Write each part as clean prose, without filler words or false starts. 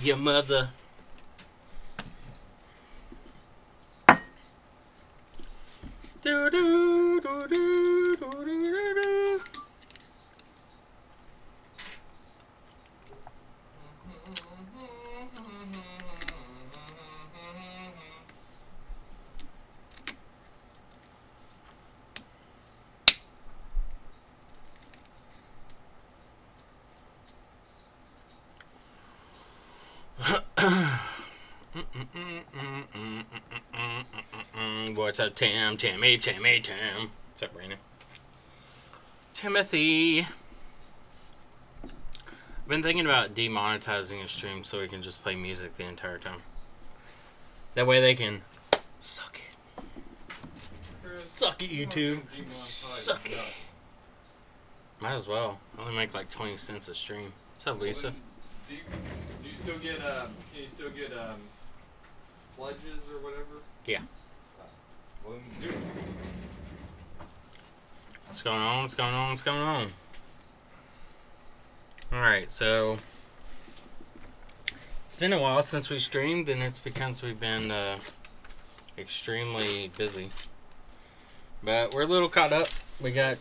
Your mother. Do do do do do do do. What's up, Tim? Timmy. What's up, Brandon? Timothy. I've been thinking about demonetizing a stream so we can just play music the entire time. That way they can suck it. Suck it, YouTube. Suck it. Might as well. I only make like 20 cents a stream. What's up, Lisa? Do you still get can you still get pledges or whatever? Yeah. Well, then do it. What's going on? What's going on? What's going on? Alright, so it's been a while since we streamed, and it's because we've been extremely busy. But we're a little caught up. We got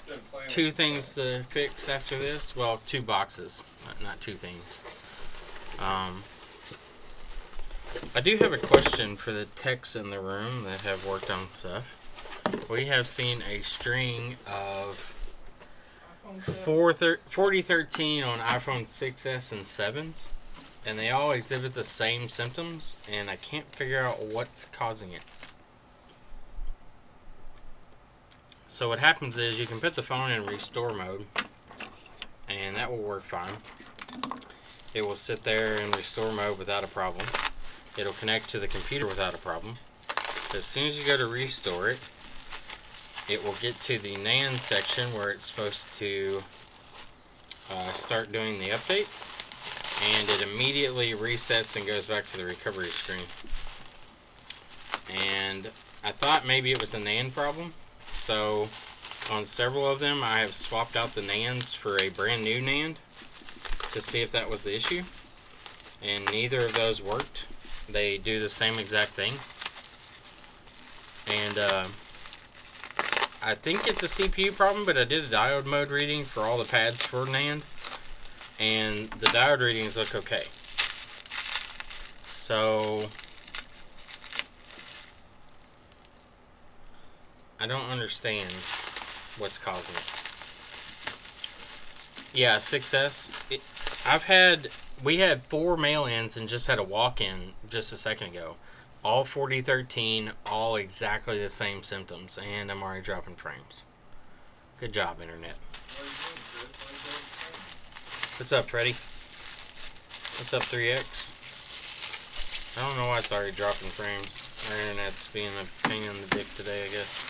2 things to fix after this. Well, 2 boxes, not 2 things. I do have a question for the techs in the room that have worked on stuff. We have seen a string of 4013 on iPhone 6s and 7s, and they all exhibit the same symptoms, and I can't figure out what's causing it. So what happens is you can put the phone in restore mode, and that will work fine. It will sit there in restore mode without a problem. It'll connect to the computer without a problem. But as soon as you go to restore it, it will get to the NAND section where it's supposed to start doing the update, and it immediately resets and goes back to the recovery screen. And I thought maybe it was a NAND problem, so on several of them I have swapped out the NANDs for a brand new NAND to see if that was the issue, and neither of those worked. They do the same exact thing, and I think it's a CPU problem, but I did a diode mode reading for all the pads for NAND, and the diode readings look okay. So I don't understand what's causing it. Yeah, 6S. We had 4 mail-ins and just had a walk-in just a second ago. All 4013, all exactly the same symptoms, and I'm already dropping frames. Good job, Internet. What's up, Freddy? What's up, 3X? I don't know why it's already dropping frames. Our Internet's being a pain in the dick today, I guess.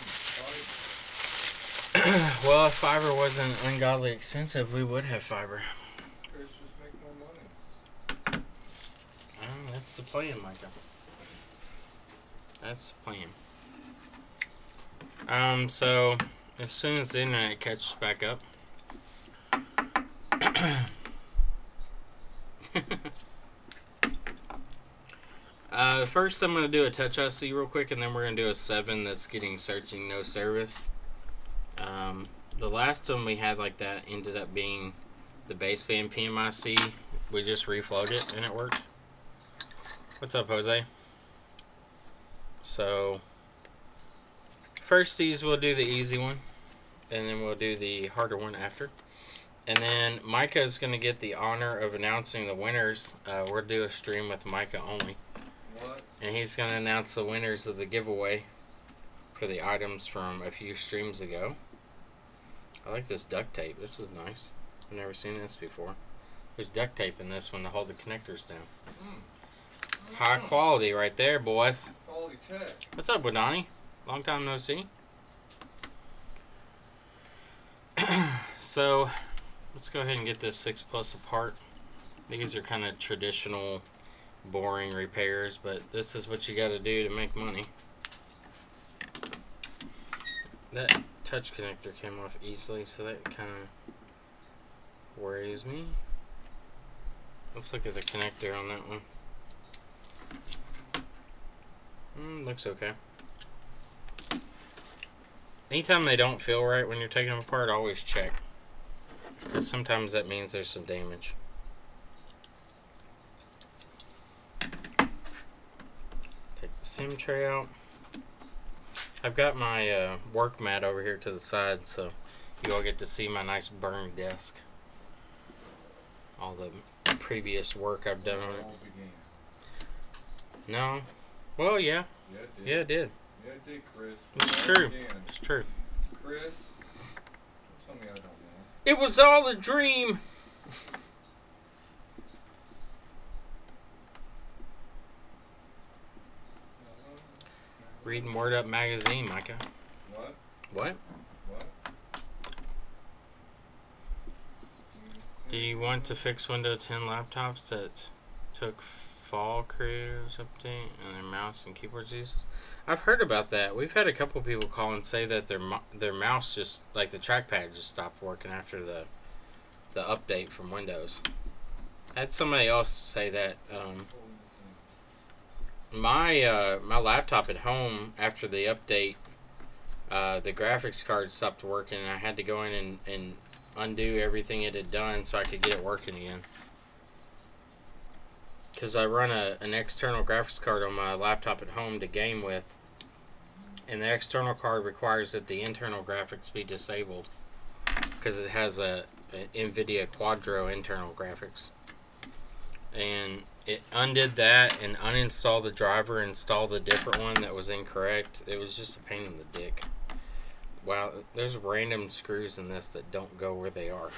Well, if fiber wasn't ungodly expensive, we would have fiber. That's the plan, Micah. That's the plan. So as soon as the internet catches back up, first I'm going to do a touch IC real quick, and then we're going to do a 7 that's getting searching no service. The last one we had like that ended up being the baseband IC. We just reflowed it and it worked. What's up, Jose? So first these we'll do the easy one, and then we'll do the harder one after. And then Micah is going to get the honor of announcing the winners. We'll do a stream with Micah only. What? And he's going to announce the winners of the giveaway for the items from a few streams ago. I like this duct tape. This is nice. I've never seen this before. There's duct tape in this one to hold the connectors down. High quality right there, boys. Quality tech. What's up, Wadani? Long time no see. So let's go ahead and get this 6 Plus apart. These are kind of traditional, boring repairs, but this is what you got to do to make money. That touch connector came off easily, so that kind of worries me. Let's look at the connector on that one. Looks okay. Anytime they don't feel right when you're taking them apart, always check. Because sometimes that means there's some damage. Take the SIM tray out. I've got my work mat over here to the side, so you all get to see my nice burned desk. All the previous work I've done on it. No. Well, yeah. Yeah, it did. Yeah, it did, Chris. It's true. It's true. Chris, tell me I don't know. It was all a dream. Reading Word Up magazine, Micah. What? What? What? Do you want to fix Windows 10 laptops that took fall creators update and their mouse and keyboard uses? I've heard about that. We've had a couple people call and say that their mouse just, like the trackpad, just stopped working after the update from Windows. I had somebody else say that. My laptop at home, after the update, the graphics card stopped working, and I had to go in and undo everything it had done so I could get it working again. Because I run an external graphics card on my laptop at home to game with, and the external card requires that the internal graphics be disabled because it has a NVIDIA Quadro internal graphics. And it undid that and uninstalled the driver, installed a different one that was incorrect. It was just a pain in the dick. Wow, there's random screws in this that don't go where they are.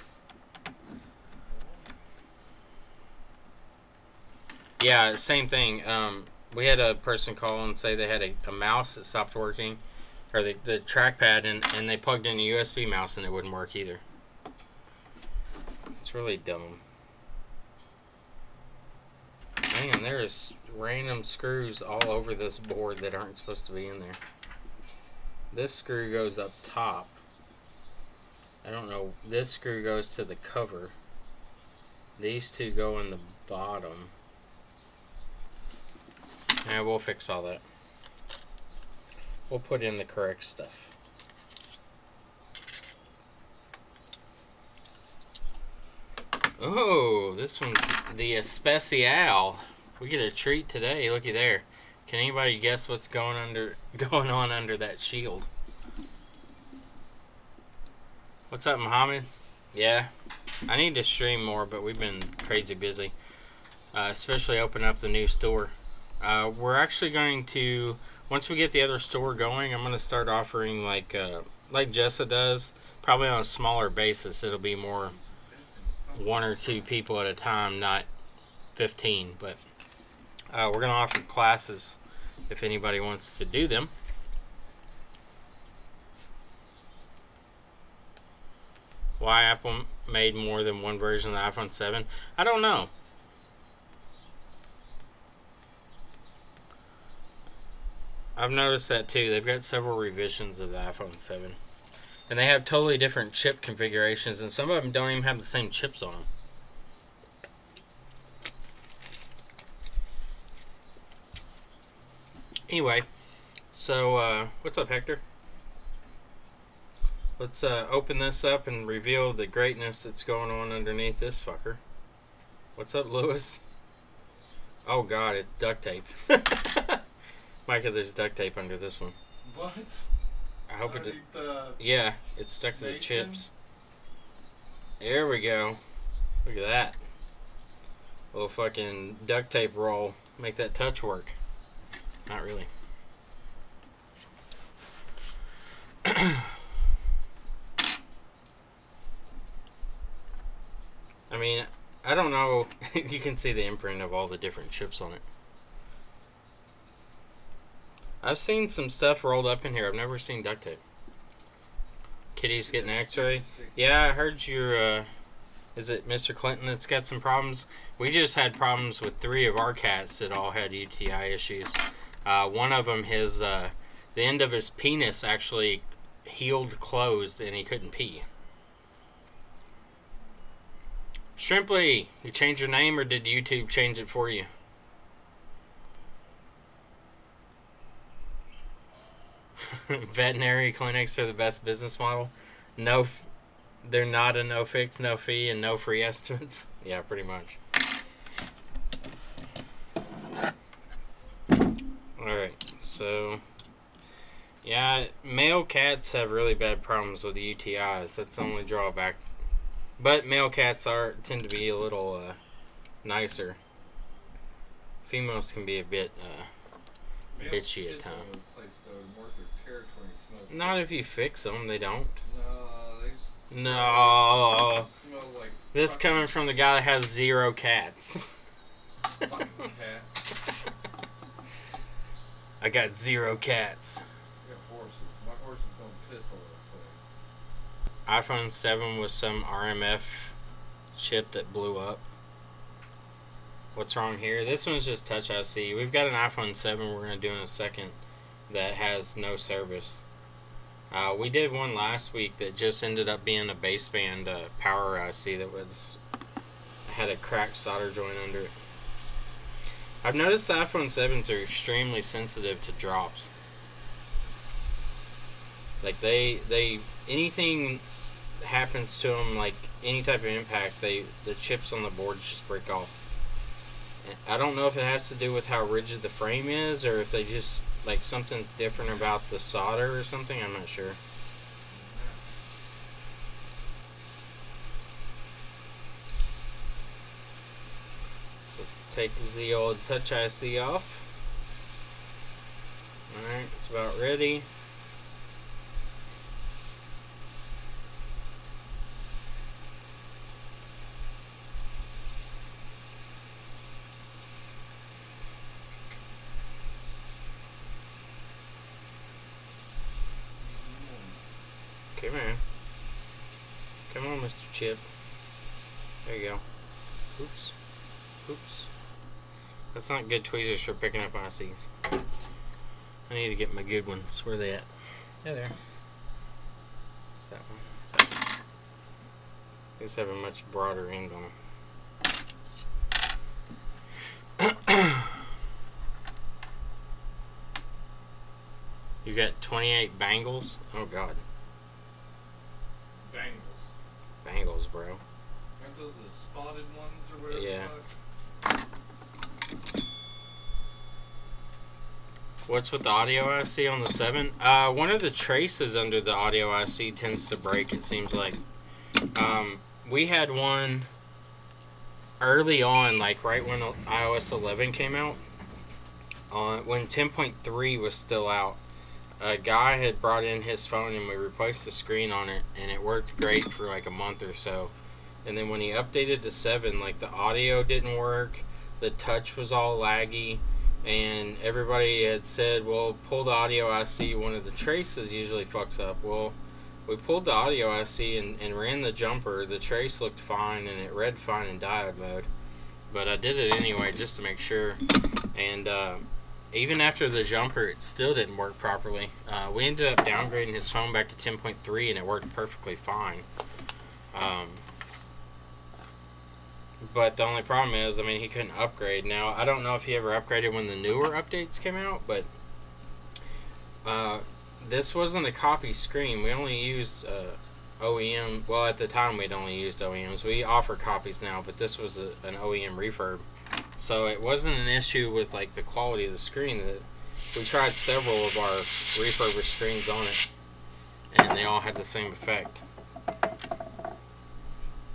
Yeah, same thing. We had a person call and say they had a mouse that stopped working, or the trackpad, and they plugged in a USB mouse and it wouldn't work either. It's really dumb. Man, there's random screws all over this board that aren't supposed to be in there. This screw goes up top. I don't know. This screw goes to the cover. These two go in the bottom. Yeah, we'll fix all that. We'll put in the correct stuff. Oh, this one's the Especial. We get a treat today. Looky there. Can anybody guess what's going on under that shield? What's up, Muhammad? Yeah, I need to stream more, but we've been crazy busy. Especially open up the new store. We're actually going to, once we get the other store going, I'm going to start offering like Jessa does, probably on a smaller basis. It'll be more 1 or 2 people at a time, not 15. But we're going to offer classes if anybody wants to do them. Why Apple made more than one version of the iPhone 7? I don't know. I've noticed that too. They've got several revisions of the iPhone 7. And they have totally different chip configurations, and some of them don't even have the same chips on them. Anyway, so what's up, Hector? Let's open this up and reveal the greatness that's going on underneath this fucker. What's up, Lewis? Oh god, it's duct tape. Micah, there's duct tape under this one. What? I hope it did. The yeah, it's stuck to the chips. There we go. Look at that. Little fucking duct tape roll. Make that touch work. Not really. I mean, I don't know. You can see the imprint of all the different chips on it. I've seen some stuff rolled up in here. I've never seen duct tape. Kitty's getting an x-ray. Yeah, I heard your, is it Mr. Clinton that's got some problems? We just had problems with 3 of our cats that all had UTI issues. One of them, the end of his penis actually healed closed and he couldn't pee. Shrimply, you changed your name or did YouTube change it for you? Veterinary clinics are the best business model. No, they're not a no fix, no fee, and no free estimates. Yeah, pretty much. Alright, so yeah, male cats have really bad problems with UTIs. That's the only drawback. But male cats tend to be a little nicer. Females can be a bit bitchy at times. Not if you fix them, they don't. No, they just No. smell like This coming from the guy that has 0 cats. fucking cats. I got 0 cats. I got horses. My horses don't piss all over the place. iPhone 7 was some RMF chip that blew up. What's wrong here? This one's just Touch IC. We've got an iPhone 7 we're going to do in a second that has no service. We did one last week that just ended up being a baseband power IC that had a cracked solder joint under it. I've noticed the iPhone 7s are extremely sensitive to drops. Like anything happens to them, like any type of impact, the chips on the board just break off. I don't know if it has to do with how rigid the frame is, or if they just, like, something's different about the solder or something. I'm not sure. So let's take the old Touch IC off. Alright, it's about ready. Come here. Come on, Mr. Chip. There you go. Oops. Oops. That's not good tweezers for picking up ICs. I need to get my good ones. Where are they at? Yeah, there. What's that one? What's that one? These have a much broader end on them. You got 28 bangles? Oh, God. Bangles, bro. Aren't those the spotted ones or whatever? Yeah. What's with the audio IC on the 7? One of the traces under the audio IC tends to break, it seems like. We had one early on, like right when iOS 11 came out. When 10.3 was still out. A guy had brought in his phone and we replaced the screen on it, and it worked great for like a month or so. And then when he updated to 7, like the audio didn't work, the touch was all laggy, and everybody had said, well, pull the audio IC, one of the traces usually fucks up. Well, we pulled the audio IC and ran the jumper. The trace looked fine and it read fine in diode mode, but I did it anyway just to make sure. And even after the jumper, it still didn't work properly. We ended up downgrading his phone back to 10.3 and it worked perfectly fine. But the only problem is, I mean, he couldn't upgrade. Now, I don't know if he ever upgraded when the newer updates came out, but this wasn't a copy screen. We only used OEM. Well, at the time, we'd only used OEMs. We offer copies now, but this was an OEM refurb. So it wasn't an issue with like the quality of the screen. That we tried several of our refurbished screens on it, and they all had the same effect.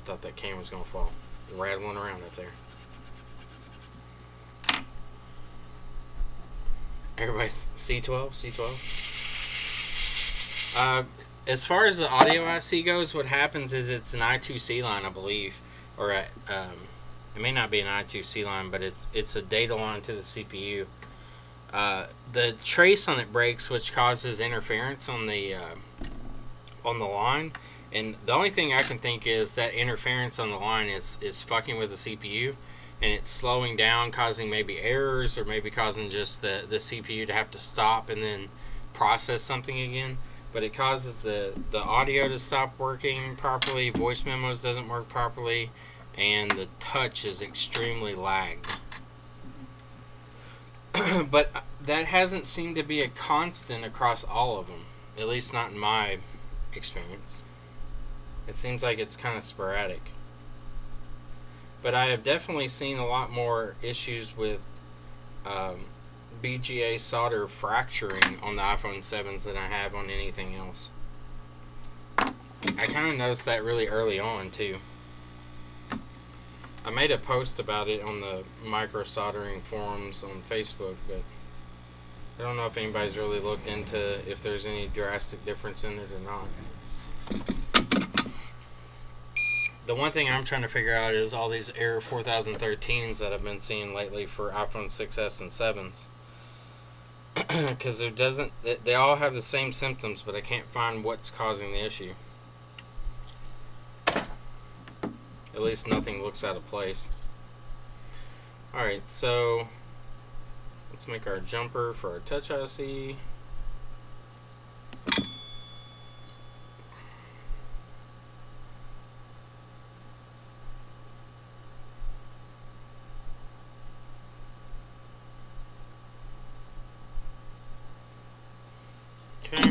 Thought that cane was gonna fall, rattling around up there. Everybody's C12, C12. As far as the audio IC goes, what happens is it's an I2C line, I believe, or it may not be an I2C line, but it's a data line to the CPU. The trace on it breaks, which causes interference on the line. And the only thing I can think is that interference on the line is fucking with the CPU, and it's slowing down, causing maybe errors, or maybe causing just the CPU to have to stop and then process something again. But it causes the audio to stop working properly, voice memos doesn't work properly, and the touch is extremely lagged. But that hasn't seemed to be a constant across all of them, at least not in my experience. It seems like it's kind of sporadic. But I have definitely seen a lot more issues with BGA solder fracturing on the iPhone 7s than I have on anything else. I kind of noticed that really early on too. I made a post about it on the micro soldering forums on Facebook, but I don't know if anybody's really looked into if there's any drastic difference in it or not. The one thing I'm trying to figure out is all these error 4013s that I've been seeing lately for iPhone 6s and 7s. Because they all have the same symptoms, but I can't find what's causing the issue. At least nothing looks out of place. Alright, so let's make our jumper for our touch IC. Okay,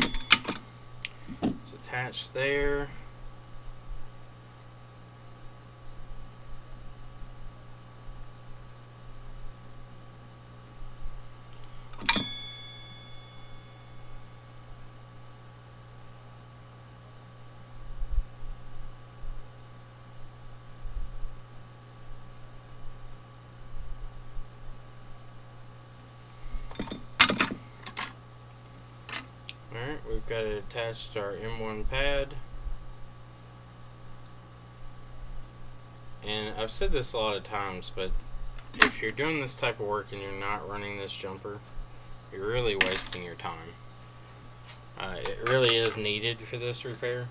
it's attached there. Alright, we've got it attached to our M1 pad. And I've said this a lot of times, but if you're doing this type of work and you're not running this jumper, you're really wasting your time. It really is needed for this repair.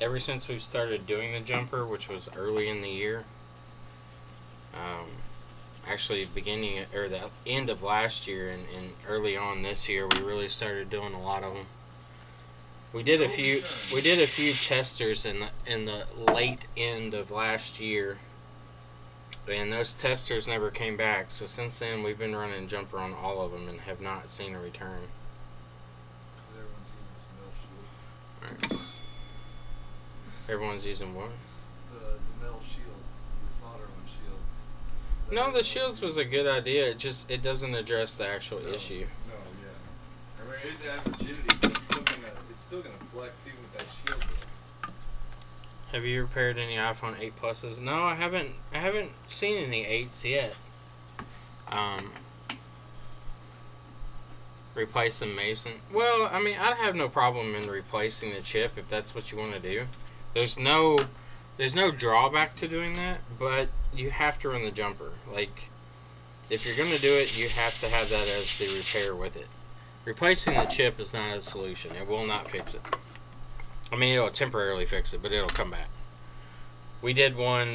Ever since we've started doing the jumper, which was early in the year, actually beginning or the end of last year and early on this year, we really started doing a lot of them. We did a few testers in the late end of last year, and those testers never came back. So since then, we've been running jumper on all of them and have not seen a return. Alright. Everyone's using what? The metal shields, the soldering shields. No, the shields was a good idea. It doesn't address the actual issue. No, yeah. I mean, it has rigidity, but it's still gonna flex even with that shield. Have you repaired any iPhone 8 Pluses? No, I haven't seen any 8s yet. Replace the Mason. Well, I mean, I have no problem in replacing the chip if that's what you want to do. There's no drawback to doing that, but you have to run the jumper. Like, if you're going to do it, you have to have that as the repair with it. Replacing the chip is not a solution. It will not fix it. I mean, it'll temporarily fix it, but it'll come back. We did one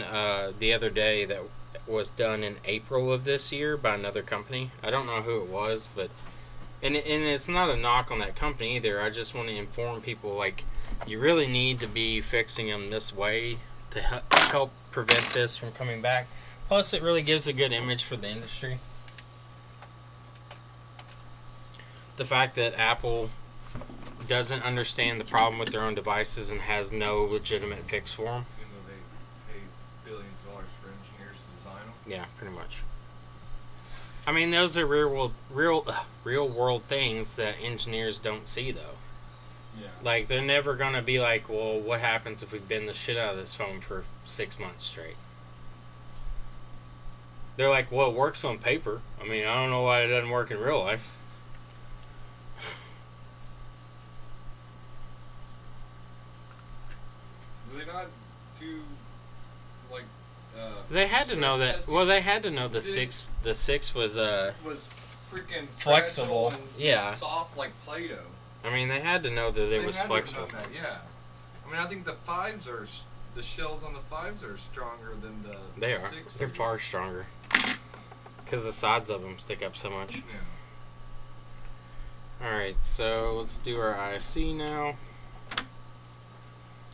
the other day that was done in April of this year by another company. I don't know who it was, but and it's not a knock on that company either. I just want to inform people, like, you really need to be fixing them this way to help prevent this from coming back. Plus, it really gives a good image for the industry. The fact that Apple doesn't understand the problem with their own devices and has no legitimate fix for them. Even though they pay billions of dollars for engineers to design them. Yeah, pretty much. I mean, those are real world things that engineers don't see, though. Yeah. Like, they're never gonna be like, well, what happens if we bend the shit out of this phone for 6 months straight? They're like, well, it works on paper. I mean, I don't know why it doesn't work in real life. Do they not do, like, they had to know that. testing? Well, they had to know the six was was freaking flexible. fragile and Yeah. soft like Play-Doh. I mean, they had to know that it was had to have flexible. known that, yeah. I mean, I think the shells on the 5s are stronger than the They are. 6s. They're far stronger because the sides of them stick up so much. Yeah. Alright, so let's do our IC now.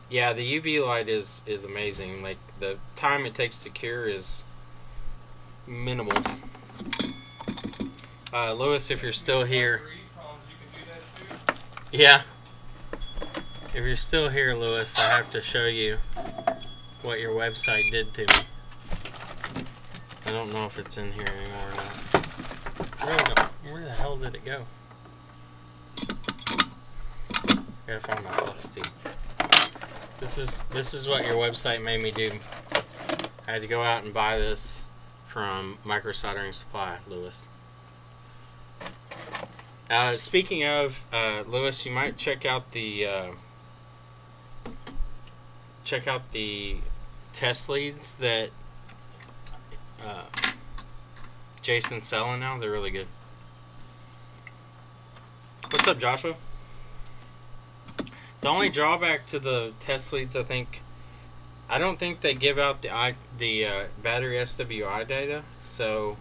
Yeah, the UV light is amazing. Like, the time it takes to cure is minimal. Lewis, if you're still here, yeah. If you're still here, Lewis, I have to show you what your website did to me. I don't know if it's in here anymore or not. Where the hell did it go? Gotta find my flux tube. This is what your website made me do. I had to go out and buy this from Micro Soldering Supply, Lewis. Speaking of, Lewis, you might check out the test leads that Jason's selling now. They're really good. What's up, Joshua? The only drawback to the test leads, I don't think they give out the battery SWI data, so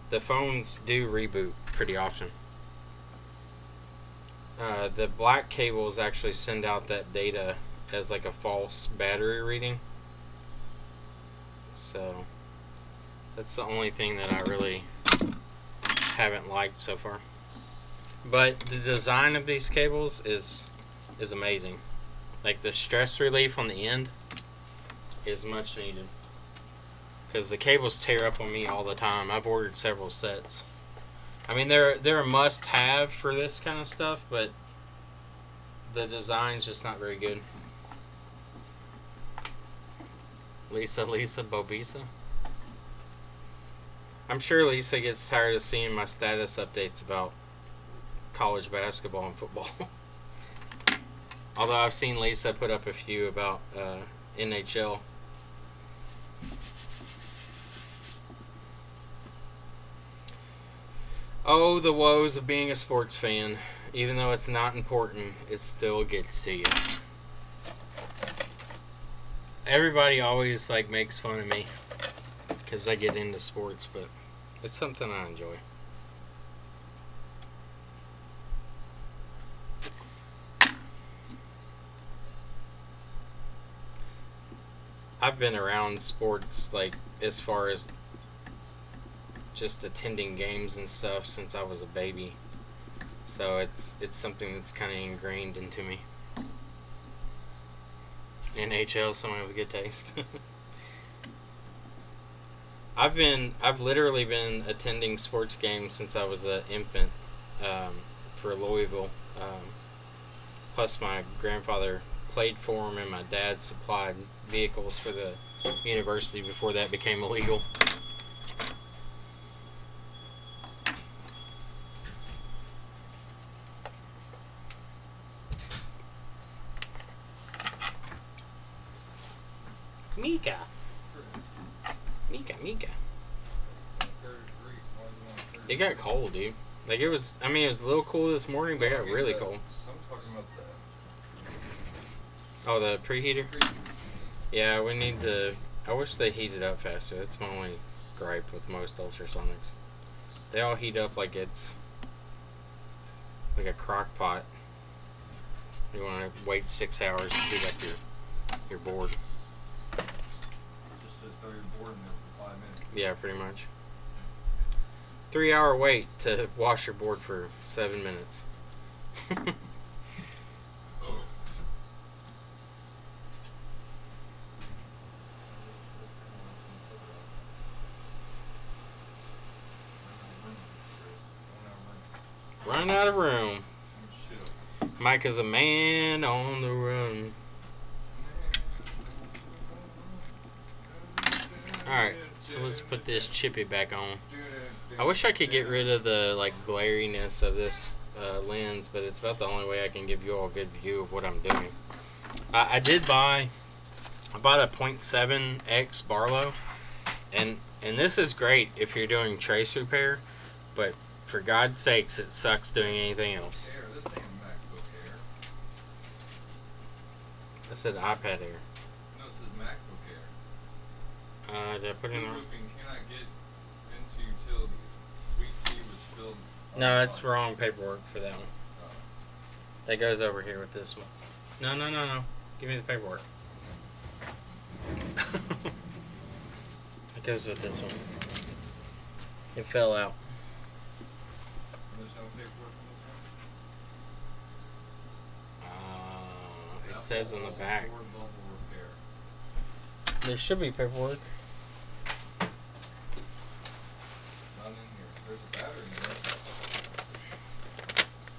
the phones do reboot pretty often. The black cables actually send out that data as like a false battery reading. So that's the only thing that I really haven't liked so far. But the design of these cables is amazing. Like the stress relief on the end is much needed. Because the cables tear up on me all the time. I've ordered several sets. I mean, they're a must-have for this kind of stuff, but the design's just not very good. Lisa Bobisa. I'm sure Lisa gets tired of seeing my status updates about college basketball and football. Although I've seen Lisa put up a few about NHL. Oh, the woes of being a sports fan. Even though it's not important, it still gets to you. Everybody always like makes fun of me because I get into sports, but it's something I enjoy. I've been around sports, like, as far as just attending games and stuff since I was a baby. So it's something that's kind of ingrained into me. NHL, someone with good taste. I've literally been attending sports games since I was an infant, for Louisville. Plus my grandfather played for him and my dad supplied vehicles for the university before that became illegal. Mika. It got cold, dude. Like it was a little cool this morning, but it got really cold. I'm talking about Oh, the preheater? Yeah, we need to... I wish they heated up faster. That's my only gripe with most ultrasonics. They all heat up like it's like a crock pot. You want to wait 6 hours to heat up your board. Just to throw your board in there for 5 minutes. Yeah, pretty much. 3-hour wait to wash your board for 7 minutes. Run out of room. Mike is a man on the run. Alright, so let's put this chippy back on. I wish I could get rid of the like glariness of this lens, but it's about the only way I can give you all a good view of what I'm doing. I bought a 0.7x Barlow, and this is great if you're doing trace repair, but for God's sakes, it sucks doing anything else. Air, this ain't a MacBook Air. I said iPad Air. No, it says MacBook Air. Did I put it in there? Roofing cannot get into utilities. Sweet tea was spilled. No, that's wrong paperwork for that one. That goes over here with this one. No. Give me the paperwork. goes with this one. It fell out. There's no paperwork on this one? It says on the back. Door bubble repair. There should be paperwork. Not in here. There's a battery in there.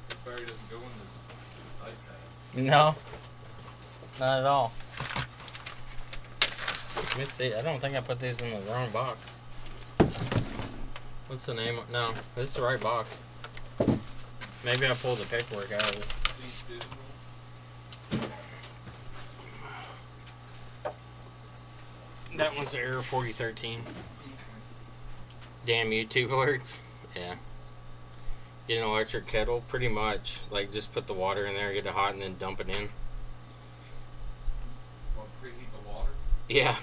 This battery doesn't go in this iPad. No. Not at all. Let me see. I don't think I put these in the wrong box. What's the name? No, this is the right box. Maybe I pulled the paperwork out of it. That one's error 4013. Damn YouTube alerts. Yeah. Get an electric kettle, pretty much. Like, just put the water in there, get it hot, and then dump it in. Well, preheat the water? Yeah.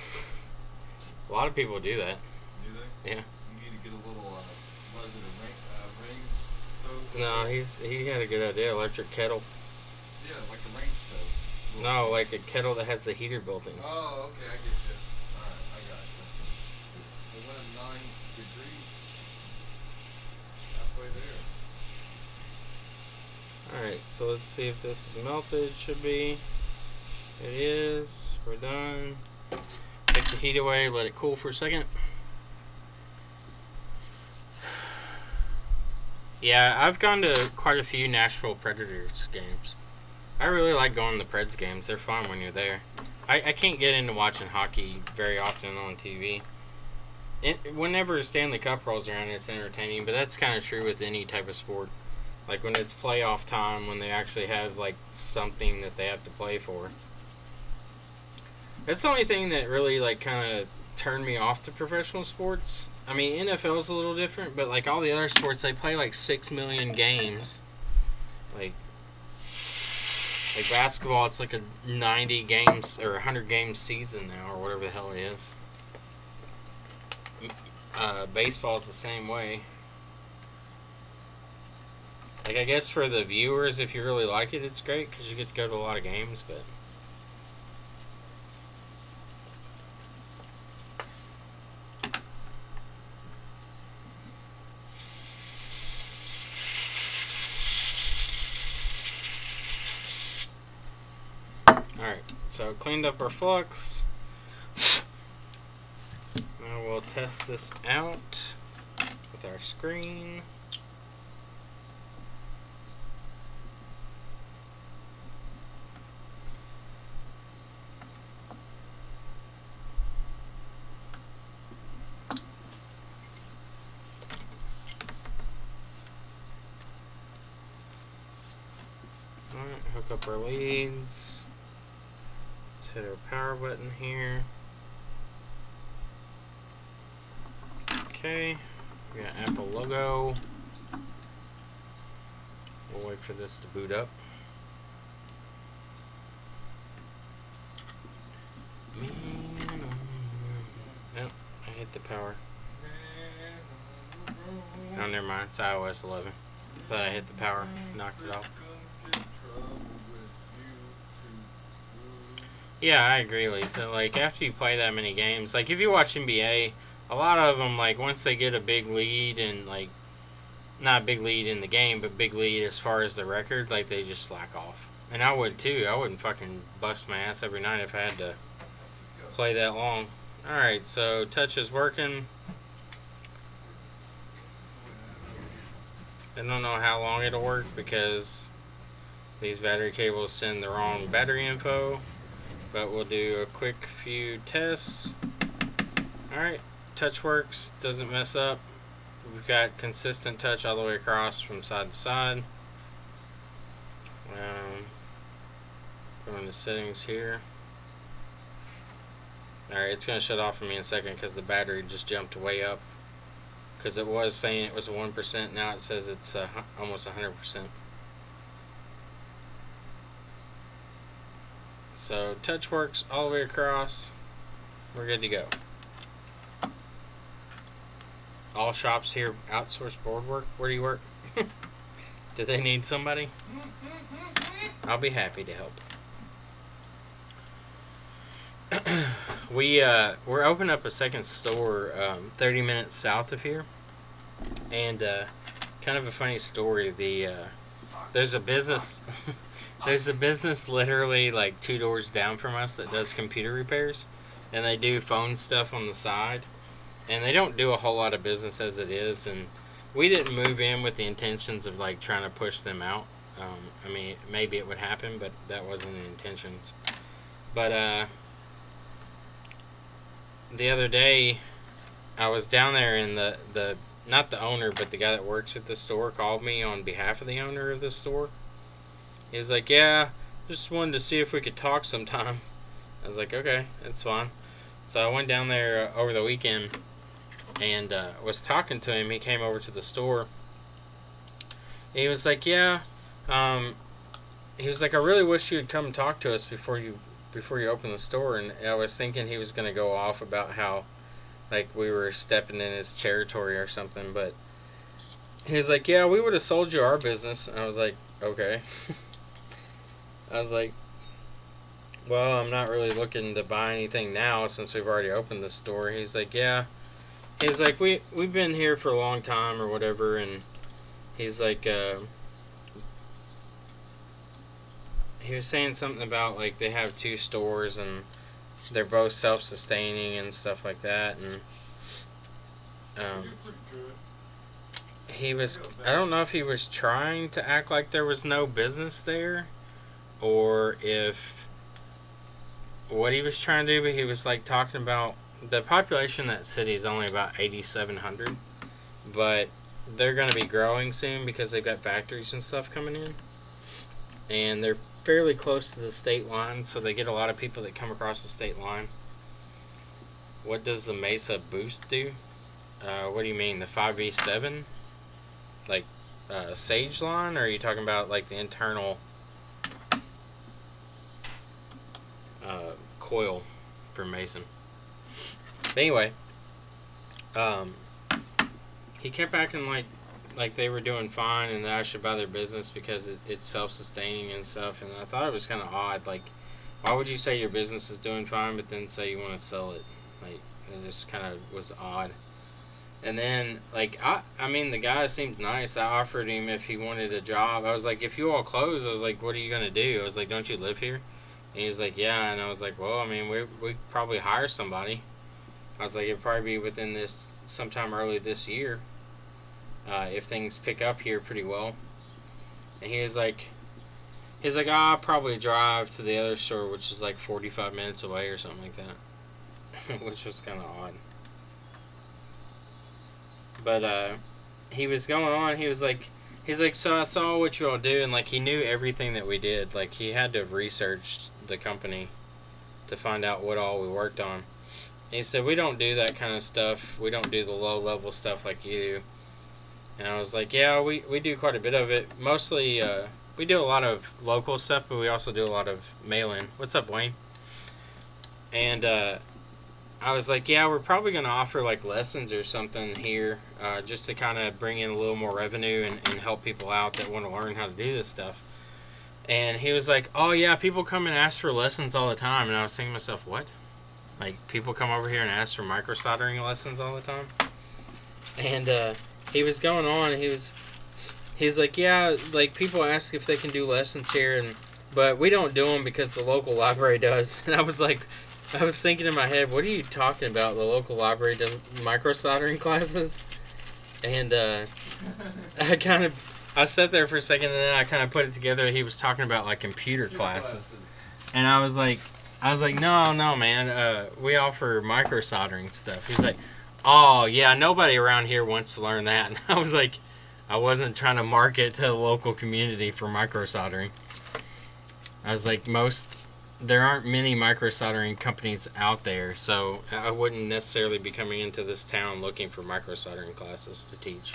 A lot of people do that. Do they? Yeah. You need to get a little, what is it, a range stove? No, he had a good idea. Electric kettle. Yeah, like a range stove. No, like a kettle that has the heater built in. Oh, okay, I get you. Alright, I got you. So when 9 degrees, halfway there. Alright, so let's see if this is melted. Should be. It is. We're done. Take the heat away, let it cool for a second. Yeah, I've gone to quite a few Nashville Predators games. I really like going to the Preds games. They're fun when you're there. I can't get into watching hockey very often on TV. Whenever Stanley Cup rolls around, it's entertaining, but that's kind of true with any type of sport. Like when it's playoff time, when they actually have like something that they have to play for. That's the only thing that really like kind of turned me off to professional sports. I mean, NFL is a little different, but like all the other sports, they play like 6 million games. Like basketball, it's like a 90 games or 100 game season now, or whatever the hell it is. Baseball is the same way. Like, I guess for the viewers, if you really like it, it's great because you get to go to a lot of games, but alright, so cleaned up our flux. Now we'll test this out with our screen. Alright, hook up our leads. Let's hit our power button here. Okay, we got Apple logo. We'll wait for this to boot up. Nope, I hit the power. Oh, never mind, it's iOS 11. Thought I hit the power, knocked it off. Yeah, I agree, Lisa. Like, after you play that many games, like, if you watch NBA, a lot of them, like, once they get a big lead, and, like, not a big lead in the game, but big lead as far as the record, like, they just slack off. And I would, too. I wouldn't fucking bust my ass every night if I had to play that long. Alright, so touch is working. I don't know how long it'll work because these battery cables send the wrong battery info. But we'll do a quick few tests. Alright, touch works, doesn't mess up. We've got consistent touch all the way across from side to side. Go into settings here. Alright, it's going to shut off for me in a second because the battery just jumped way up. Because it was saying it was 1%, now it says it's almost 100%. So touch works all the way across. We're good to go. All shops here outsource board work. Where do you work? Do they need somebody? I'll be happy to help. we're opening up a second store 30 minutes south of here, and kind of a funny story. There's a business there's a business literally like 2 doors down from us that does computer repairs, and they do phone stuff on the side, and they don't do a whole lot of business as it is, and we didn't move in with the intentions of like trying to push them out. I mean, maybe it would happen, but that wasn't the intentions. But the other day, I was down there, and the not the owner, but the guy that works at the store called me on behalf of the owner of the store. He was like, "Yeah, just wanted to see if we could talk sometime." I was like, "Okay, that's fine." So I went down there over the weekend and was talking to him. He came over to the store. He was like, "Yeah," he was like, "I really wish you would come talk to us before you open the store." And I was thinking he was going to go off about how like we were stepping in his territory or something, but he was like, "Yeah, we would have sold you our business." And I was like, "Okay." I was like, "Well, I'm not really looking to buy anything now since we've already opened the store." He's like, "Yeah." He's like, we've been here for a long time or whatever, and he's like, he was saying something about like they have 2 stores and they're both self-sustaining and stuff like that, and he was, I don't know if he was trying to act like there was no business there, or if what he was trying to do, but he was like talking about the population in that city is only about 8,700, but they're going to be growing soon because they've got factories and stuff coming in, and they're fairly close to the state line, so they get a lot of people that come across the state line. What does the Mesa Boost do? What do you mean, the 5v7? Like Sage line, or are you talking about like the internal coil for Mason? But anyway, he kept acting like they were doing fine and that I should buy their business because it's self-sustaining and stuff, and I thought it was kind of odd. Like, why would you say your business is doing fine but then say you want to sell it? Like, it just kind of was odd. And then, like, I mean, the guy seemed nice. I offered him if he wanted a job. I was like, if you all close, I was like, what are you going to do? I was like, don't you live here? And he was like, yeah. And I was like, well, I mean, we probably hire somebody. I was like, it'd probably be within this, sometime early this year, if things pick up here pretty well. And he was like, I'll probably drive to the other store, which is like 45 minutes away or something like that. Which was kind of odd. But he was going on, he's like, so I saw what you all do, and like he knew everything that we did. Like, he had to have researched the company to find out what all we worked on. And he said, we don't do that kind of stuff. We don't do the low level stuff like you do. And I was like, yeah, we do quite a bit of it. Mostly, we do a lot of local stuff, but we also do a lot of mail-in. What's up, Wayne? And I was like, yeah, we're probably going to offer like lessons or something here, just to kind of bring in a little more revenue and help people out that want to learn how to do this stuff. And he was like, oh yeah, people come and ask for lessons all the time. And I was thinking to myself, what? Like, people come over here and ask for micro soldering lessons all the time? And he was going on, and he was like, yeah, like, people ask if they can do lessons here, but we don't do them because the local library does. And I was thinking in my head, what are you talking about? The local library does micro soldering classes? And I sat there for a second, and then I kind of put it together. He was talking about like computer classes. And I was like, no, man, we offer micro soldering stuff. He's like, oh yeah, nobody around here wants to learn that. And I was like, I wasn't trying to market to the local community for micro soldering. I was like, there aren't many micro soldering companies out there, so I wouldn't necessarily be coming into this town looking for micro soldering classes to teach.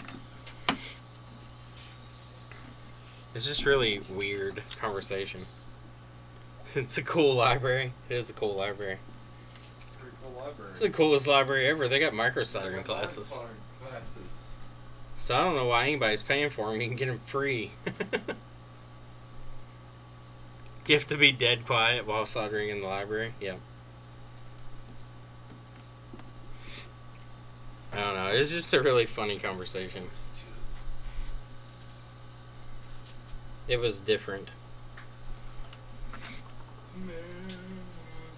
It's just really weird conversation. It's a cool library. It is a cool library. It's a pretty cool library. It's the coolest library ever. They got micro soldering classes. So I don't know why anybody's paying for them. You can get them free. You have to be dead quiet while soldering in the library. Yeah. I don't know. It was just a really funny conversation. It was different.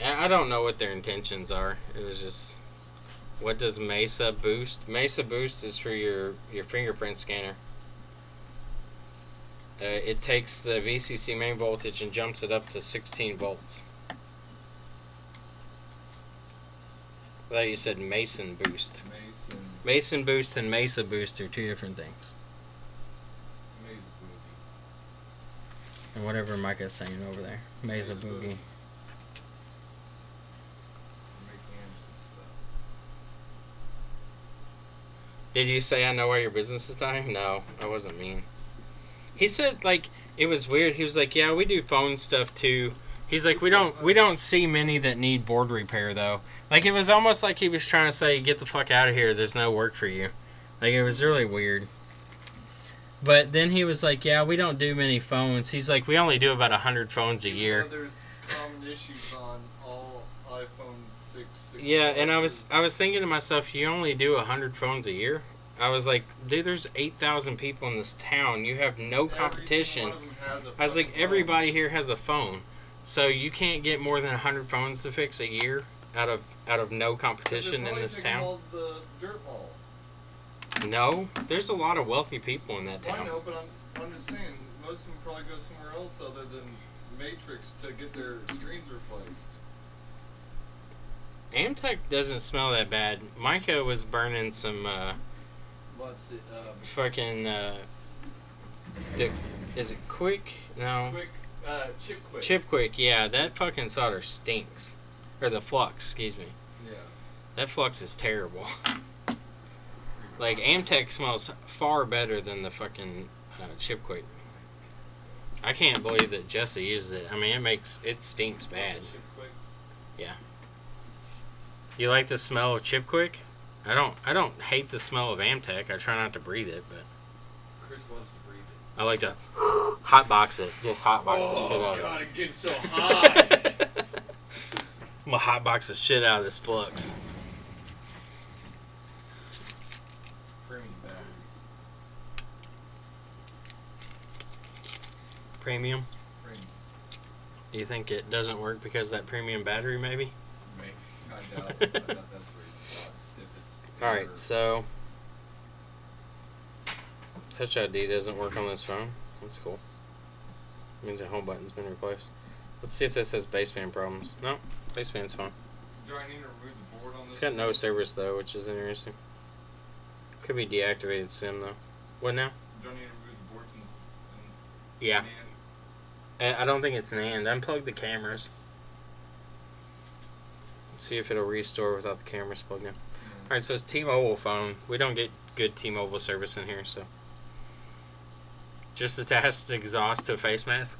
I don't know what their intentions are. It was just, what does Mesa boost? Mesa boost is for your fingerprint scanner. It takes the VCC main voltage and jumps it up to 16 volts. I thought you said Mason boost. Mason boost and Mesa boost are two different things. And whatever Micah's saying over there. Mesa boogie. Did you say I know why your business is dying? No, I wasn't mean. He said, like, it was weird. He was like, yeah, we do phone stuff too. He's like, we don't see many that need board repair though. Like, it was almost like he was trying to say, get the fuck out of here. There's no work for you. Like, it was really weird. But then he was like, yeah, we don't do many phones. He's like, we only do about 100 phones a year. There's common issues on all iPhone 6. Yeah, and I was thinking to myself, you only do 100 phones a year? I was like, dude, there's 8,000 people in this town. You have no competition. I was like, everybody here has a phone. So you can't get more than 100 phones to fix a year out of no competition in this town? The dirt mall. No, there's a lot of wealthy people in that town. I know, but I'm just saying, most of them probably go somewhere else other than Matrix to get their screens replaced. AMTECH doesn't smell that bad. Micah was burning some What's it? Fucking is it Quick? No. Quick, Chip Quick. Chip Quick, yeah, that fucking solder stinks. Or the Flux, excuse me. Yeah. That Flux is terrible. Like, AMTECH smells far better than the fucking Chip Quick. I can't believe that Jesse uses it. I mean, it stinks bad. Chip Quick. Yeah. You like the smell of Chip Quick? I don't hate the smell of AMTECH. I try not to breathe it, but Chris loves to breathe it. I like to hotbox it. Just hotbox the shit out of it. Oh god, it gets so hot. I'm gonna hotbox the shit out of this Flux. Premium batteries. Premium? Premium. You think it doesn't work because of that premium battery, maybe? Maybe. I doubt it. I doubt that's where you thought. Alright, so Touch ID doesn't work on this phone. That's cool. Means the home button's been replaced. Let's see if this has baseband problems. No, baseband's fine. Do I need to remove the board on this? It's got no service though, which is interesting. Could be deactivated SIM though. What now? Do I need to remove the board since it's in Yeah. NAND? I don't think it's NAND. Unplug the cameras. See if it'll restore without the cameras plugged in. Alright, so it's T-Mobile phone. We don't get good T-Mobile service in here, so. Just attach the exhaust to a face mask.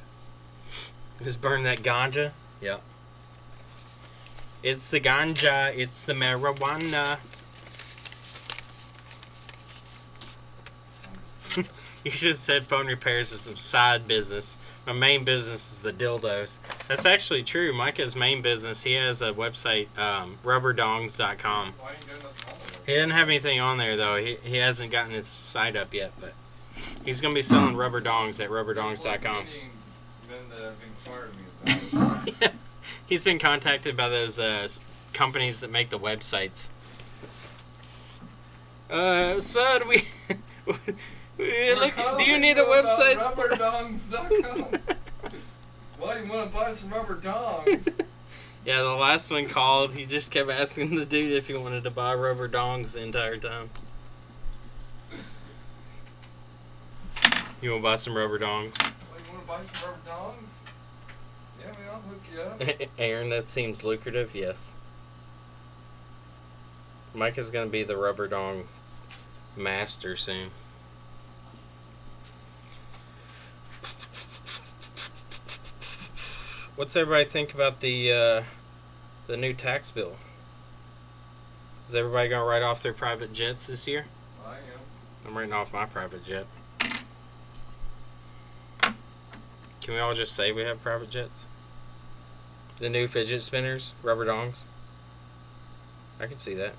Just burn that ganja. Yep. It's the ganja. It's the marijuana. You should have said phone repairs is some side business. My main business is the dildos. That's actually true. Micah's main business, he has a website, rubberdongs.com. Why ain't doing nothing on there? He doesn't have anything on there, though. He hasn't gotten his site up yet, but he's going to be selling rubber dongs at rubberdongs.com. Yeah. He's been contacted by those companies that make the websites. So do we... Look, do you need a website? Rubberdongs.com. Why do you want to buy some rubber dongs? Yeah, the last one called. He just kept asking the dude if he wanted to buy rubber dongs the entire time. You want to buy some rubber dongs? Why, you want to buy some rubber dongs? Yeah, man, I'll hook you up. Aaron, that seems lucrative. Yes. Mike is going to be the rubber dong master soon. What's everybody think about the new tax bill? Is everybody gonna write off their private jets this year? I am. I'm writing off my private jet. Can we all just say we have private jets? The new fidget spinners, rubber dongs. I can see that.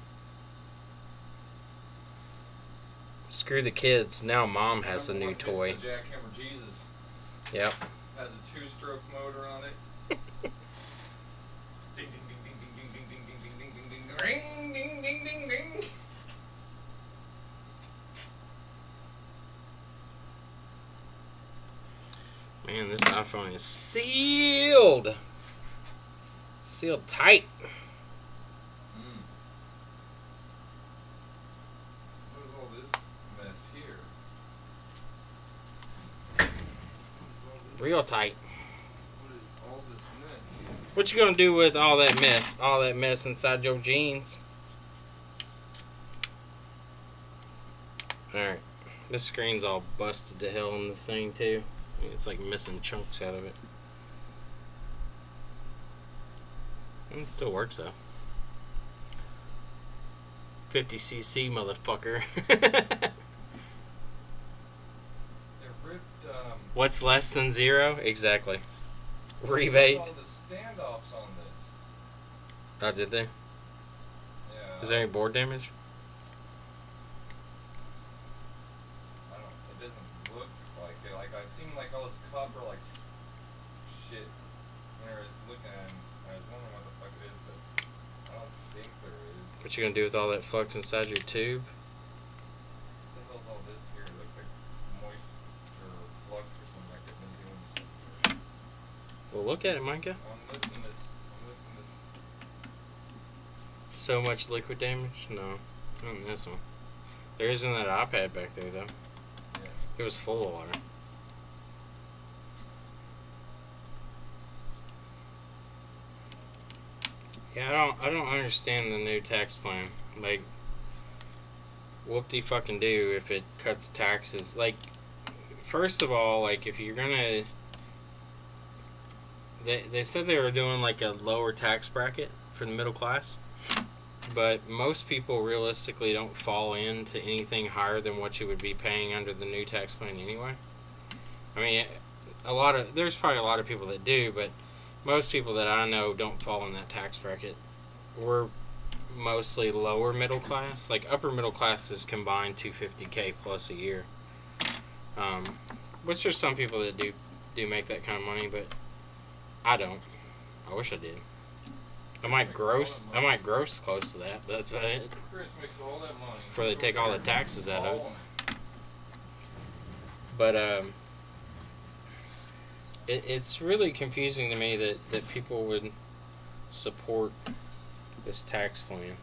Screw the kids. Now mom has the new It's toy. the Jackhammer Jesus. Yep. Has a 2-stroke motor on it. Ding ding ding ding ding ding ding ding ding ding ding ding ding ring ding ding ding ding. Man, this iPhone is sealed. Sealed tight. What is all this mess here? What is all this? Real tight. What is all this mess here? What you gonna do with all that mess? All that mess inside your jeans? Alright. This screen's all busted to hell in this thing too. It's like missing chunks out of it. It still works though. 50cc motherfucker. They ripped, What's less than 0? Exactly. Rebate. all the standoffs on this. Oh, did they? Yeah. Is there any board damage? I don't. It doesn't look like it. Like I seen like all this copper like shit. When I was looking at it, I was wondering what the fuck it is, but I don't think there is. What you gonna do with all that flux inside your tube? What the hell's all this here? It looks like moisture flux or something like they've been doing something. Well, look at it, Micah. I'm lifting this. So much liquid damage? No, not in this one. There isn't that iPad back there though. Yeah. It was full of water. Yeah, I don't understand the new tax plan. Like, whoop-de fucking do if it cuts taxes. Like, first of all, like if you're gonna, they said they were doing like a lower tax bracket for the middle class, but most people realistically don't fall into anything higher than what you would be paying under the new tax plan anyway. I mean, there's probably a lot of people that do, but most people that I know don't fall in that tax bracket. We're mostly lower middle class. Like upper middle class is combined $250K plus a year. Which there's some people that do make that kind of money, but I don't. I wish I did. I might gross close to that, but that's about it. Chris makes all that money Before they take all the taxes out of it. it. But it's really confusing to me that people would support this tax plan.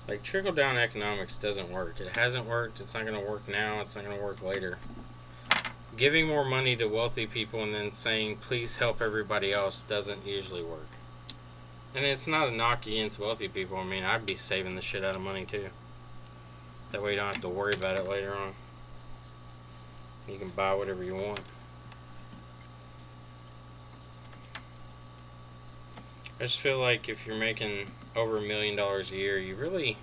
Like, trickle-down economics doesn't work. It hasn't worked. It's not going to work now. It's not going to work later. Giving more money to wealthy people and then saying, please help everybody else, doesn't usually work. And it's not a knock against wealthy people. I mean, I'd be saving the shit out of money, too. That way you don't have to worry about it later on. You can buy whatever you want. I just feel like if you're making over $1 million a year, you really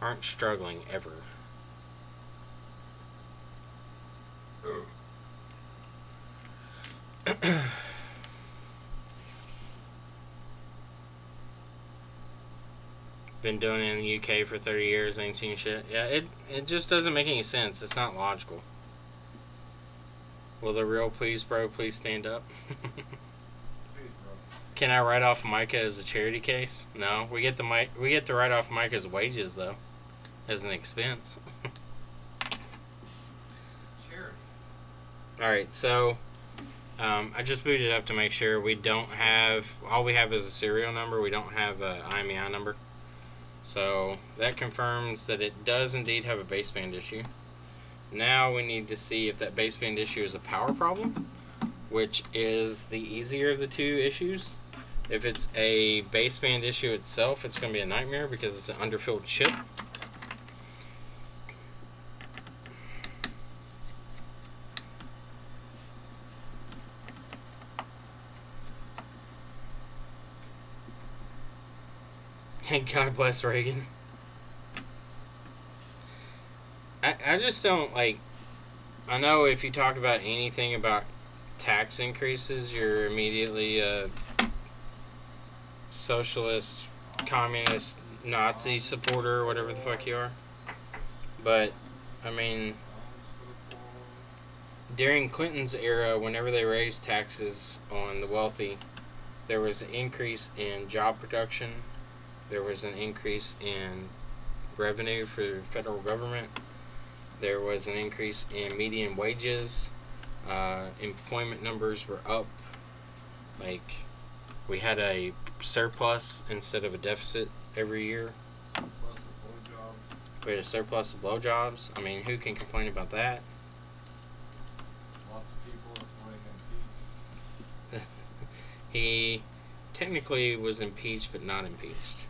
aren't struggling ever. Been doing it in the UK for 30 years, ain't seen shit. Yeah, it just doesn't make any sense. It's not logical. Will the real please bro please stand up? Can I write off Micah as a charity case? No, we get to write off Micah's wages though, as an expense. Charity. All right, so I just booted up to make sure we don't have. All we have is a serial number. We don't have a IMEI number. So that confirms that it does indeed have a baseband issue. Now we need to see if that baseband issue is a power problem, which is the easier of the two issues. If it's a baseband issue itself, it's going to be a nightmare because it's an underfilled chip. And God bless Reagan. I just don't like. I know if you talk about anything about tax increases, you're immediately a socialist, communist, Nazi supporter, or whatever the fuck you are. But, I mean, during Clinton's era, whenever they raised taxes on the wealthy, there was an increase in job production. There was an increase in revenue for the federal government. There was an increase in median wages. Employment numbers were up. Like, we had a surplus instead of a deficit every year. Surplus of blowjobs. We had a surplus of blowjobs. I mean, who can complain about that? Lots of people. That's why he got impeached. He technically was impeached, but not impeached.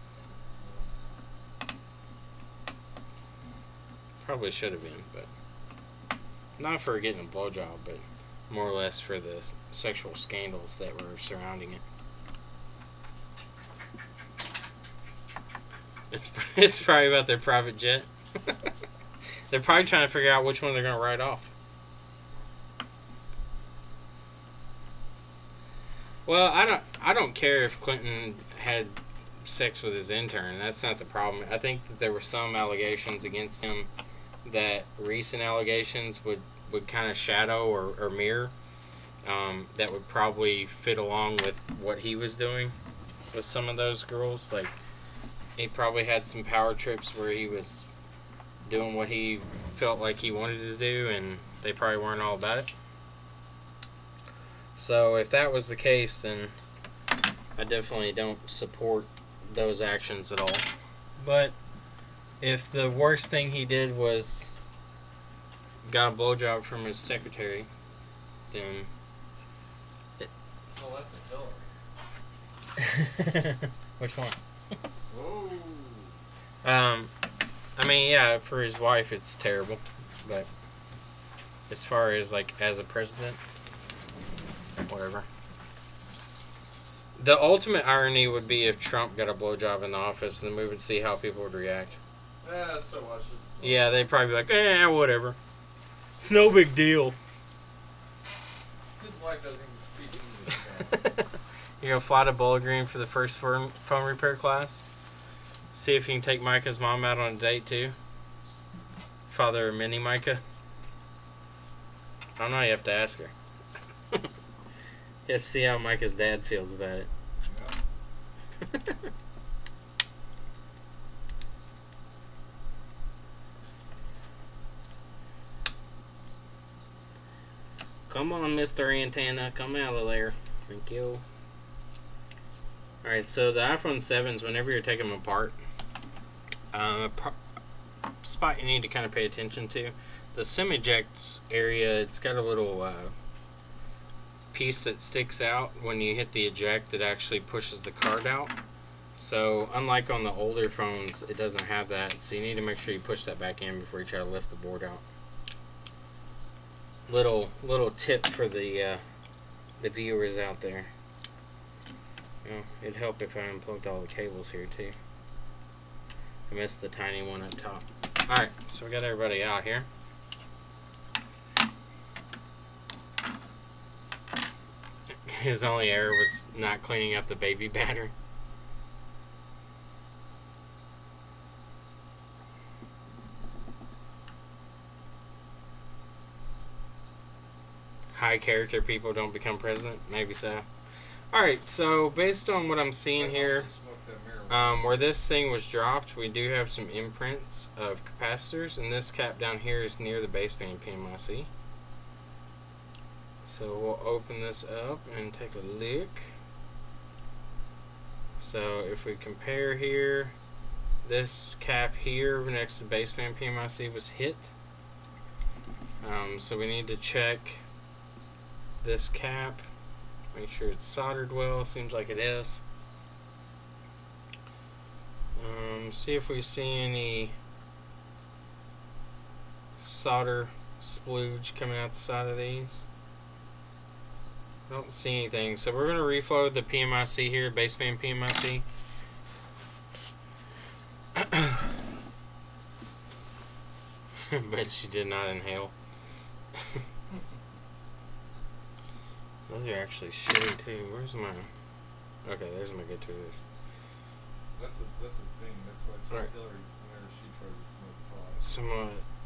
Probably should have been, but not for getting a blowjob, but more or less for the sexual scandals that were surrounding it. It's probably about their private jet. They're probably trying to figure out which one they're going to write off. Well, I don't care if Clinton had sex with his intern. That's not the problem. I think that there were some allegations against him that recent allegations would kind of shadow or mirror, that would probably fit along with what he was doing with some of those girls. Like, he probably had some power trips where he was doing what he felt like he wanted to do, and they probably weren't all about it. So if that was the case, then I definitely don't support those actions at all. But if the worst thing he did was got a blowjob from his secretary, then Oh, that's a Hillary. which one? Whoa. I mean, yeah, for his wife it's terrible, but as far as like as a president, whatever. The ultimate irony would be if Trump got a blowjob in the office, and then we would see how people would react. So much. Yeah, they'd probably be like, whatever. It's no big deal. His wife doesn't even speak English. You're gonna fly to Bowling Green for the first phone repair class. See if you can take Micah's mom out on a date too. Father of mini Micah. I don't know, you have to ask her. You have to see how Micah's dad feels about it. Yeah. Come on, Mr. Antenna. Come out of there. Thank you. Alright, so the iPhone 7s, whenever you're taking them apart, spot you need to kind of pay attention to. The SIM ejects area, it's got a little piece that sticks out when you hit the eject that actually pushes the card out. So unlike on the older phones, it doesn't have that. So you need to make sure you push that back in before you try to lift the board out. Little tip for the viewers out there. You know, it'd help if I unplugged all the cables here too. I missed the tiny one up top. Alright, so we got everybody out here. His only error was not cleaning up the baby battery. High character people don't become president? Maybe so. Alright, so based on what I'm seeing here, where this thing was dropped, we do have some imprints of capacitors, and this cap down here is near the baseband PMIC. So we'll open this up and take a look. So if we compare here, this cap here next to baseband PMIC was hit. So we need to check this cap, make sure it's soldered well. Seems like it is. See if we see any solder splooge coming out the side of these. I don't see anything, so we're going to reflow the PMIC here, baseband PMIC. Bet she did not inhale. Those are actually shitty too. Where's my... Okay, there's my good toothers. That's a thing. That's why I told Hillary whenever she tries to smoke pot.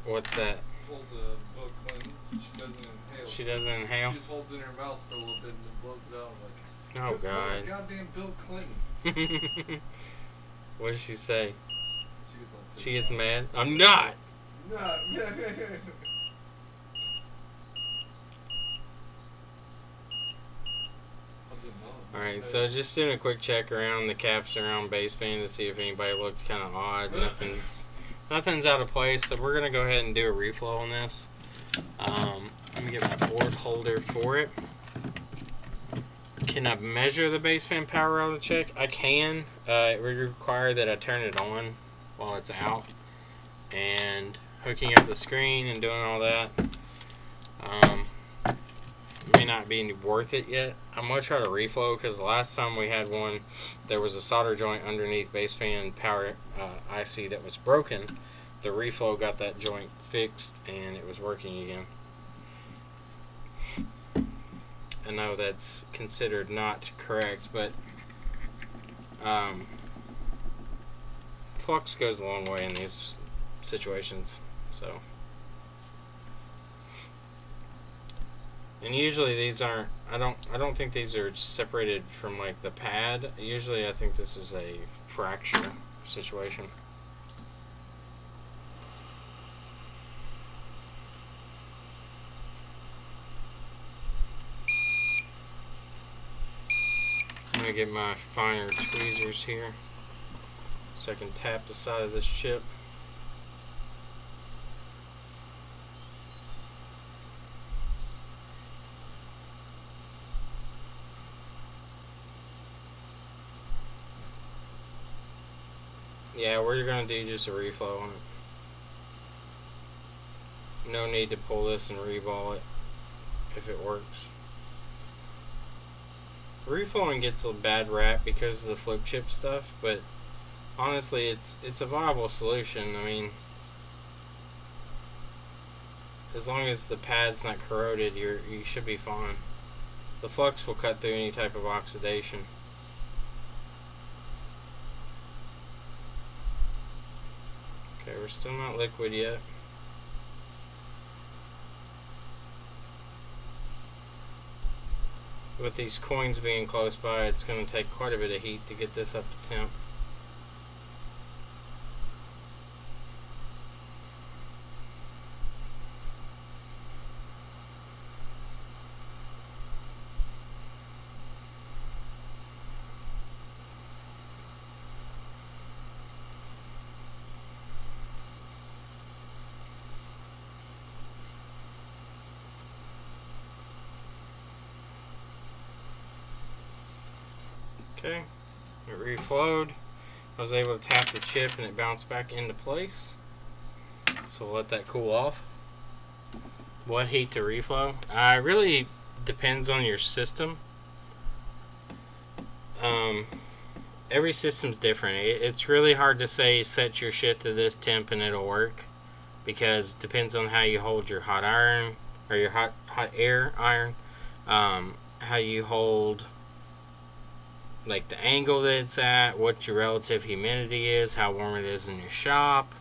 What's that? Pulls a Bill Clinton. She doesn't inhale. She doesn't inhale? She just holds it in her mouth for a little bit and then blows it out. I'm like, Oh, God. Goddamn Bill Clinton. What does she say? She She gets mad? I'm not! Nah. Alright, so just doing a quick check around the caps around baseband to see if anybody looked kind of odd. Nothing's out of place, so we're going to go ahead and do a reflow on this. Let me get my board holder for it. Can I measure the baseband power auto check? I can. It would require that I turn it on while it's out. And hooking up the screen and doing all that. May not be worth it yet. I'm going to try to reflow because the last time we had one, there was a solder joint underneath baseband power IC that was broken. The reflow got that joint fixed and it was working again. I know that's considered not correct, but flux goes a long way in these situations. So, and usually these aren't. I don't think these are separated from like the pad. Usually, I think this is a fracture situation. I'm gonna get my finer tweezers here so I can tap the side of this chip. Yeah, we're gonna do just a reflow on it. No need to pull this and reball it if it works. Reflowing gets a bad rap because of the flip chip stuff, but honestly, it's a viable solution. I mean, as long as the pad's not corroded, you should be fine. The flux will cut through any type of oxidation. Okay, we're still not liquid yet. With these coins being close by, it's going to take quite a bit of heat to get this up to temp. Okay, it reflowed. I was able to tap the chip and it bounced back into place. So we'll let that cool off. What heat to reflow? It really depends on your system. Every system's different. It's really hard to say set your shit to this temp and it'll work, because it depends on how you hold your hot iron or your hot air iron, how you hold like the angle that it's at, what your relative humidity is, how warm it is in your shop,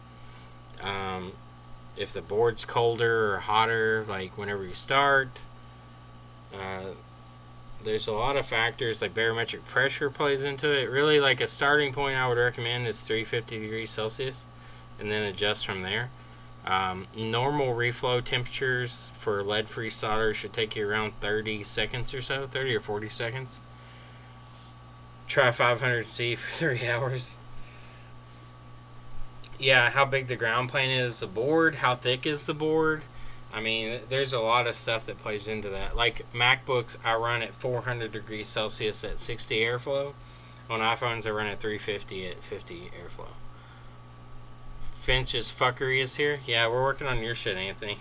if the board's colder or hotter, like whenever you start. There's a lot of factors, like barometric pressure plays into it. Really, like a starting point I would recommend is 350 degrees Celsius and then adjust from there. Normal reflow temperatures for lead-free solder should take you around 30 seconds or so, 30 or 40 seconds. Try 500C for 3 hours. Yeah, how big the ground plane is, the board, how thick is the board. I mean, there's a lot of stuff that plays into that. Like MacBooks, I run at 400 degrees Celsius at 60 airflow. On iPhones, I run at 350 at 50 airflow. Finch's fuckery is here. Yeah, we're working on your shit, Anthony.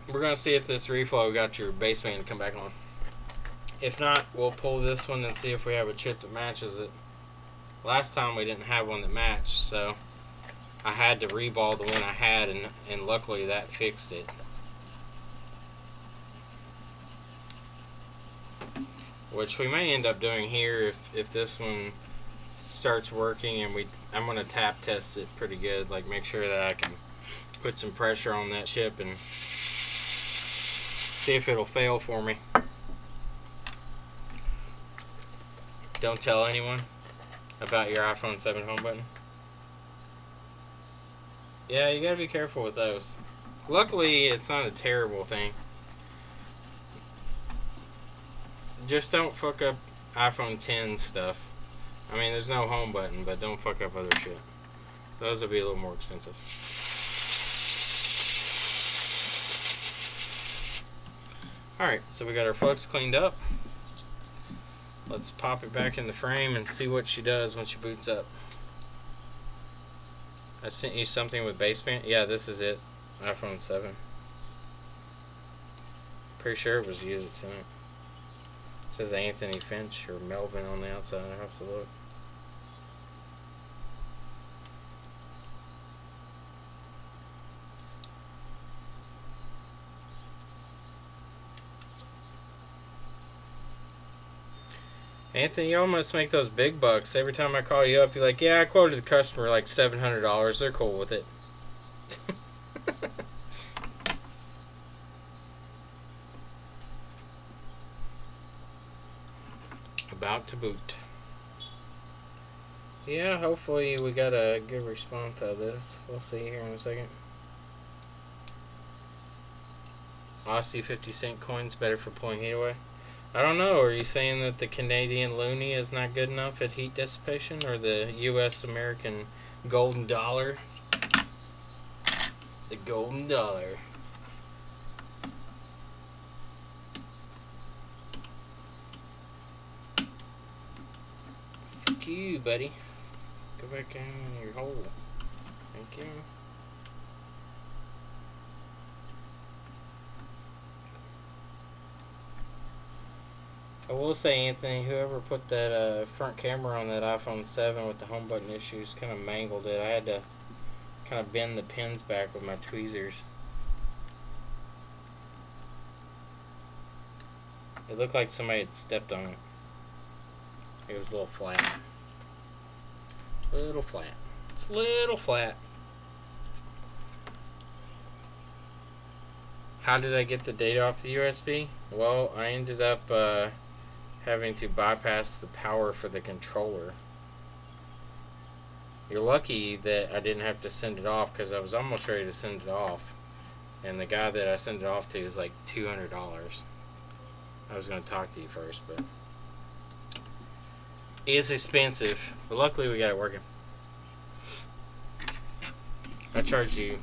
We're going to see if this reflow got your baseband to come back on. If not, we'll pull this one and see if we have a chip that matches it. Last time we didn't have one that matched, so I had to reball the one I had, and luckily that fixed it. Which we may end up doing here if this one starts working, and I'm gonna tap test it pretty good, like make sure that I can put some pressure on that chip and see if it'll fail for me. Don't tell anyone about your iPhone 7 home button. Yeah, you gotta be careful with those. Luckily, it's not a terrible thing. Just don't fuck up iPhone 10 stuff. I mean, there's no home button, but don't fuck up other shit. Those will be a little more expensive. Alright, so we got our flux cleaned up. Let's pop it back in the frame and see what she does when she boots up. I sent you something with baseband. Yeah, this is it. iPhone 7. Pretty sure it was you that sent it. It says Anthony Finch or Melvin on the outside. I have to look. Anthony, you almost make those big bucks. Every time I call you up, you're like, yeah, I quoted the customer like $700. They're cool with it. About to boot. Yeah, hopefully we got a good response out of this. We'll see here in a second. Aussie 50-cent coins better for pulling heat away. I don't know. Are you saying that the Canadian loonie is not good enough at heat dissipation, or the U.S. American golden dollar? The golden dollar. Fuck you, buddy. Go back in your hole. Thank you. I will say, Anthony, whoever put that front camera on that iPhone 7 with the home button issues kind of mangled it. I had to kind of bend the pins back with my tweezers. It looked like somebody had stepped on it. It was a little flat. Little flat. It's a little flat. How did I get the data off the USB? Well, I ended up having to bypass the power for the controller. You're lucky that I didn't have to send it off, because I was almost ready to send it off, and the guy that I sent it off to is like $200. I was going to talk to you first, but it is expensive, but luckily we got it working. I charged you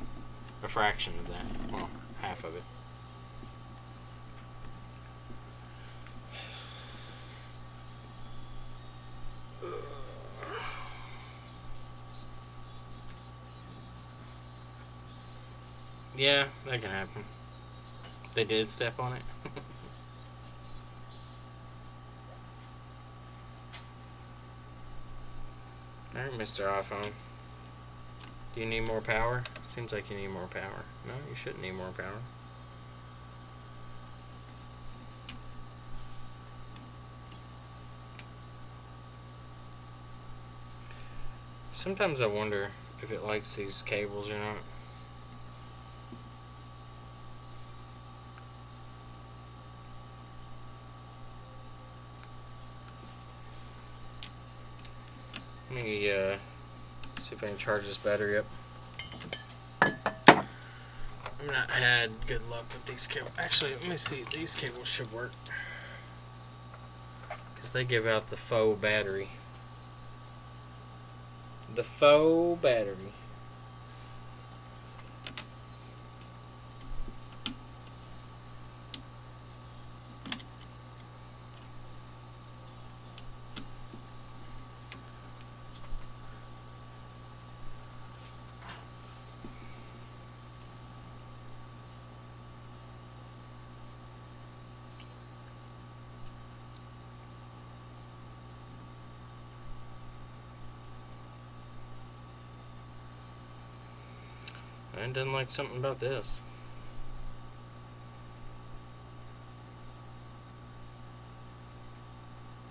a fraction of that, well, half of it. Yeah, that can happen. They did step on it. Alright, Mr. iPhone. Do you need more power? Seems like you need more power. No, you shouldn't need more power. Sometimes I wonder if it likes these cables or not. Let me see if I can charge this battery up. I've not had good luck with these cables. Actually, let me see. These cables should work, because they give out the faux battery. The faux battery. I didn't like something about this.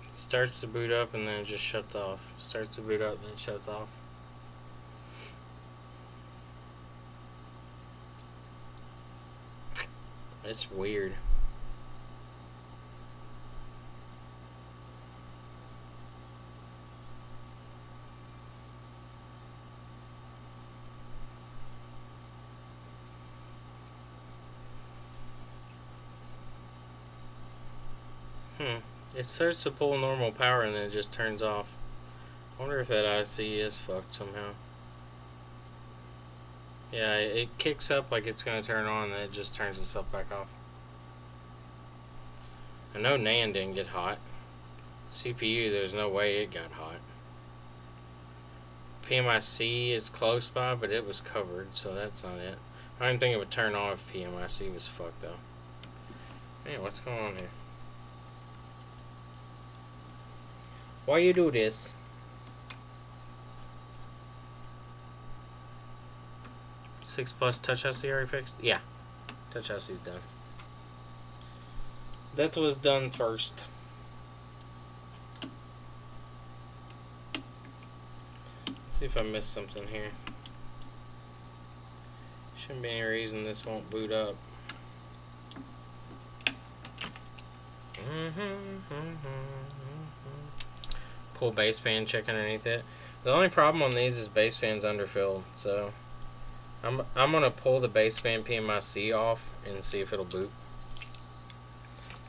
It's starts to boot up and then it just shuts off. Starts to boot up and then it shuts off. It's weird. It starts to pull normal power and then it just turns off. I wonder if that IC is fucked somehow. Yeah, it kicks up like it's going to turn on and then it just turns itself back off. I know NAND didn't get hot. CPU, there's no way it got hot. PMIC is close by, but it was covered, so that's not it. I don't think it would turn off if PMIC was fucked though. Man, what's going on here? Why you do this? 6+ Touch IC already fixed? Yeah. Touch IC's done. That was done first. Let's see if I missed something here. Shouldn't be any reason this won't boot up. Pull baseband, check underneath it. The only problem on these is baseband's underfilled, so I'm gonna pull the baseband PMIC off and see if it'll boot.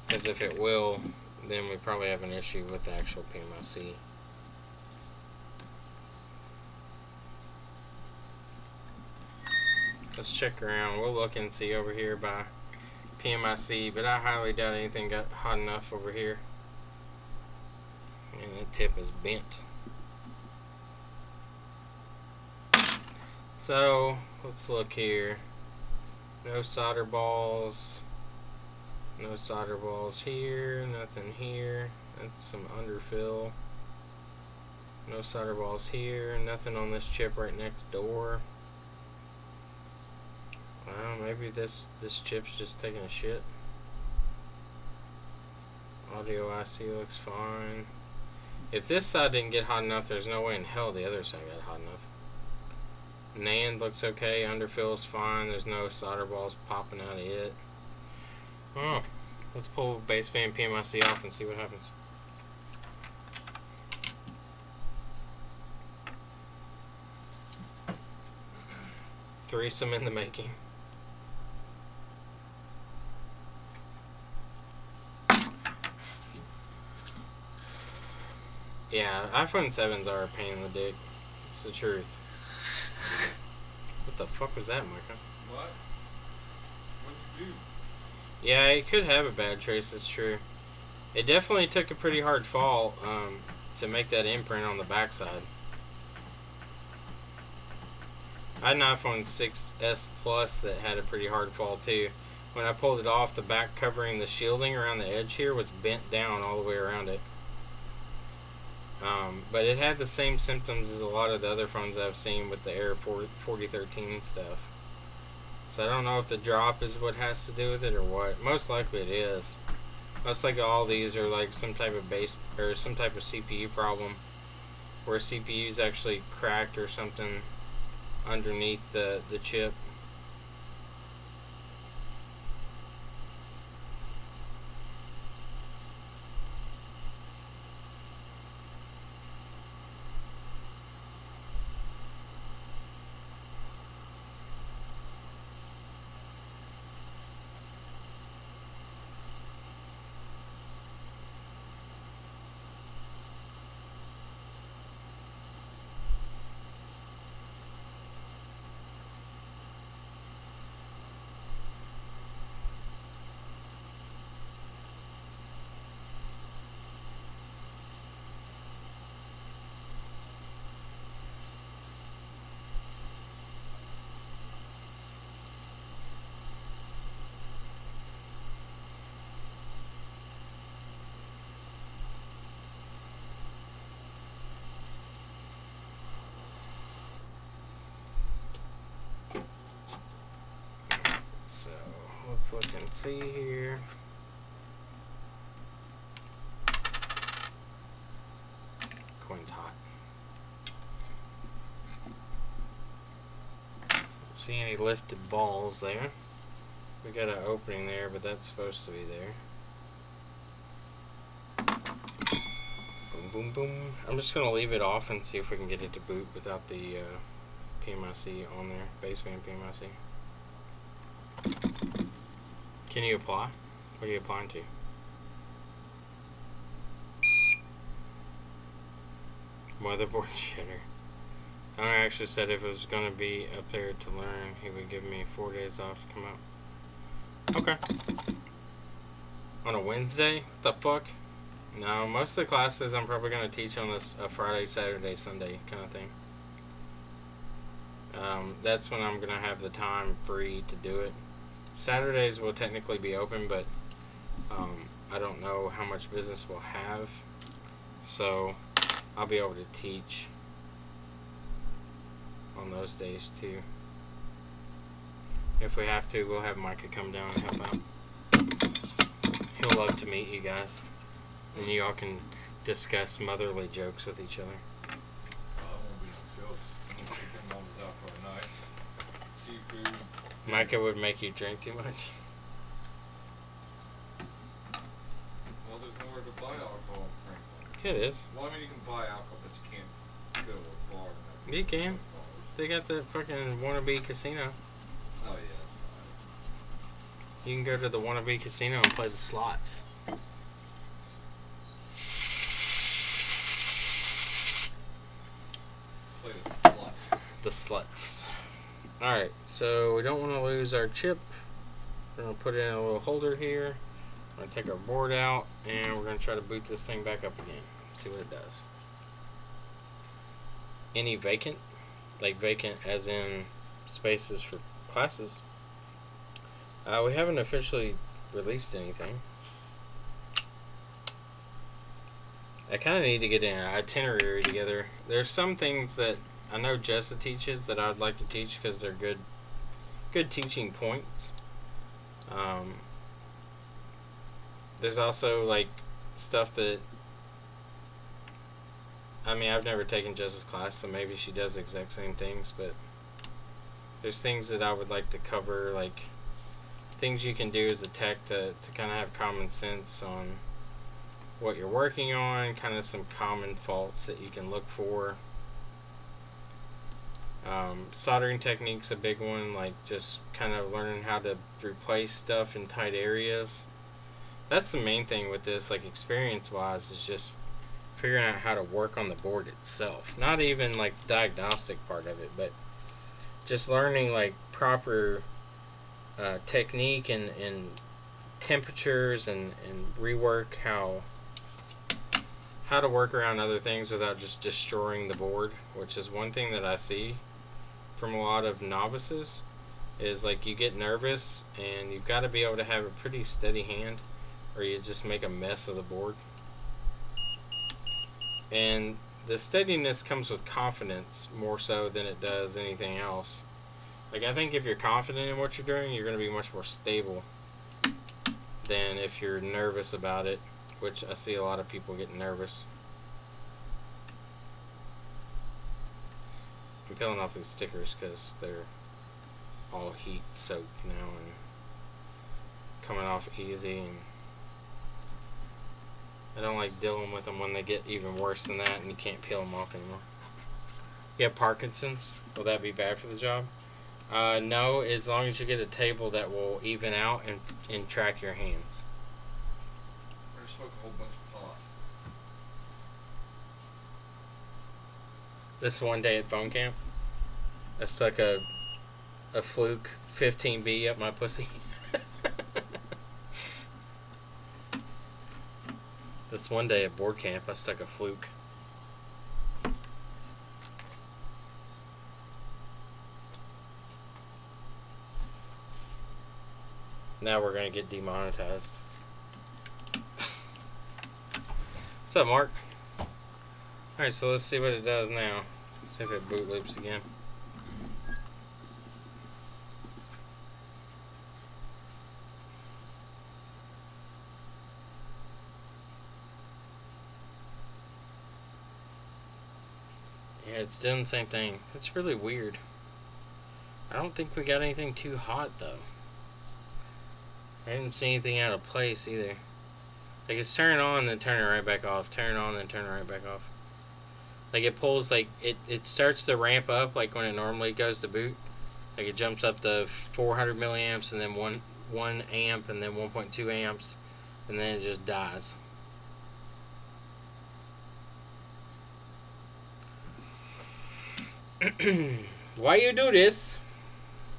Because if it will, then we probably have an issue with the actual PMIC. Let's check around. We'll look and see over here by PMIC, but I highly doubt anything got hot enough over here. And the tip is bent. So let's look here. No solder balls. No solder balls here. Nothing here. That's some underfill. No solder balls here. Nothing on this chip right next door. Well, maybe this chip's just taking a shit. Audio IC looks fine. If this side didn't get hot enough, there's no way in hell the other side got hot enough. NAND looks okay. Underfill's fine. There's no solder balls popping out of it. Oh, let's pull baseband PMIC off and see what happens. Threesome in the making. Yeah, iPhone 7s are a pain in the dick. It's the truth. What the fuck was that, Micah? What? What'd you do? Yeah, it could have a bad trace, it's true. It definitely took a pretty hard fall to make that imprint on the backside. I had an iPhone 6s Plus that had a pretty hard fall too. When I pulled it off, the back covering the shielding around the edge here was bent down all the way around it. But it had the same symptoms as a lot of the other phones I've seen with the Air 4013 stuff. So I don't know if the drop is what has to do with it or what. Most likely it is. Most likely all these are like some type of base or some type of CPU problem where CPU's actually cracked or something underneath the chip. So let's look and see here. see any lifted balls there. We got an opening there, but that's supposed to be there. Boom, boom, boom. I'm just going to leave it off and see if we can get it to boot without the PMIC on there. Baseband PMIC. Can you apply? What are you applying to? Motherboard shitter. I actually said if it was going to be up there to learn, he would give me 4 days off to come out. Okay. On a Wednesday? What the fuck? No, most of the classes I'm probably going to teach on this Friday, Saturday, Sunday kind of thing. That's when I'm going to have the time free to do it. Saturdays will technically be open, but I don't know how much business we'll have. So I'll be able to teach on those days too. If we have to, we'll have Micah come down and help out. He'll love to meet you guys, and you all can discuss motherly jokes with each other. That won't be no jokes. Take them mamas out for a nice seafood. Micah would make you drink too much. Well, there's nowhere to buy alcohol, frankly. Yeah, it is. Well, I mean, you can buy alcohol, but you can't go to a bar. And You can. They got the fucking wannabe casino. Oh, yeah, that's fine. You can go to the wannabe casino and play the slots. Play the sluts. The sluts. Alright, so we don't want to lose our chip. We're going to put it in a little holder here. We're going to take our board out, and we're going to try to boot this thing back up again. See what it does. Any vacant? Like vacant as in spaces for classes? We haven't officially released anything. I kind of need to get an itinerary together. There's some things that I know Jessa teaches that I'd like to teach because they're good teaching points. There's also like stuff that, I mean, I've never taken Jessa's class, so maybe she does the exact same things, but there's things that I would like to cover, like things you can do as a tech to kind of have common sense on what you're working on, kind of some common faults that you can look for. Soldering technique's a big one, like just kind of learning how to replace stuff in tight areas. That's the main thing with this, like experience-wise, is just figuring out how to work on the board itself. Not even like the diagnostic part of it, but just learning like proper technique and temperatures and rework how to work around other things without just destroying the board, which is one thing that I see from a lot of novices, is like you get nervous and you've got to be able to have a pretty steady hand or you just make a mess of the board. And the steadiness comes with confidence more so than it does anything else. Like, I think if you're confident in what you're doing, you're going to be much more stable than if you're nervous about it, which I see a lot of people getting nervous. I'm peeling off these stickers because they're all heat soaked now and coming off easy, and I don't like dealing with them when they get even worse than that and you can't peel them off anymore. You have Parkinson's? Will that be bad for the job? No, as long as you get a table that will even out and track your hands. I just smoked a whole bunch of pot. This one day at phone camp, I stuck a Fluke 15B up my pussy. This one day at board camp, I stuck a Fluke. Now we're going to get demonetized. What's up, Mark? Alright, so let's see what it does now. See if it boot loops again. Yeah, it's doing the same thing. It's really weird. I don't think we got anything too hot though. I didn't see anything out of place either. Like it's turning on then turning right back off, turn on then turn right back off. Like it pulls, like it starts to ramp up like when it normally goes to boot. Like it jumps up to 400 milliamps and then 1 amp and then 1.2 amps and then it just dies. Why you do this?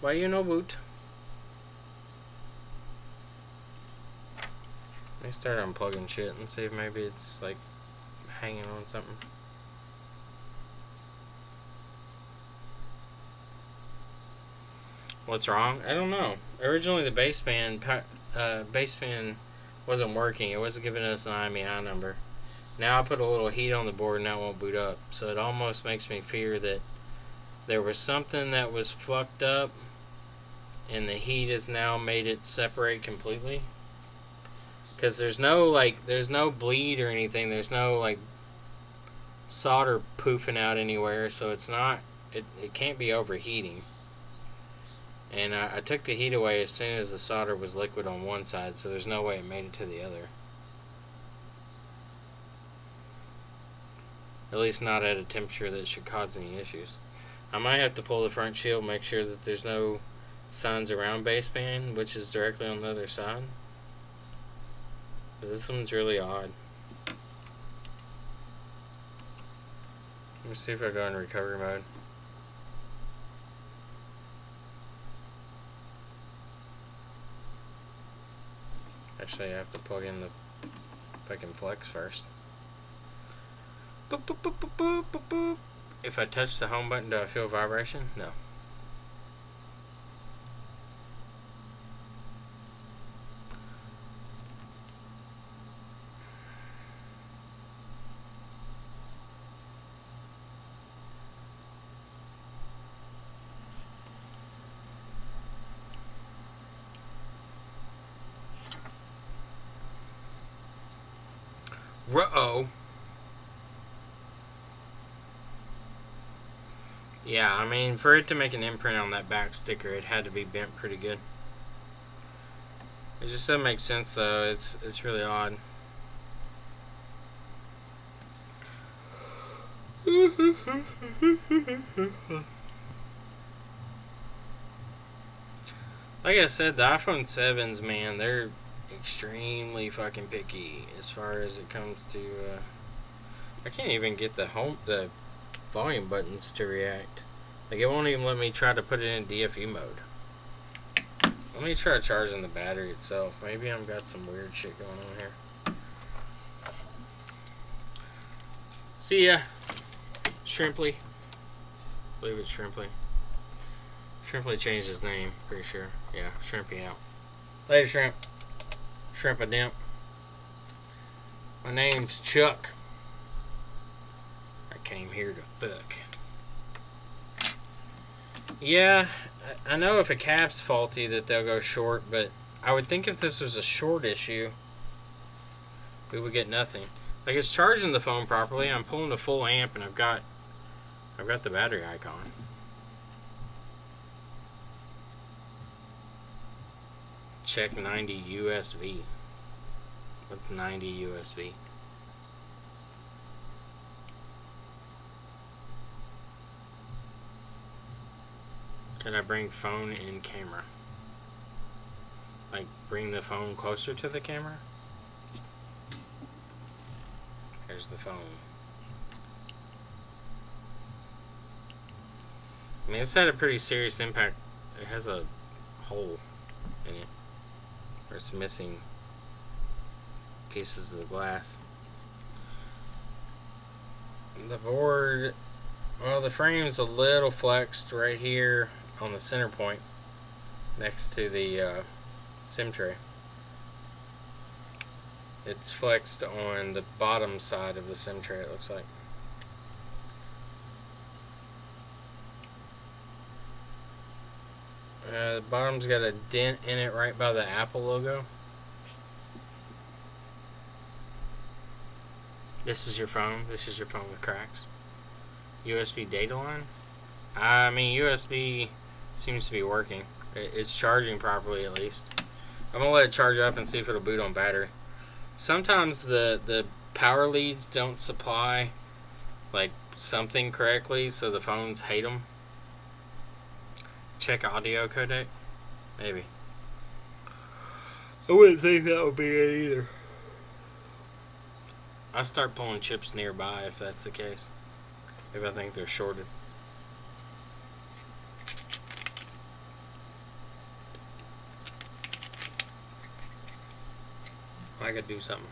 Why you no boot? Let me start unplugging shit and see if maybe it's like hanging on something. What's wrong? I don't know. Originally the baseband wasn't working. It wasn't giving us an IMEI number. Now I put a little heat on the board and that won't boot up. So it almost makes me fear that there was something that was fucked up and the heat has now made it separate completely. Because there's no bleed or anything. There's no like solder poofing out anywhere, so it's not, it can't be overheating. And I took the heat away as soon as the solder was liquid on one side, so there's no way it made it to the other. At least not at a temperature that should cause any issues. I might have to pull the front shield, make sure that there's no signs around baseband, which is directly on the other side. But this one's really odd. Let me see if I go in recovery mode. Actually, I have to plug in the fucking flex first. Boop, boop, boop, boop, boop, boop, boop. If I touch the home button, do I feel vibration? No. Ruh-oh. Yeah, I mean, for it to make an imprint on that back sticker, it had to be bent pretty good. It just doesn't make sense, though. It's really odd. Like I said, the iPhone 7s, man, they're extremely fucking picky as far as it comes to I can't even get the volume buttons to react. Like it won't even let me try to put it in DFE mode. Let me try charging the battery itself. Maybe I've got some weird shit going on here. See ya, Shrimply. I believe it's Shrimply. Shrimply changed his name, pretty sure. Yeah, Shrimpy out. Later, Shrimp. Shrimp a dimp. My name's Chuck. I came here to fuck. Yeah, I know if a cap's faulty that they'll go short, but I would think if this was a short issue, we would get nothing. Like it's charging the phone properly. I'm pulling the full amp, and I've got the battery icon. Check 90 USB. What's 90 USB? Can I bring phone in camera? Like bring the phone closer to the camera? Here's the phone. I mean, it's had a pretty serious impact. It has a hole in it. It's missing pieces of the glass. The board, well, the frame's a little flexed right here on the center point next to the SIM tray. It's flexed on the bottom side of the SIM tray, it looks like. The bottom's got a dent in it right by the Apple logo. This is your phone. This is your phone with cracks. USB data line. I mean, USB Seems to be working. It's charging properly at least. I'm gonna let it charge up and see if it'll boot on battery. Sometimes the power leads don't supply like something correctly, so the phones hate them. Check audio codec, maybe. I wouldn't think that would be it either. I'll start pulling chips nearby if that's the case. If I think they're shorted. I gotta do something.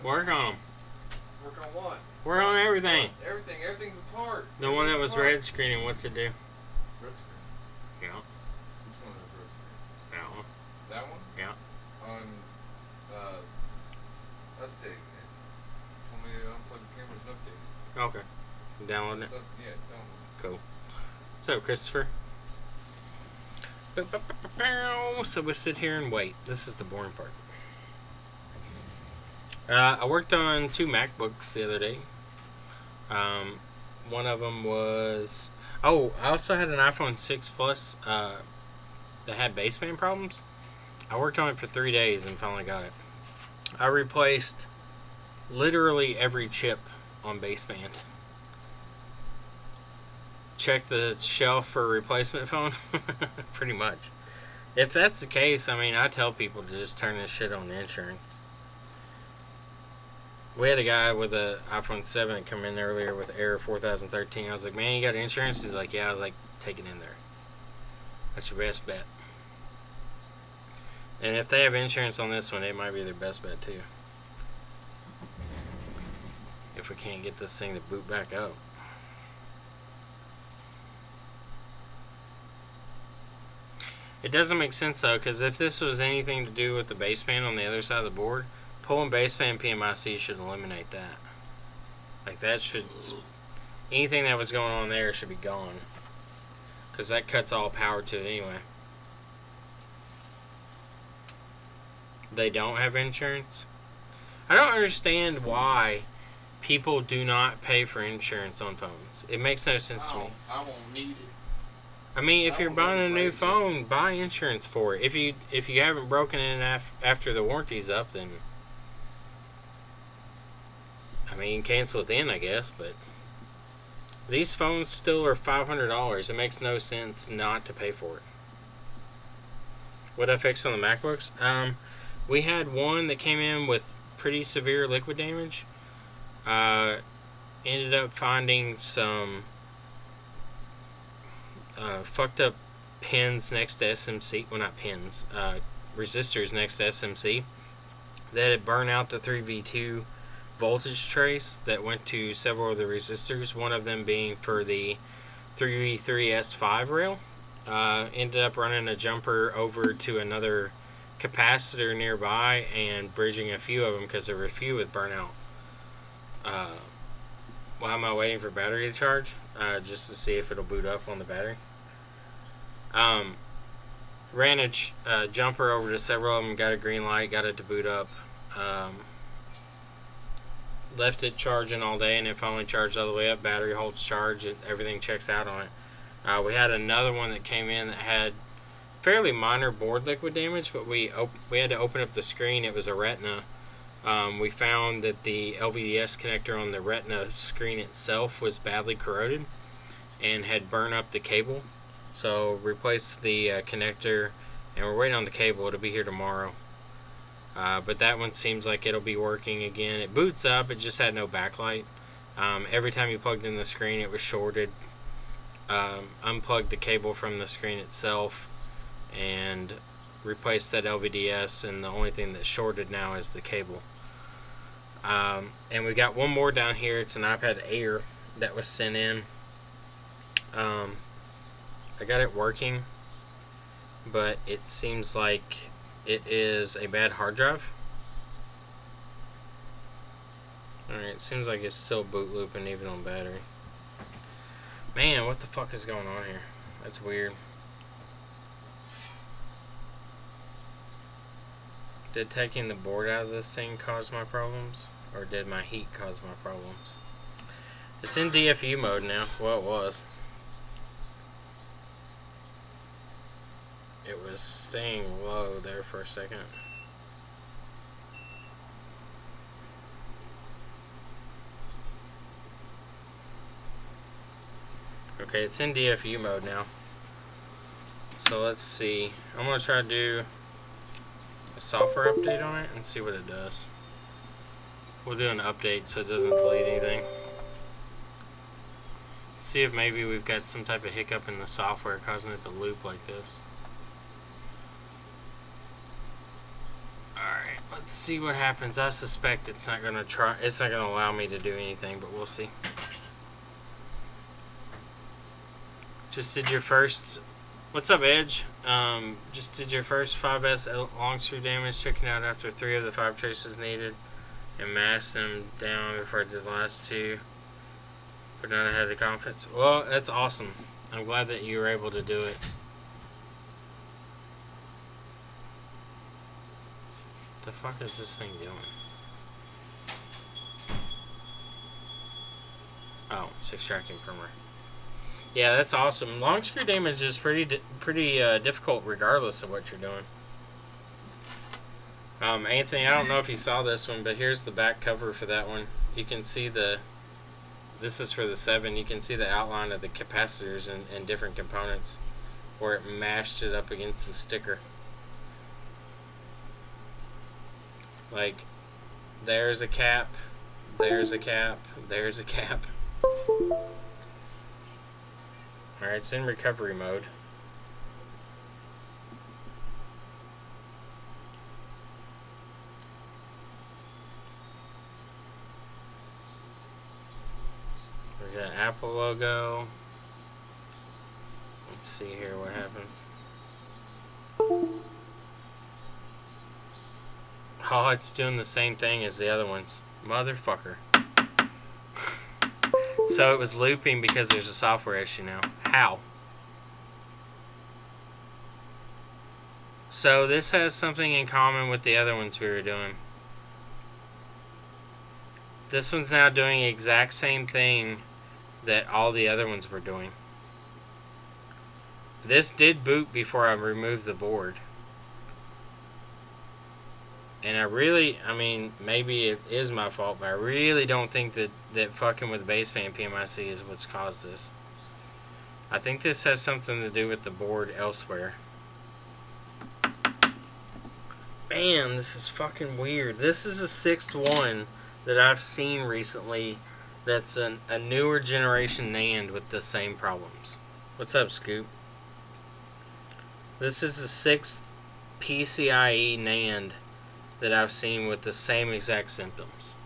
Work on them. Work on what? Work on everything. Everything's apart. The one that was red screening, what's it do? Red screen. Yeah. Which one is red screen? That one. That one? Yeah. On updating it. Told me to unplug the cameras and update it. Okay. You downloading it? Yeah, it's downloading. Cool. What's up, Christopher? So we sit here and wait. This is the boring part. I worked on 2 MacBooks the other day. One of them was... Oh, I also had an iPhone 6 Plus that had baseband problems. I worked on it for 3 days and finally got it. I replaced literally every chip on baseband. Check the shelf for a replacement phone. Pretty much. If that's the case, I mean, I tell people to just turn this shit on the insurance. We had a guy with an iPhone 7 come in earlier with error 4013. I was like, man, you got insurance? He's like, yeah. I was like, take it in there. That's your best bet. And if they have insurance on this one, it might be their best bet too. If we can't get this thing to boot back up. It doesn't make sense though, because if this was anything to do with the baseband on the other side of the board, pulling baseband PMIC should eliminate that. Like that should, anything that was going on there should be gone, because that cuts all power to it anyway. They don't have insurance. I don't understand why people do not pay for insurance on phones. It makes no sense to me. I won't need it. I mean, if you're buying a new phone, buy insurance for it. If you haven't broken in after the warranty's up, then I mean, you can cancel it then, I guess. But these phones still are $500. It makes no sense not to pay for it. What I fixed on the MacBooks? We had one that came in with pretty severe liquid damage. Ended up finding some fucked up pins next to SMC. Well, not pins. Resistors next to SMC that had burned out the 3V2 voltage trace that went to several of the resistors. One of them being for the 3V3S5 rail. Ended up running a jumper over to another capacitor nearby and bridging a few of them because there were a few with burnout. Why am I waiting for battery to charge? Just to see if it'll boot up on the battery. Ran a jumper over to several of them, got a green light, got it to boot up. Left it charging all day and it finally charged all the way up. Battery holds charge, everything checks out on it. We had another one that came in that had fairly minor board liquid damage, but we had to open up the screen. It was a Retina. We found that the LVDS connector on the Retina screen itself was badly corroded and had burned up the cable. So replaced the connector, and we're waiting on the cable. It'll be here tomorrow. But that one seems like it'll be working again. It boots up. It just had no backlight. Every time you plugged in the screen, it was shorted. Unplugged the cable from the screen itself and replaced that LVDS, and the only thing that's shorted now is the cable. And we got one more down here. It's an iPad Air that was sent in. I got it working, but it seems like it is a bad hard drive. Alright, it seems like it's still boot looping even on battery. Man, what the fuck is going on here? That's weird. Did taking the board out of this thing cause my problems? Or did my heat cause my problems? It's in DFU mode now. Well, it was. It was staying low there for a second. Okay, it's in DFU mode now. So let's see. I'm going to try to do a software update on it and see what it does. We'll do an update so it doesn't delete anything. See if maybe we've got some type of hiccup in the software causing it to loop like this. Alright, let's see what happens. I suspect it's not gonna allow me to do anything, but we'll see. Just did your first, what's up Edge? Just did your first 5S long screw damage, checking out after 3 of the 5 traces needed and masked them down before I did the last 2. But now I had the confidence. Well, that's awesome. I'm glad that you were able to do it. What the fuck is this thing doing? Oh, it's extracting firmware. Yeah, that's awesome. Long screw damage is pretty difficult regardless of what you're doing. Anthony, I don't know if you saw this one, but here's the back cover for that one. You can see this is for the 7. You can see the outline of the capacitors and different components where it mashed it up against the sticker. Like, there's a cap, there's a cap, there's a cap. Alright, it's in recovery mode. There's an Apple logo. Let's see here what happens. Oh, it's doing the same thing as the other ones. Motherfucker. So it was looping because there's a software issue now. How? So this has something in common with the other ones we were doing. This one's now doing the exact same thing that all the other ones were doing. This did boot before I removed the board. And I mean, maybe it is my fault, but I really don't think that fucking with baseband PMIC is what's caused this. I think this has something to do with the board elsewhere. Man, this is fucking weird. This is the 6th one that I've seen recently that's a newer generation NAND with the same problems. What's up, Scoop? This is the 6th PCIe NAND that I've seen with the same exact symptoms.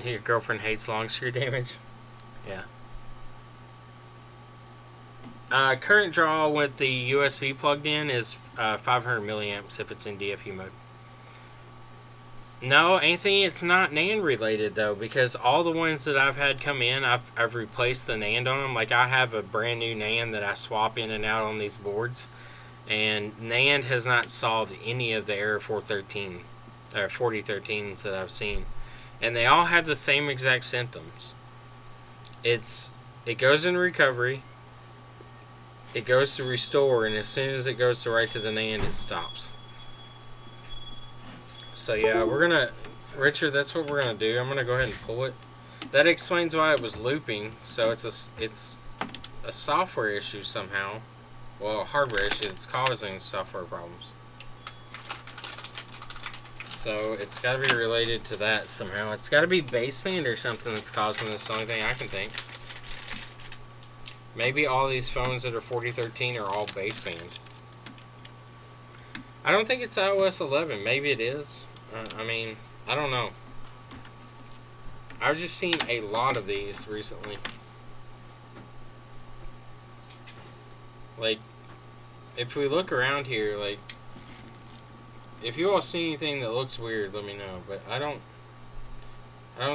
Your girlfriend hates long screw damage? Yeah. Current draw with the USB plugged in is 500 milliamps if it's in DFU mode. No, Anthony, it's not NAND related though, because all the ones that I've had come in, I've replaced the NAND on them. Like I have a brand new NAND that I swap in and out on these boards. And NAND has not solved any of the error 413 or 4013s that I've seen, and they all have the same exact symptoms. It goes in recovery, it goes to restore, and as soon as it goes to right to the NAND, it stops. So yeah, Richard, that's what we're gonna do. I'm gonna go ahead and pull it. That explains why it was looping. So it's a software issue somehow. Well, a hardware issue that's causing software problems. So it's got to be related to that somehow. It's got to be baseband or something that's causing this. The only thing I can think. Maybe all these phones that are 4013 are all baseband. I don't think it's iOS 11. Maybe it is. I mean, I don't know. I've just seen a lot of these recently. Like, if we look around here, like, if you all see anything that looks weird, let me know. But I don't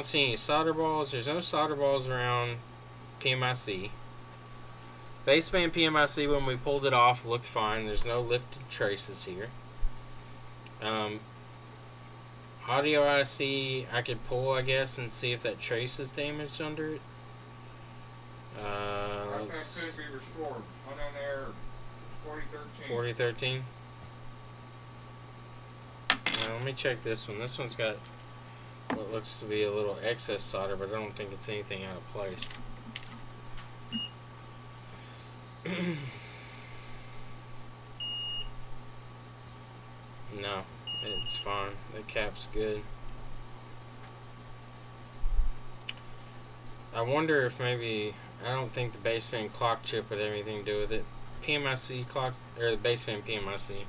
see any solder balls. There's no solder balls around PMIC. Baseband PMIC, when we pulled it off, looked fine. There's no lifted traces here. Audio IC, I could pull, I guess, and see if that trace is damaged under it. That could be restored. One on there, 4013. 4013. Now, let me check this one. This one's got what looks to be a little excess solder, but I don't think it's anything out of place. No, it's fine. The cap's good. I wonder if maybe, I don't think the baseband clock chip would have anything to do with it. PMIC clock, or the baseband PMIC.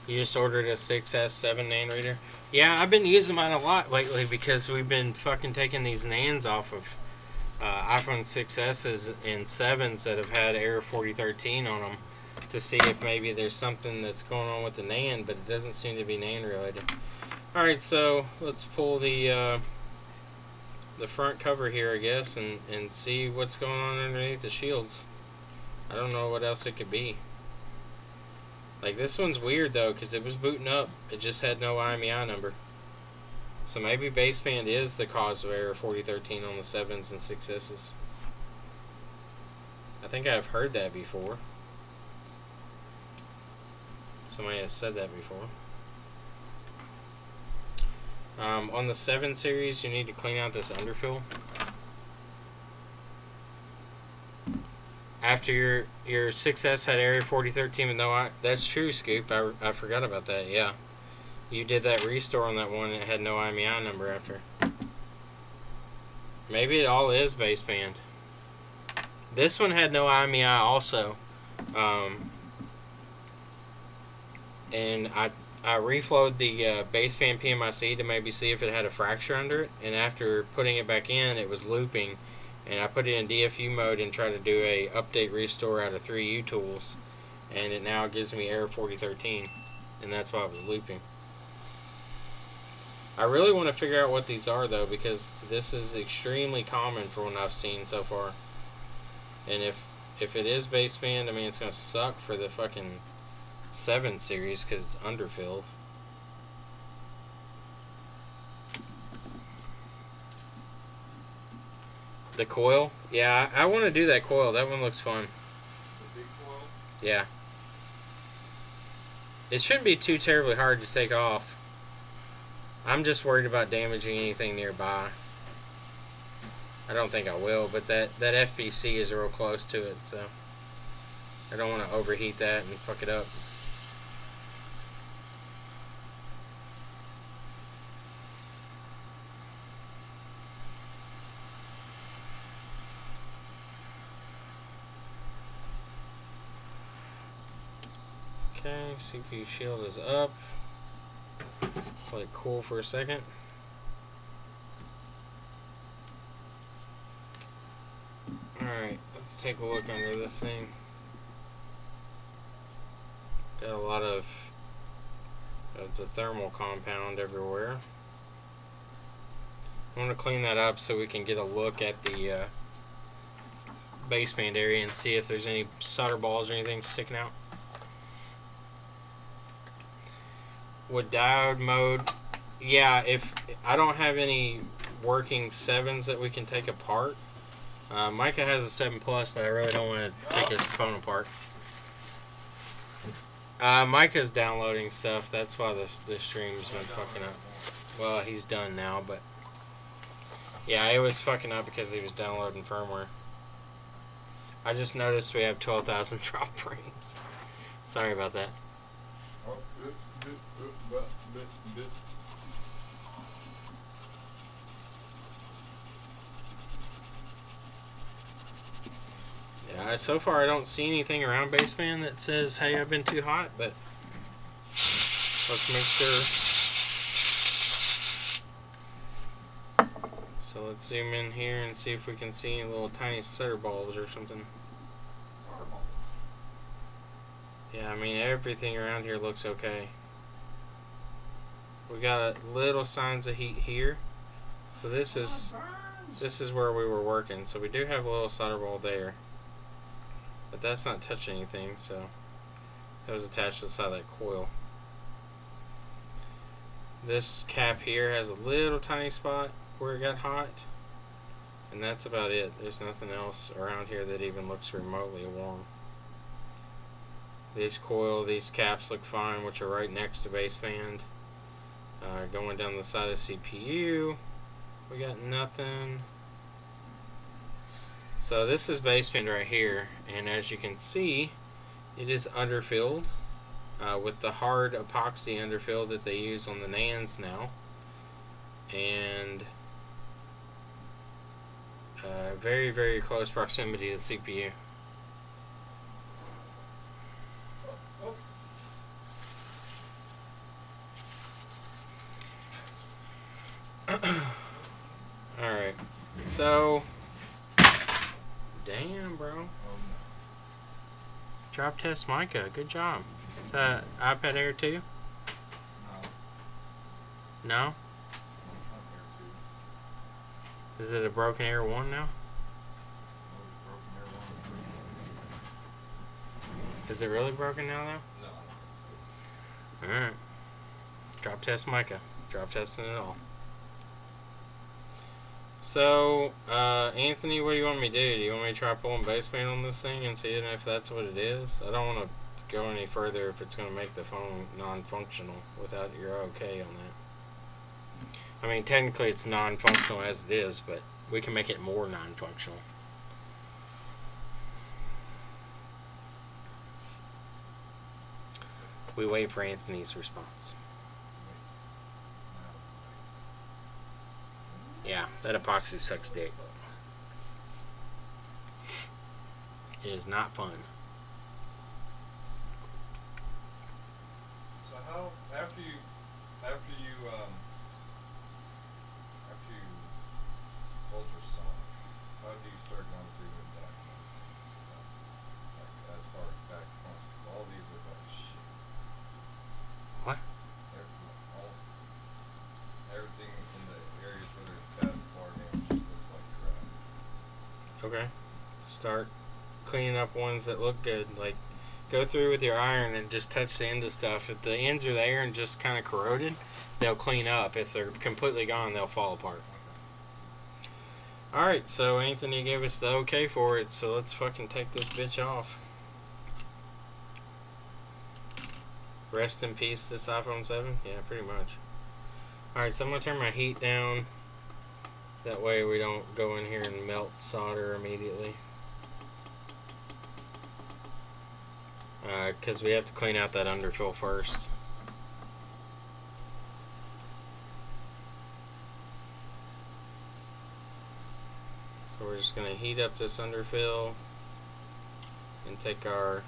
You just ordered a 6S7 NAND reader? Yeah, I've been using mine a lot lately because we've been fucking taking these NANDs off of iPhone 6S's and 7s that have had error 4013 on them to see if maybe there's something that's going on with the NAND, but it doesn't seem to be NAND related. Alright, so let's pull the front cover here, I guess, and see what's going on underneath the shields. I don't know what else it could be. Like, this one's weird, though, because it was booting up. It just had no IMEI number. So maybe baseband is the cause of error 4013 on the 7s and 6S's. I think I've heard that before. Somebody has said that before. On the 7 series, you need to clean out this underfill. After your 6S had error 4013 with no that's true, Scoop. I forgot about that. Yeah, you did that restore on that one and it had no IMEI number after. Maybe it all is baseband. This one had no IMEI also, and I reflowed the baseband PMIC to maybe see if it had a fracture under it, and after putting it back in, it was looping. And I put it in DFU mode and tried to do a update restore out of 3U tools, and it now gives me error 4013, and that's why it was looping. I really want to figure out what these are, though, because this is extremely common for what I've seen so far. And if it is baseband, I mean, it's gonna suck for the fucking 7 series because it's underfilled. The coil? Yeah, I want to do that coil. That one looks fun. The big coil? Yeah. It shouldn't be too terribly hard to take off. I'm just worried about damaging anything nearby. I don't think I will, but that FBC is real close to it, so I don't want to overheat that and fuck it up. Okay, CPU shield is up. Let it cool for a second. Alright, let's take a look under this thing. Got a lot of the thermal compound everywhere. I want to clean that up so we can get a look at the baseband area and see if there's any solder balls or anything sticking out. With diode mode, yeah, if I don't have any working 7s that we can take apart. Micah has a 7 Plus, but I really don't want to take his phone apart. Micah's downloading stuff, that's why the stream's been fucking up. Well, he's done now, but yeah, it was fucking up because he was downloading firmware. I just noticed we have 12,000 drop frames. Sorry about that. Yeah, so far I don't see anything around baseband that says, hey, I've been too hot, but let's make sure. So let's zoom in here and see if we can see any little tiny solder balls or something. Yeah, I mean, everything around here looks okay. We got little signs of heat here. So this is where we were working. So we do have a little solder ball there. But that's not touching anything, so that was attached to the side of that coil. This cap here has a little tiny spot where it got hot, and that's about it. There's nothing else around here that even looks remotely warm. These caps look fine, which are right next to baseband. Going down the side of CPU, we got nothing. So this is baseband right here, and as you can see, it is underfilled with the hard epoxy underfill that they use on the NANDs now, and very, very close proximity to the CPU. Alright, so damn, bro. Drop test Micah, good job. Is that iPad Air 2? No? Is it a broken Air 1 now? Is it really broken now, though? No. Alright. Drop test Micah. Drop testing it all. So, Anthony, what do you want me to do? Do you want me to try pulling baseband on this thing and seeing if that's what it is? I don't want to go any further if it's going to make the phone non-functional without your okay on that. I mean, technically it's non-functional as it is, but we can make it more non-functional. We wait for Anthony's response. Yeah, that epoxy sucks dick. It is not fun. So how after you ultrasonic, how do you start going through the diagnosing stuff? Like as far as back points, 'cause all these look like shit. What? Everything in the areas where there's bad bar damage just looks like crap. Okay. Start cleaning up ones that look good. Like, go through with your iron and just touch the end of stuff. If the ends are there and just kind of corroded, they'll clean up. If they're completely gone, they'll fall apart. Alright, so Anthony gave us the okay for it, so let's fucking take this bitch off. Rest in peace, this iPhone 7? Yeah, pretty much. Alright, so I'm going to turn my heat down. That way we don't go in here and melt solder immediately. Because we have to clean out that underfill first. So we're just going to heat up this underfill and take our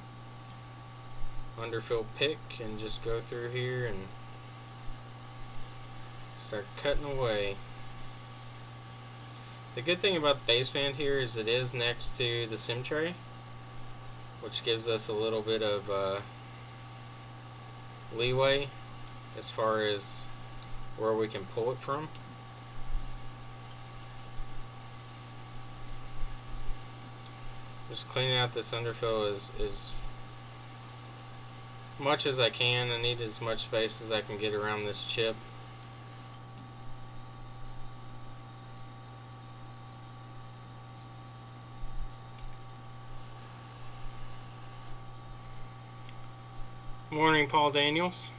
underfill pick and just go through here and start cutting away. The good thing about the baseband here is it is next to the SIM tray, which gives us a little bit of leeway as far as where we can pull it from. Just cleaning out this underfill as much as I can. I need as much space as I can get around this chip. Morning, Paul Daniels.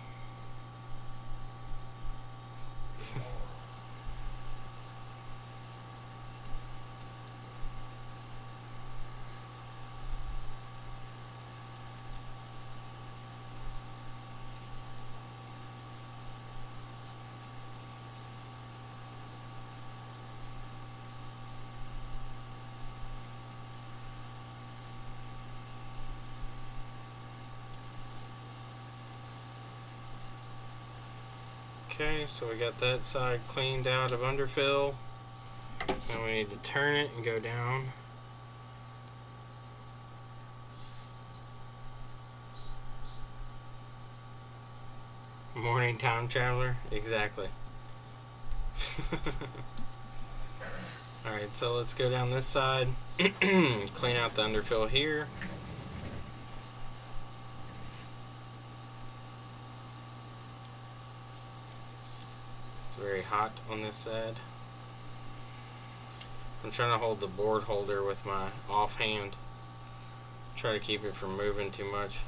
Okay, so we got that side cleaned out of underfill. Now we need to turn it and go down. Morning time traveler, exactly. Alright, so let's go down this side, clean out the underfill here. It's very hot on this side. I'm trying to hold the board holder with my offhand. Try to keep it from moving too much.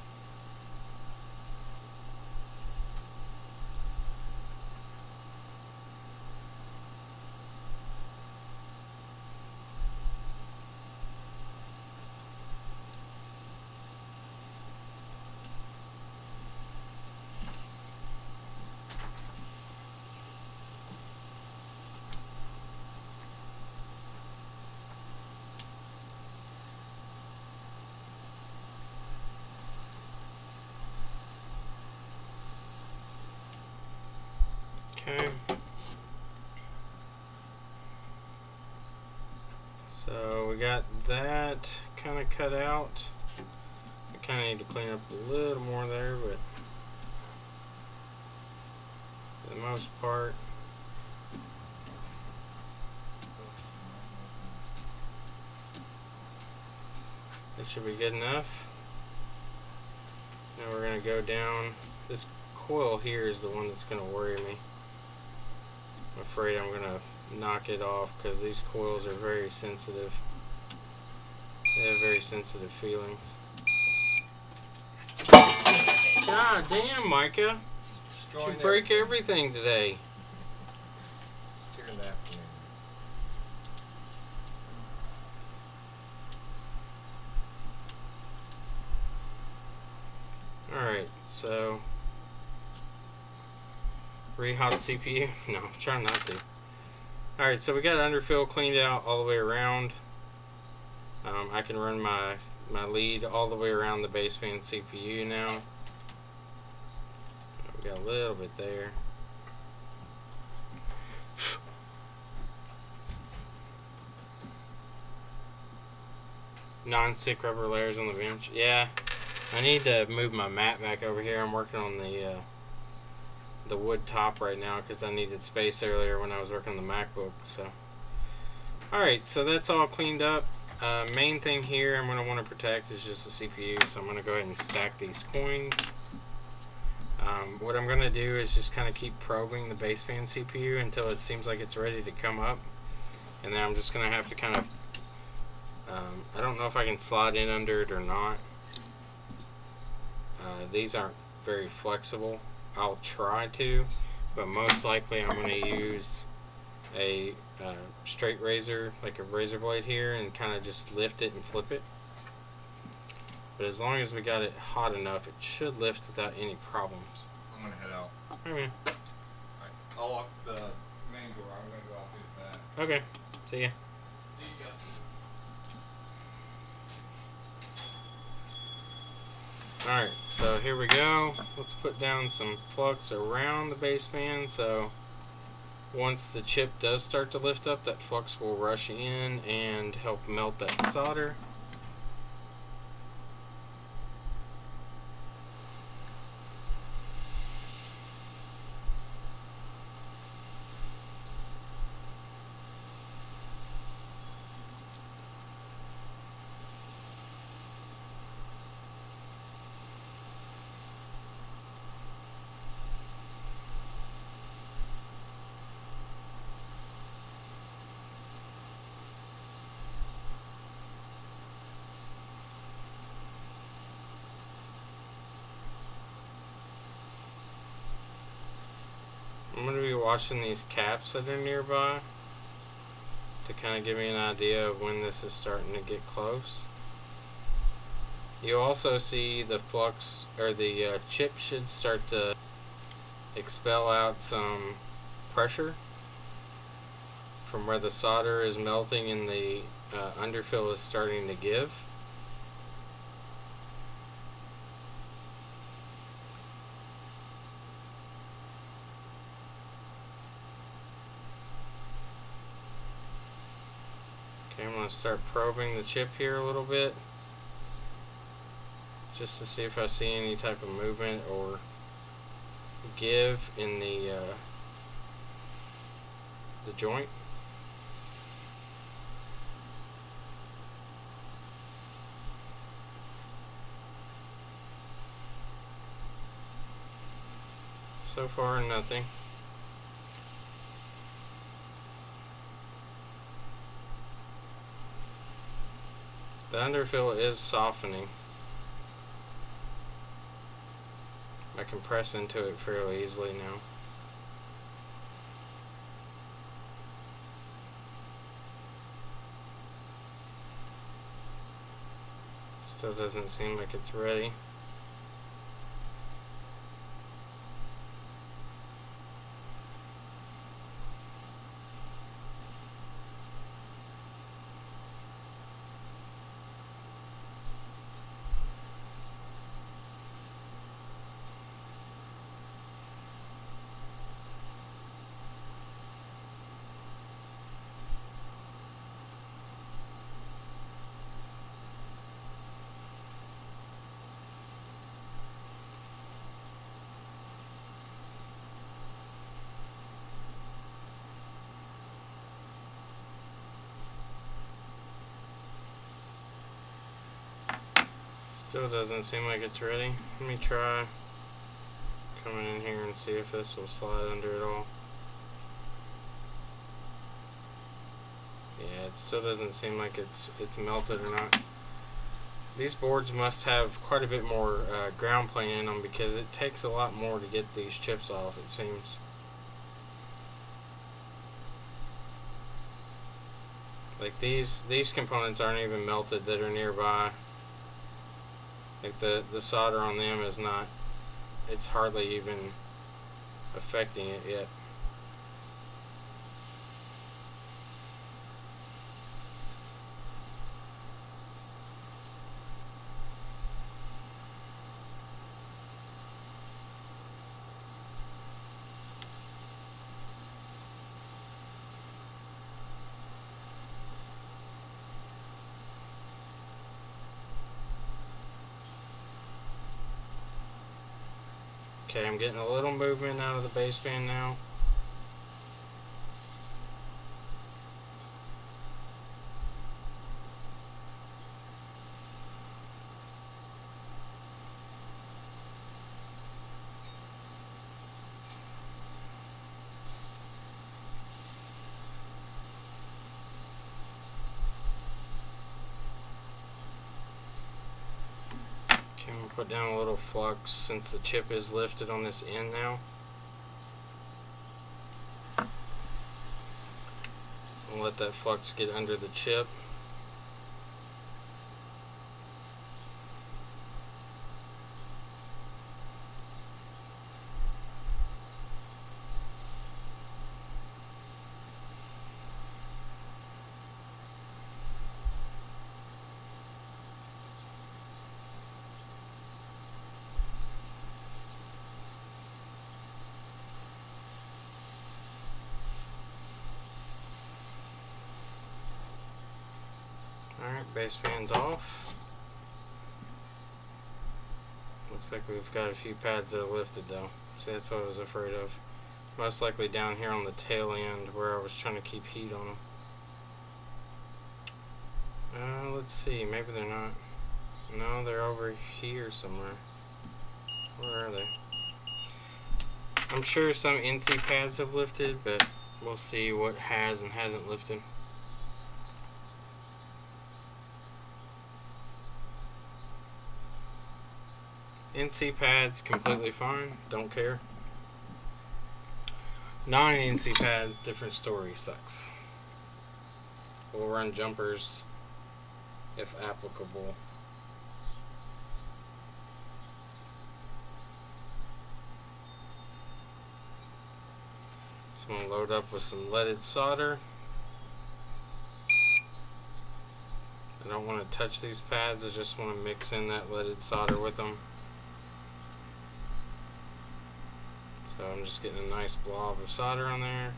Okay. So we got that kind of cut out. I kind of need to clean up a little more there, but for the most part, it should be good enough. Now we're going to go down. This coil here is the one that's going to worry me. I'm afraid I'm going to knock it off because these coils are very sensitive. They have very sensitive feelings. God damn, Micah. You break everything today. Just tear that for me. Alright, so re-hot CPU? No, I'm trying not to. Alright, so we got underfill cleaned out all the way around. I can run my lead all the way around the baseband CPU now. We got a little bit there. Non-stick rubber layers on the bench. Yeah, I need to move my mat back over here. I'm working on the wood top right now because I needed space earlier when I was working on the MacBook. So, alright, so that's all cleaned up. Main thing here I'm going to want to protect is just the CPU, so I'm going to go ahead and stack these coins. What I'm going to do is just kind of keep probing the baseband CPU until it seems like it's ready to come up, and then I'm just going to have to kind of I don't know if I can slide in under it or not. These aren't very flexible. I'll try to, but most likely I'm going to use a straight razor, like a razor blade here, and kind of just lift it and flip it. But as long as we got it hot enough, it should lift without any problems. I'm gonna head out. Okay. Alright, I'll lock the main door. I'm gonna go out through that. Okay. See ya. See ya. Alright, so here we go. Let's put down some flux around the baseband, so once the chip does start to lift up, that flux will rush in and help melt that solder. I'm going to be watching these caps that are nearby to kind of give me an idea of when this is starting to get close. You also see the flux, or the chip should start to expel out some pressure from where the solder is melting and the underfill is starting to give. Okay, I'm going to start probing the chip here a little bit, just to see if I see any type of movement or give in the joint. So far, nothing. The underfill is softening. I can press into it fairly easily now. Still doesn't seem like it's ready. Still doesn't seem like it's ready. Let me try coming in here and see if this will slide under at all. Yeah, it still doesn't seem like it's melted or not. These boards must have quite a bit more ground plane in them because it takes a lot more to get these chips off, it seems. Like these components aren't even melted that are nearby. Like the solder on them is not, it's hardly even affecting it yet. Okay, I'm getting a little movement out of the baseband now. Put down a little flux since the chip is lifted on this end now. I'll let that flux get under the chip. Alright, baseband's off. Looks like we've got a few pads that are lifted though. See, that's what I was afraid of. Most likely down here on the tail end where I was trying to keep heat on them. Let's see, maybe they're not. No, they're over here somewhere. Where are they? I'm sure some NC pads have lifted, but we'll see what has and hasn't lifted. NC pads completely fine, don't care. Non-NC pads, different story, sucks. We'll run jumpers if applicable. So I'm going to load up with some leaded solder. I don't want to touch these pads, I just want to mix in that leaded solder with them. So I'm just getting a nice blob of solder on there.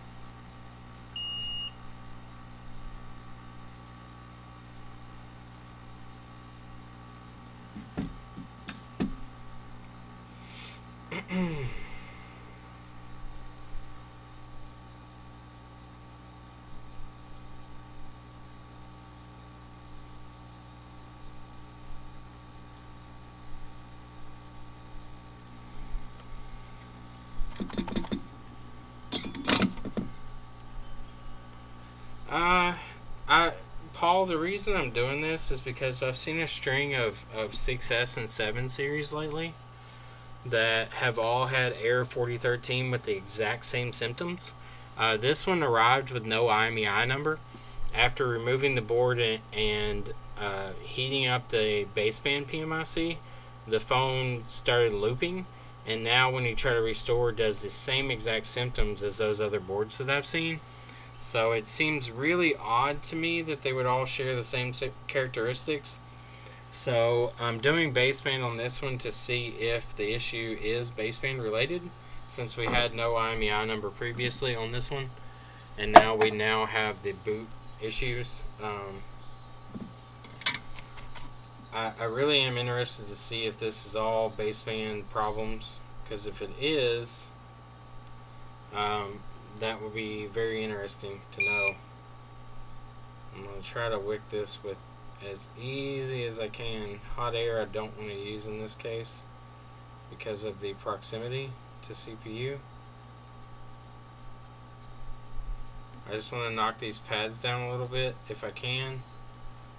Paul, the reason I'm doing this is because I've seen a string of 6S and 7 series lately that have all had error 4013 with the exact same symptoms. This one arrived with no IMEI number. After removing the board and heating up the baseband PMIC, the phone started looping, and now when you try to restore, it does the same exact symptoms as those other boards that I've seen. So it seems really odd to me that they would all share the same characteristics. So I'm doing baseband on this one to see if the issue is baseband related, since we had no IMEI number previously on this one, and now we have the boot issues. I really am interested to see if this is all baseband problems, because if it is, that would be very interesting to know. I'm going to try to wick this with as easy as I can. Hot air I don't want to use in this case because of the proximity to CPU. I just want to knock these pads down a little bit if I can,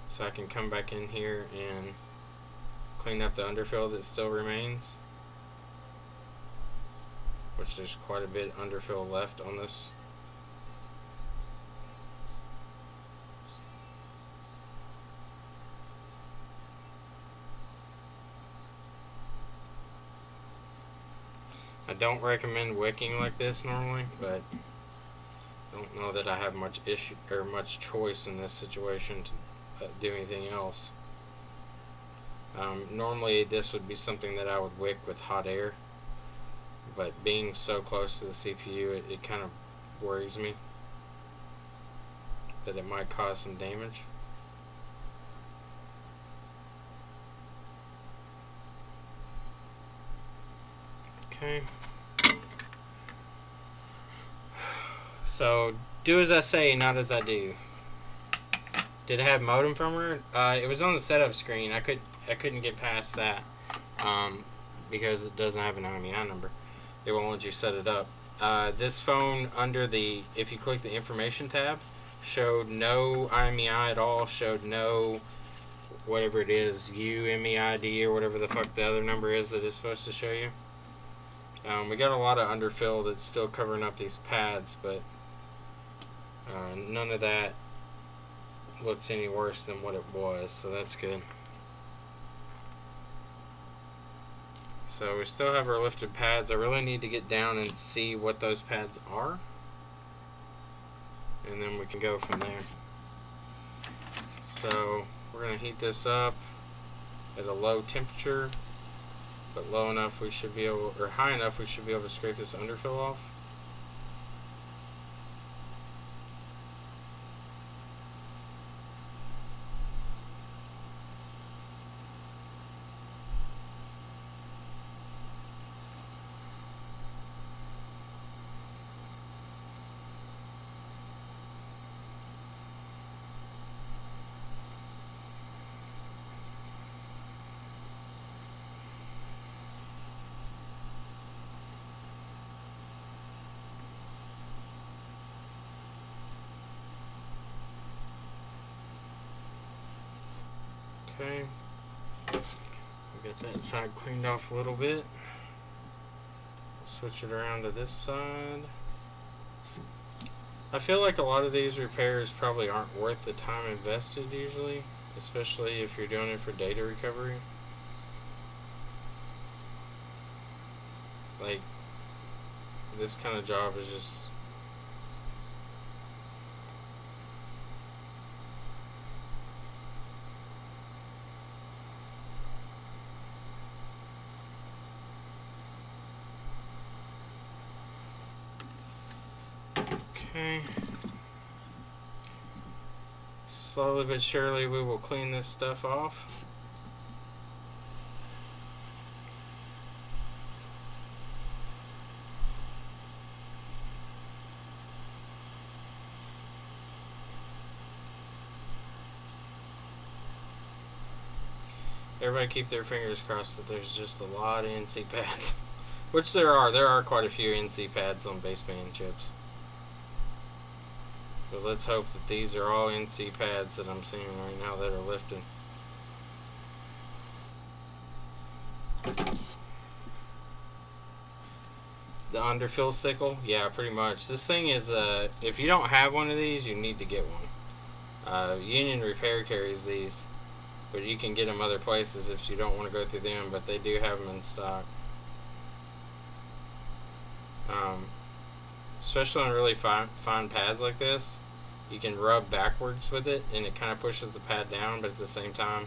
so I can come back in here and clean up the underfill that still remains, which there's quite a bit underfill left on this. I don't recommend wicking like this normally, but I don't know that I have much issue or much choice in this situation to do anything else. Normally this would be something that I would wick with hot air, but being so close to the CPU, it kind of worries me that it might cause some damage. Okay. So do as I say, not as I do. Did it have modem firmware? It was on the setup screen. I couldn't get past that because it doesn't have an IMEI number. It won't let you set it up. This phone, under the, if you click the information tab, showed no IMEI at all, showed no whatever it is, UMEID or whatever the fuck the other number is that it's supposed to show you. We got a lot of underfill that's still covering up these pads, but none of that looks any worse than what it was, so that's good. So we still have our lifted pads. I really need to get down and see what those pads are, and then we can go from there. So we're going to heat this up at a low temperature, but low enough we should be able, or high enough we should be able to scrape this underfill off. Okay, we got that side cleaned off a little bit. Switch it around to this side. I feel like a lot of these repairs probably aren't worth the time invested usually, especially if you're doing it for data recovery. Like, this kind of job is just okay. Slowly but surely we will clean this stuff off. Everybody keep their fingers crossed that there's just a lot of NC pads. Which there are. There are quite a few NC pads on baseband chips. But let's hope that these are all NC pads that I'm seeing right now that are lifted. The underfill sickle? Yeah, pretty much. This thing is, if you don't have one of these, you need to get one. Union Repair carries these, but you can get them other places if you don't want to go through them, but they do have them in stock. Especially on really fine pads like this, you can rub backwards with it and it kind of pushes the pad down, but at the same time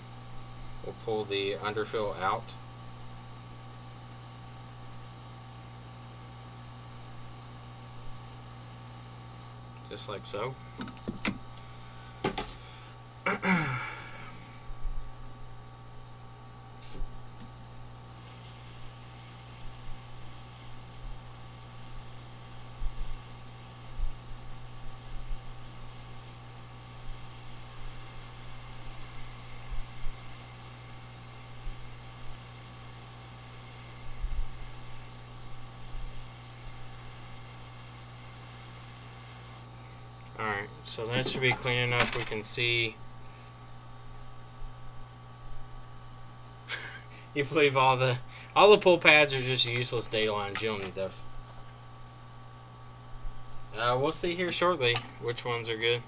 will pull the underfill out. Just like so. Alright, so that should be clean enough. We can see. You believe all the pull pads are just useless data lines. You don't need those. We'll see here shortly which ones are good.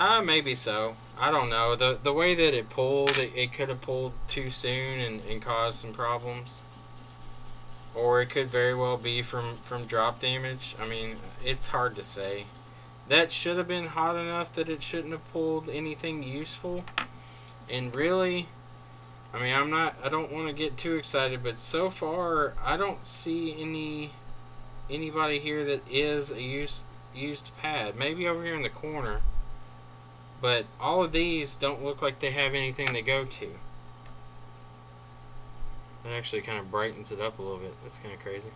Maybe so. I don't know. The way that it pulled, it could have pulled too soon and caused some problems. Or it could very well be from drop damage. I mean, it's hard to say. That should have been hot enough that it shouldn't have pulled anything useful. And really, I mean, I don't want to get too excited, but so far I don't see anybody here that is a used pad. Maybe over here in the corner. But all of these don't look like they have anything they go to. It actually kind of brightens it up a little bit. That's kind of crazy.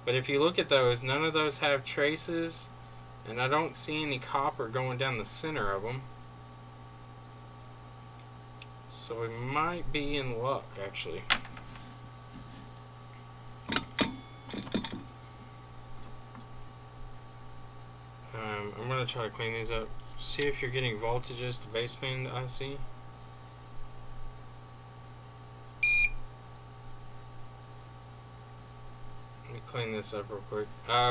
But if you look at those, none of those have traces, and I don't see any copper going down the center of them. So we might be in luck, actually. I'm going to try to clean these up. See if you're getting voltages to baseband IC. Let me clean this up real quick.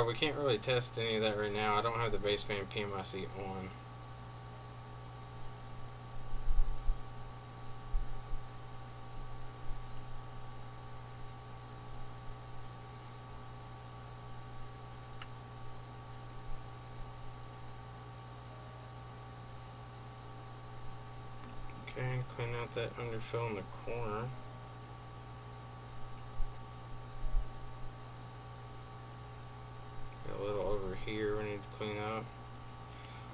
We can't really test any of that right now. I don't have the baseband PMIC on. Okay, clean out that underfill in the corner. Got a little over here we need to clean up.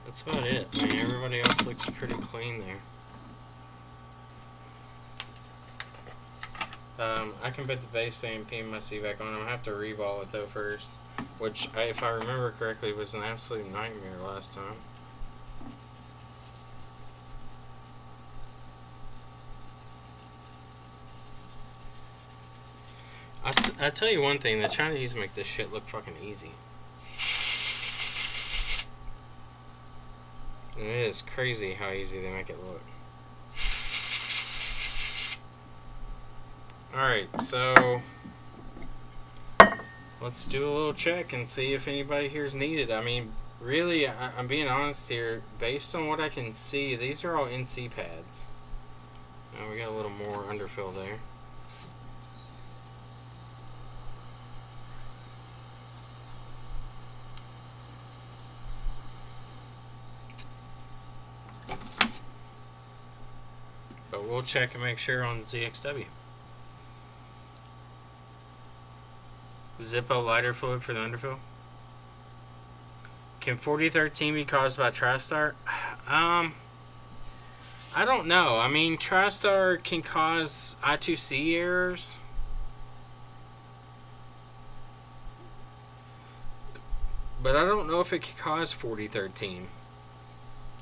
That's about it. I mean, everybody else looks pretty clean there. I can put the baseband PMIC back on. I'm gonna have to reball it though first, which, if I remember correctly, was an absolute nightmare last time. I tell you one thing, the Chinese make this shit look fucking easy. And it is crazy how easy they make it look. Alright, so let's do a little check and see if anybody here is needed. I mean, really, I'm being honest here. Based on what I can see, these are all NC pads. Now we got a little more underfill there. But we'll check and make sure on ZXW. Zippo lighter fluid for the underfill. Can 4013 be caused by TriStar? I don't know. I mean, TriStar can cause I2C errors. But I don't know if it could cause 4013.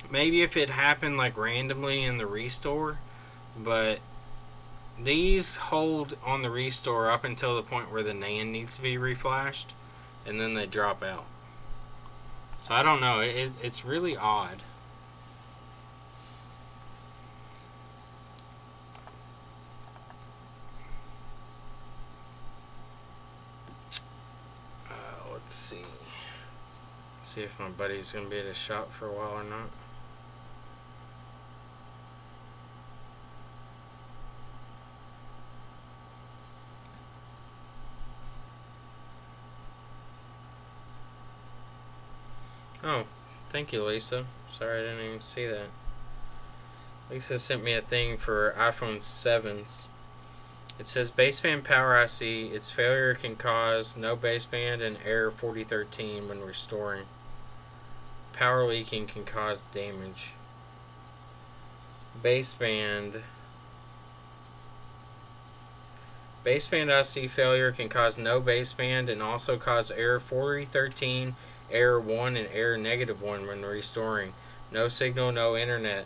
Maybe if it happened like randomly in the restore. But these hold on the restore up until the point where the NAND needs to be reflashed, and then they drop out. So I don't know. It's really odd. Let's see. See if my buddy's gonna be at his shop for a while or not. Oh, thank you, Lisa. Sorry I didn't even see that. Lisa sent me a thing for iPhone 7s. It says baseband power IC. Its failure can cause no baseband and error 4013 when restoring. Power leaking can cause damage. Baseband IC failure can cause no baseband and also cause error 4013, error 1, and error -1 when restoring. No signal, no internet.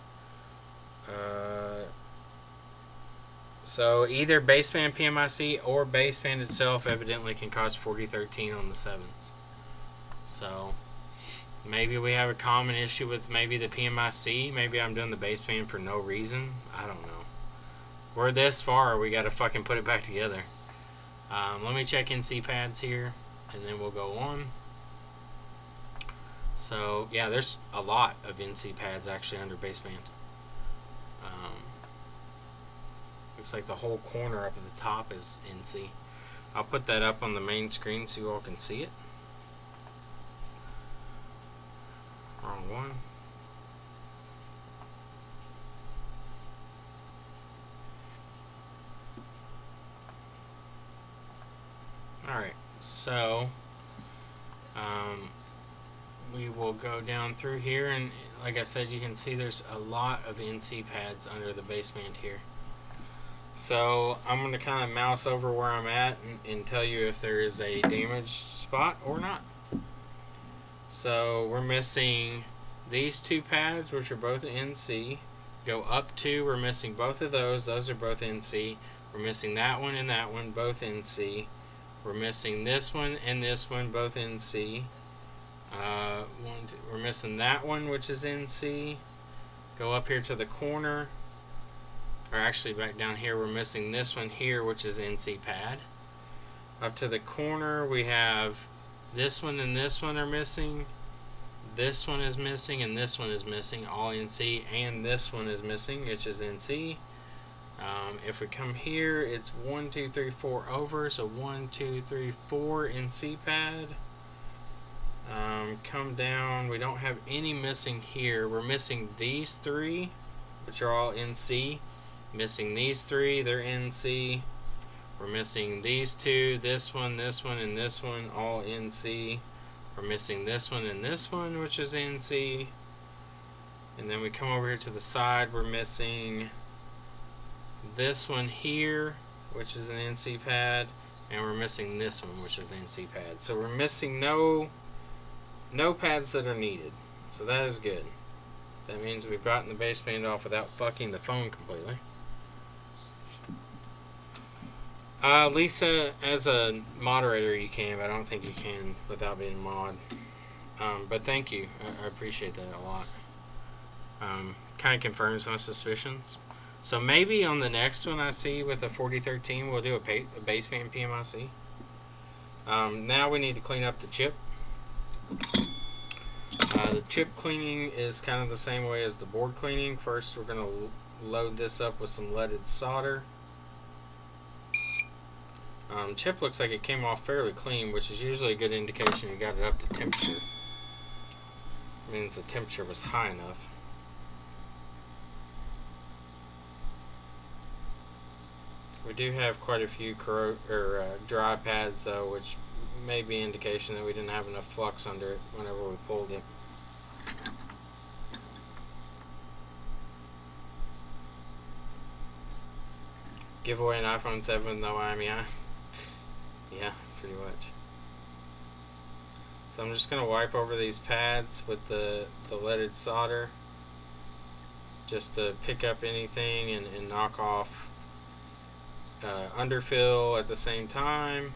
So either baseband PMIC or baseband itself evidently can cause 4013 on the 7s. So maybe we have a common issue with maybe the PMIC. Maybe I'm doing the baseband for no reason. I don't know. We're this far, we got to fucking put it back together. Let me check NC pads here, and then we'll go on. So yeah, there's a lot of NC pads actually under baseband. Looks like the whole corner up at the top is NC. I'll put that up on the main screen so you all can see it. Wrong one. Alright, so we will go down through here, and like I said, you can see there's a lot of NC pads under the baseband here. So I'm going to kind of mouse over where I'm at and tell you if there is a damaged spot or not. So we're missing these two pads, which are both NC. Go up two, we're missing both of those. Those are both NC. We're missing that one and that one, both NC. We're missing this one and this one, both NC. We're missing that one, which is NC. Go up here to the corner. Or actually back down here, we're missing this one here, which is NC pad. Up to the corner, we have this one and this one are missing. This one is missing and this one is missing, all NC, and this one is missing, which is NC. If we come here, it's 1, 2, 3, 4 over, so 1, 2, 3, 4 NC pad. Come down, we don't have any missing here. We're missing these three, which are all NC. Missing these three, they're NC. We're missing these two, this one, and this one, all NC. We're missing this one and this one, which is NC. And then we come over here to the side, we're missing this one here, which is an NC pad, and we're missing this one, which is an NC pad. So we're missing no pads that are needed. So that is good. That means we've gotten the baseband off without fucking the phone completely. Lisa, as a moderator you can, but I don't think you can without being a mod. But thank you. I appreciate that a lot. Kind of confirms my suspicions. So maybe on the next one I see with a 4013, we'll do a baseband PMIC. Now we need to clean up the chip. The chip cleaning is kind of the same way as the board cleaning. First, we're going to load this up with some leaded solder. Chip looks like it came off fairly clean, which is usually a good indication you got it up to temperature. It means the temperature was high enough. We do have quite a few dry pads though, which may be an indication that we didn't have enough flux under it whenever we pulled it. Give away an iPhone 7 though, I mean, yeah, pretty much. So I'm just going to wipe over these pads with the leaded solder just to pick up anything and knock off underfill at the same time.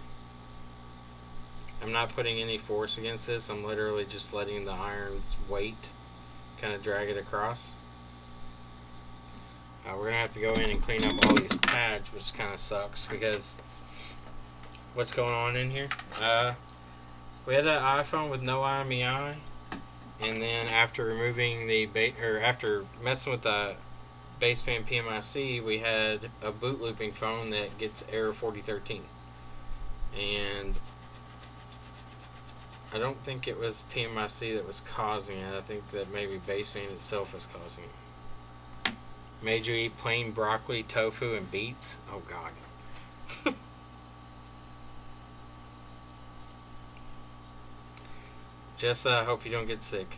I'm not putting any force against this. I'm literally just letting the iron's weight kind of drag it across. We're going to have to go in and clean up all these pads, which kind of sucks because what's going on in here? We had an iPhone with no IMEI, and then after removing the after messing with the baseband PMIC, we had a boot looping phone that gets error 4013, and I don't think it was PMIC that was causing it. I think that maybe baseband itself is causing it. Made you eat plain broccoli, tofu, and beets? Oh God. Just hope you don't get sick.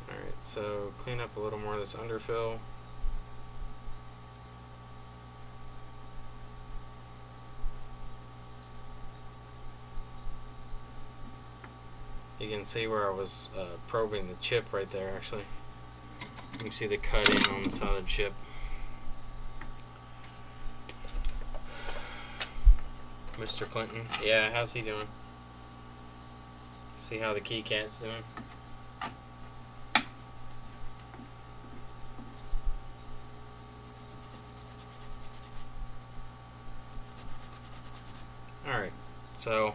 Alright, so clean up a little more of this underfill. You can see where I was probing the chip right there, actually. You can see the cut in on the side of the chip. Mr. Clinton. Yeah, how's he doing? See how the key cat's doing? Alright, so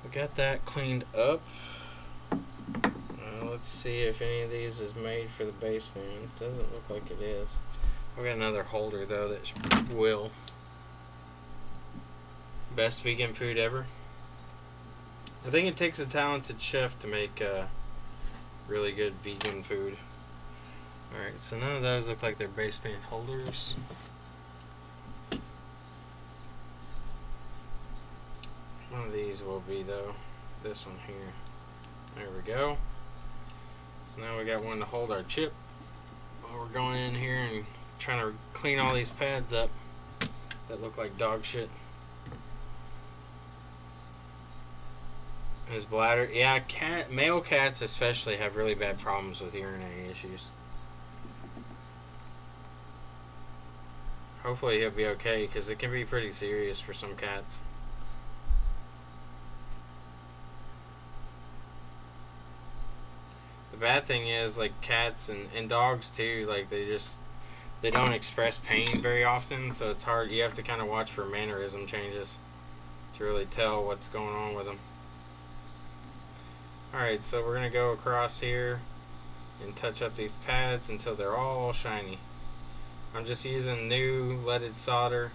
we got that cleaned up. Let's see if any of these is made for the baseband. Doesn't look like it is. We got another holder though that will. Best vegan food ever. I think it takes a talented chef to make really good vegan food. Alright, so none of those look like they're baseband holders. One of these will be though. This one here. There we go. So now we got one to hold our chip while we're going in here and trying to clean all these pads up that look like dog shit. His bladder, yeah, male cats especially have really bad problems with urinary issues. Hopefully he'll be okay because it can be pretty serious for some cats. The bad thing is, like, cats and dogs too, like, they don't express pain very often, so it's hard. You have to kind of watch for mannerism changes to really tell what's going on with them. Alright, so we're going to go across here and touch up these pads until they're all shiny. I'm just using new leaded solder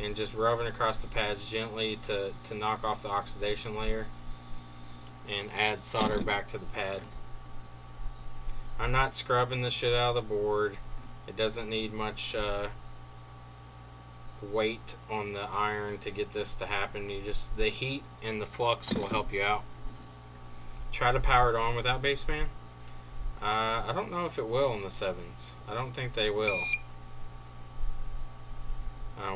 and just rubbing across the pads gently to knock off the oxidation layer and add solder back to the pad. I'm not scrubbing the shit out of the board. It doesn't need much weight on the iron to get this to happen. The heat and the flux will help you out. Try to power it on without baseband. I don't know if it will in the 7s. I don't think they will.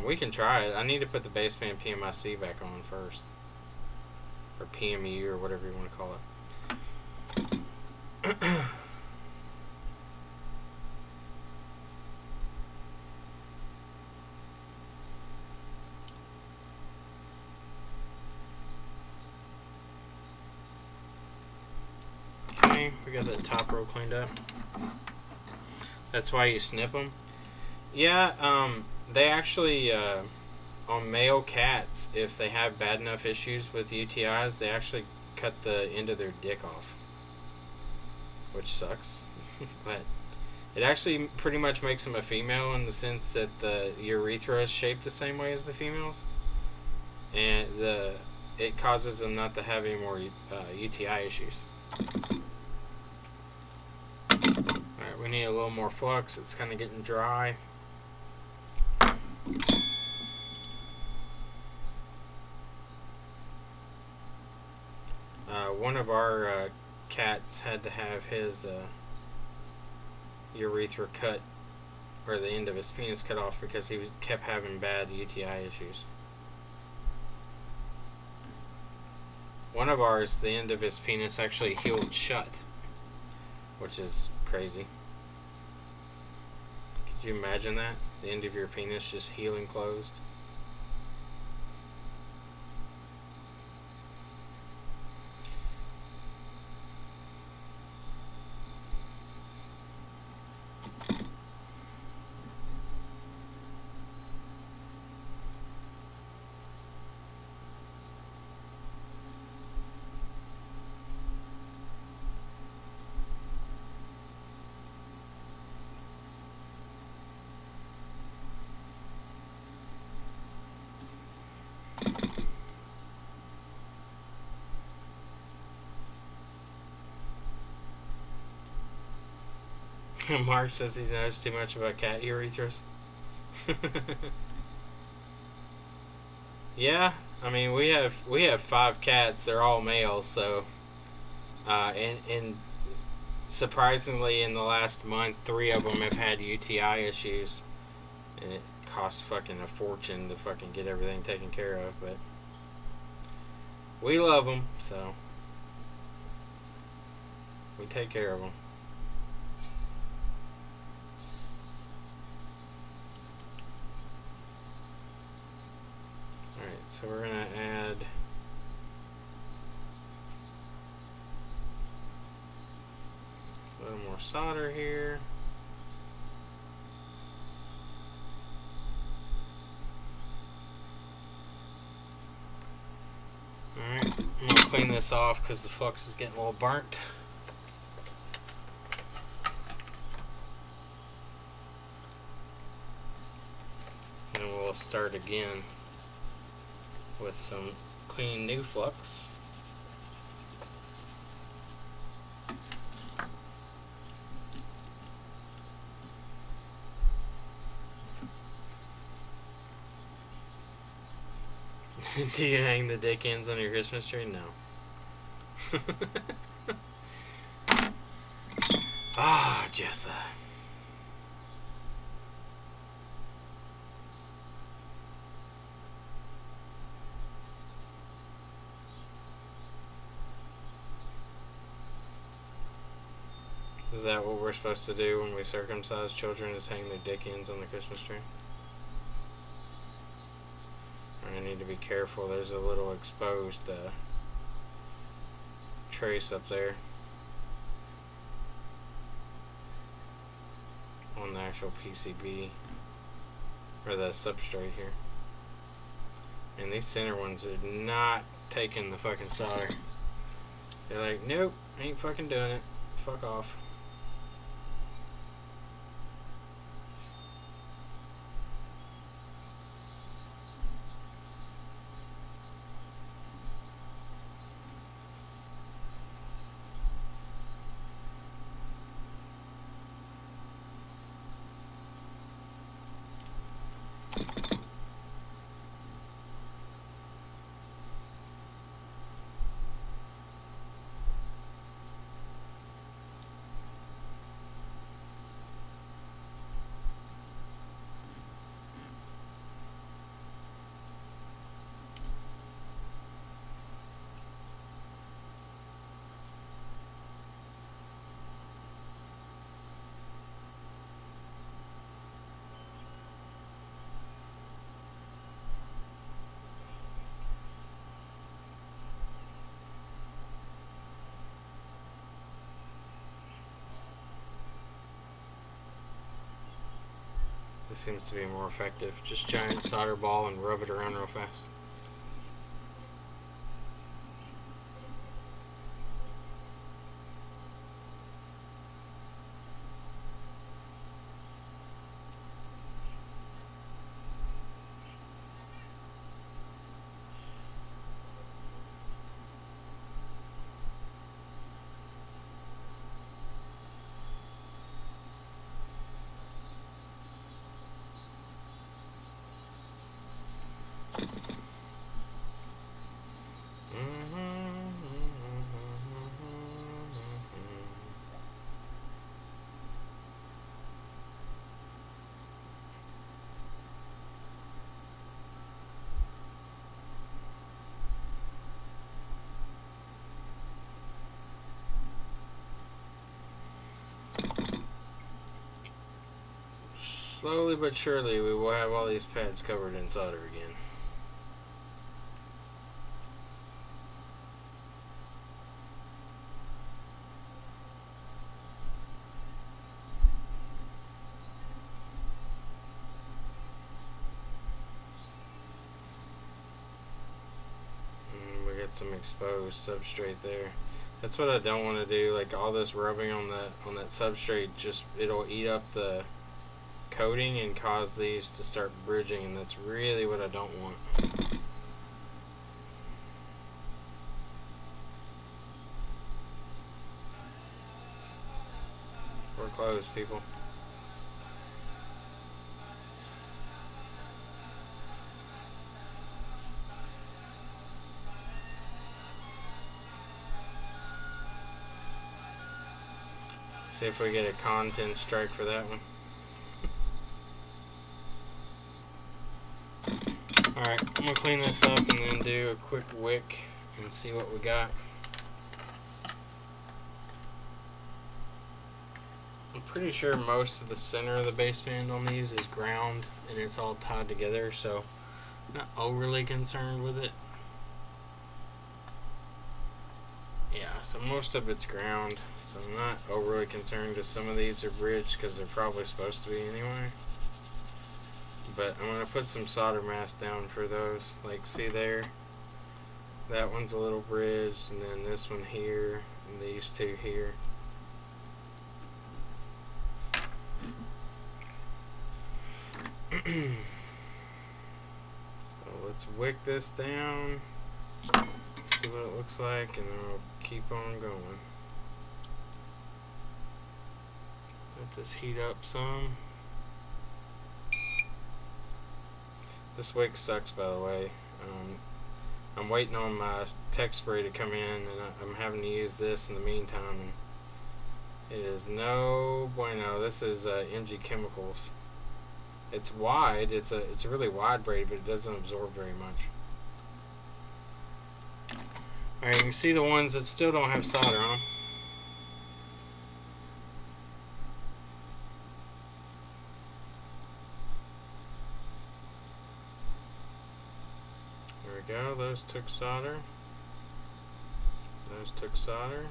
We can try it. I need to put the baseband PMIC back on first. Or PMU or whatever you want to call it. Okay, we got the top row cleaned up. That's why you snip them. Yeah, they actually, on male cats, if they have bad enough issues with UTIs, they actually cut the end of their dick off. Which sucks. But it actually pretty much makes them a female in the sense that the urethra is shaped the same way as the females. And it causes them not to have any more UTI issues. Alright, we need a little more flux. It's kind of getting dry. One of our cats had to have his urethra cut, or the end of his penis cut off, because he kept having bad UTI issues. One of ours, the end of his penis actually healed shut, which is crazy. Could you imagine that? The end of your penis just healing closed? Mark says he knows too much about cat urethras. Yeah, I mean we have 5 cats. They're all males, so and surprisingly, in the last month, 3 of them have had UTI issues, and it costs fucking a fortune to fucking get everything taken care of. But we love them, so we take care of them. So we're going to add a little more solder here. Alright, I'm going to clean this off because the flux is getting a little burnt. And we'll start again with some clean new flux. Do you hang the dick ends on your Christmas tree? No. Ah, Jessa. Is that what we're supposed to do when we circumcise children, is hang their dick ends on the Christmas tree? I need to be careful. There's a little exposed trace up there on the actual PCB, or the substrate here. And these center ones are not taking the fucking solder. They're like, nope, ain't fucking doing it. Fuck off. This seems to be more effective. Just giant solder ball and rub it around real fast. Slowly but surely we will have all these pads covered in solder again. Some exposed substrate there. That's what I don't want to do. Like all this rubbing on that substrate, just it'll eat up the coating and cause these to start bridging, and that's really what I don't want. We're closed, people. See if we get a content strike for that one. Alright, I'm going to clean this up and then do a quick wick and see what we got. I'm pretty sure most of the center of the baseband on these is ground and it's all tied together, so I'm not overly concerned with it. Yeah, so most of it's ground, so I'm not overly concerned if some of these are bridged because they're probably supposed to be anyway. But I'm going to put some solder mask down for those. Like, see there? That one's a little bridged, and then this one here, and these two here. So let's wick this down. See what it looks like, and then we'll keep on going. Let this heat up some. This wick sucks, by the way. I'm waiting on my tech spray to come in, and I'm having to use this in the meantime. And it is no bueno. This is MG Chemicals. It's wide. It's a really wide braid, but it doesn't absorb very much. Alright, you can see the ones that still don't have solder on. There we go, those took solder. Those took solder.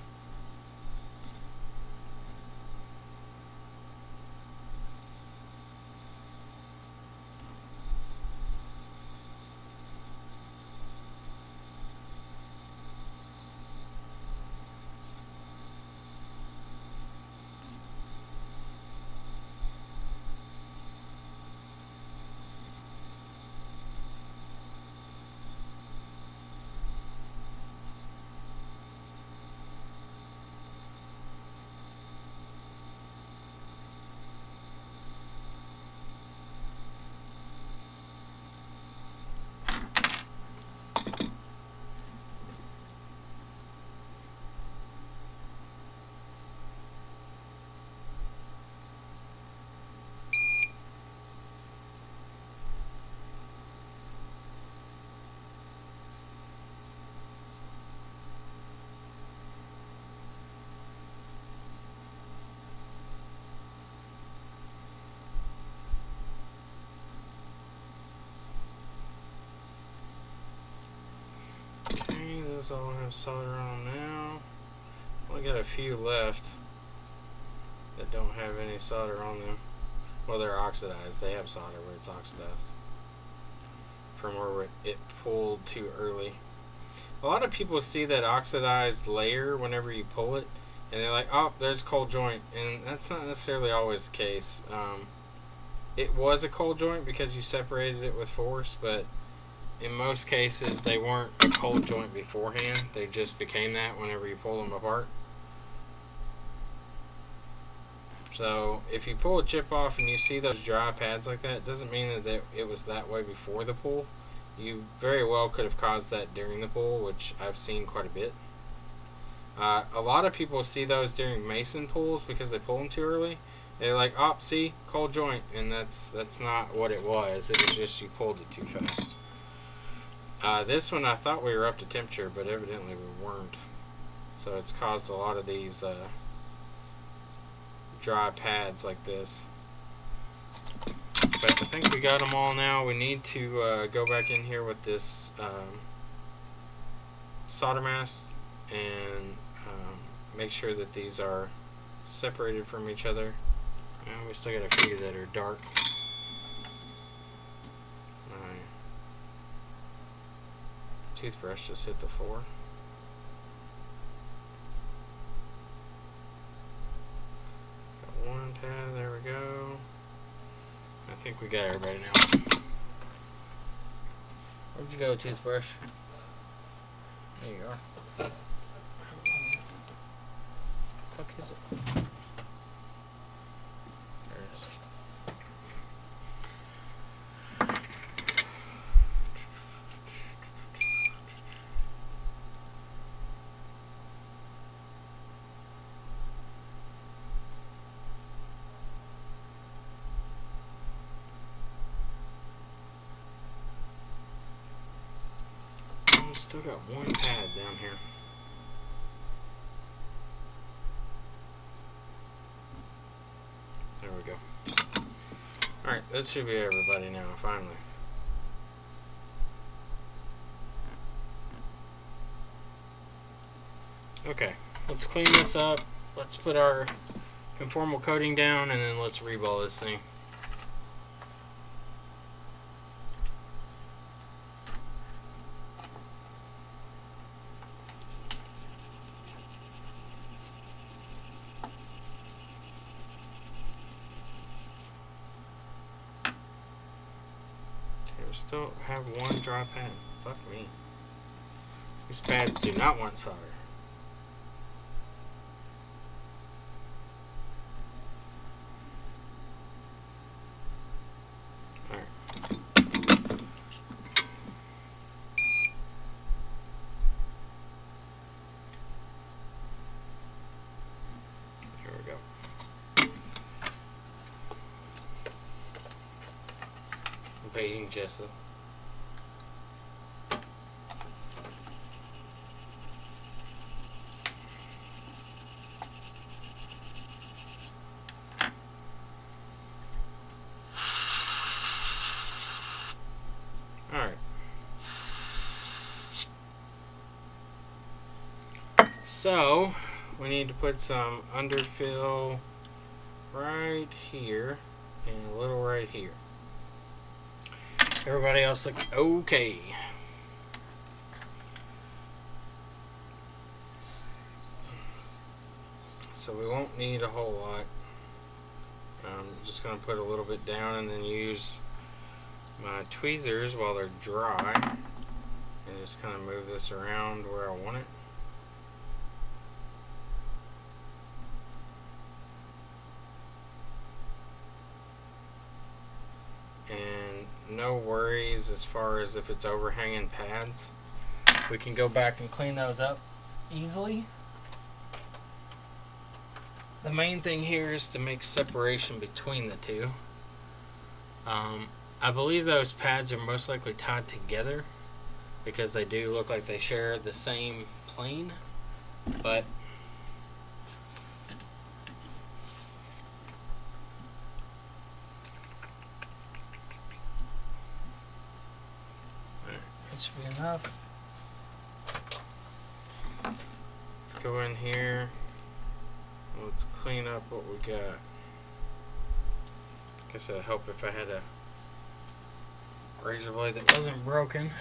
Those all have solder on now. Only got a few left that don't have any solder on them. Well, they're oxidized. They have solder, but it's oxidized from where it pulled too early. A lot of people see that oxidized layer whenever you pull it, and they're like, oh, there's a cold joint. And that's not necessarily always the case. It was a cold joint because you separated it with force, but in most cases they weren't a cold joint beforehand. They just became that whenever you pull them apart. So if you pull a chip off and you see those dry pads like that, it doesn't mean that it was that way before the pull. You very well could have caused that during the pull, which I've seen quite a bit. A lot of people see those during mason pulls because they pull them too early. They're like, oh, see, cold joint, and that's not what it was. It was just you pulled it too fast. This one I thought we were up to temperature, but evidently we weren't. So it's caused a lot of these dry pads like this. But I think we got them all now. We need to go back in here with this solder mask and make sure that these are separated from each other. And we still got a few that are dark. My toothbrush just hit the floor. Got one pad, there we go. I think we got everybody now. Where'd you go, toothbrush? There you are. Fuck is it? There it is. Still got one pad down here. There we go. Alright, that should be everybody now, finally. Okay, let's clean this up. Let's put our conformal coating down and then let's reball this thing. Still have one dry pad. Fuck me. These pads do not want solder. Alright. Here we go. Baiting Jessa. Alright. So, we need to put some underfill right here and a little right here. Everybody else looks okay. So we won't need a whole lot. I'm just going to put a little bit down and then use my tweezers while they're dry and just kind of move this around where I want it. No worries as far as if it's overhanging pads. We can go back and clean those up easily. The main thing here is to make separation between the two. I believe those pads are most likely tied together because they do look like they share the same plane, but should be enough. Let's go in here. Let's clean up what we got. Guess it'd help if I had a razor blade that wasn't broken.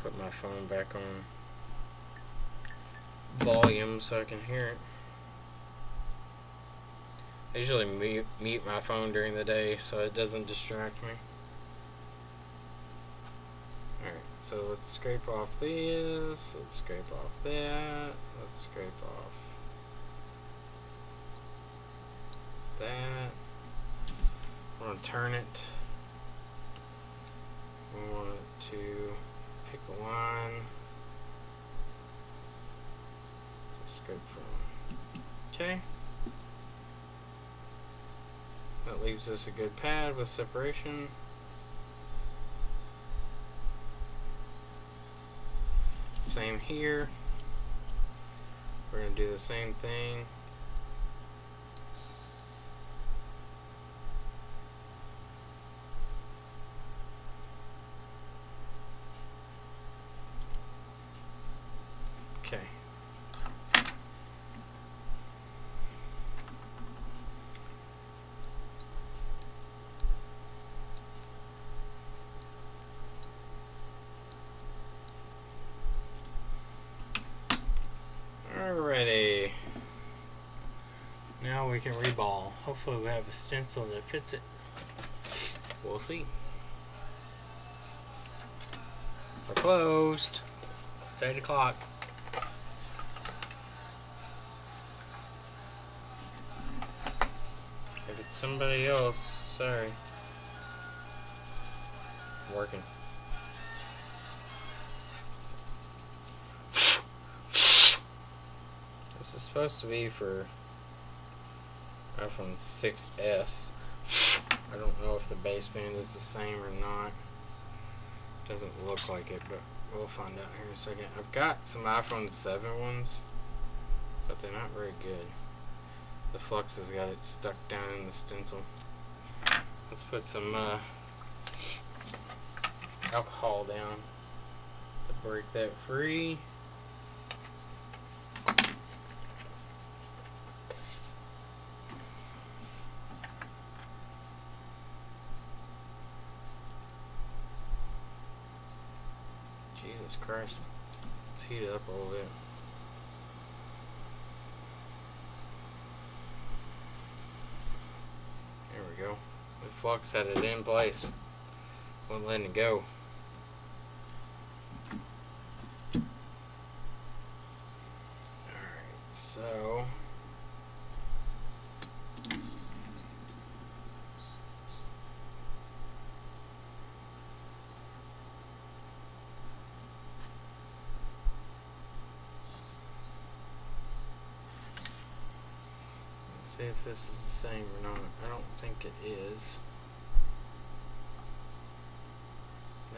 Put my phone back on volume so I can hear it. I usually mute my phone during the day so it doesn't distract me. Alright, so let's scrape off this, let's scrape off that, let's scrape off that. I want to turn it. I want to pick a line. Scrape from. Okay. That leaves us a good pad with separation. Same here. We're going to do the same thing. Okay. Alrighty. Now we can reball. Hopefully we have a stencil that fits it. We'll see. We're closed. It's 8 o'clock. If it's somebody else, sorry. Working. This is supposed to be for iPhone 6s. I don't know if the baseband is the same or not. Doesn't look like it, but we'll find out here in a second. I've got some iPhone 7 ones, but they're not very good. The Flux has got it stuck down in the stencil. Let's put some alcohol down to break that free. Jesus Christ. Let's heat it up a little bit. There we go. The Flux had it in place. Wouldn't let it go. Alright, so see if this is the same or not. I don't think it is.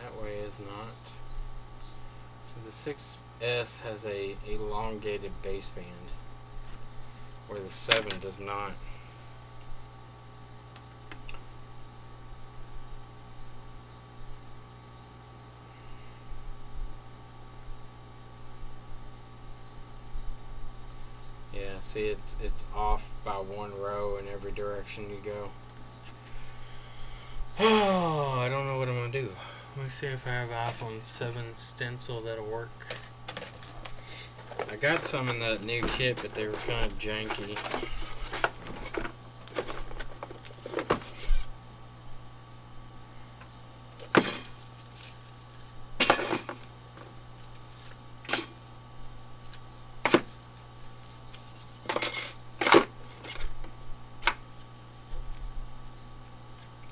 That way is not. So the 6S has a elongated baseband, where the 7 does not. Yeah, see, it's off by 1 row in every direction you go. Oh, I don't know what I'm gonna do. Let me see if I have an iPhone 7 stencil that'll work. I got some in that new kit, but they were kind of janky.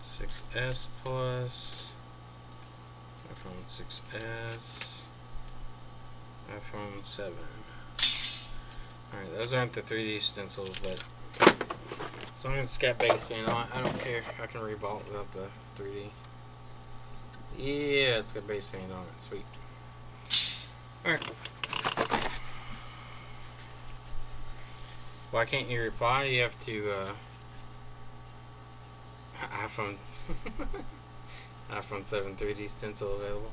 6S Plus, iPhone 6S, iPhone 7. Alright, those aren't the 3D stencils, but as long as it's got baseband on it, I don't care. I can reball it without the 3D. Yeah, it's got baseband on it. Sweet. Alright. Why can't you reply? You have to, iPhone 7 3D stencil available.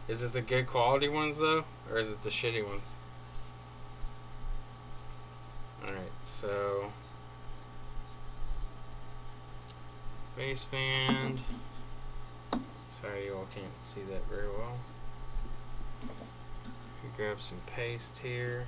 Is it the good quality ones though, or is it the shitty ones? Alright, so baseband. Sorry you all can't see that very well. Grab some paste here.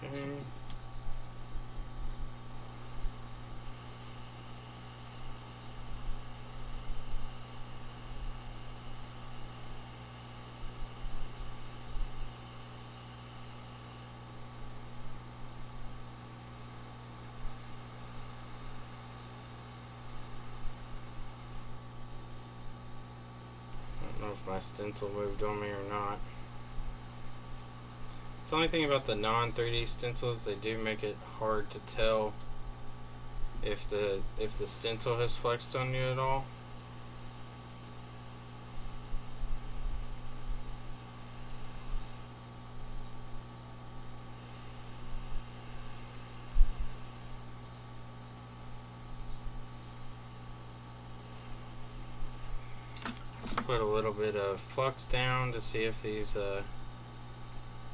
Okay. know if my stencil moved on me or not. It's the only thing about the non-3D stencils, they do make it hard to tell if the stencil has flexed on you at all. Let's put a little bit of flux down to see if these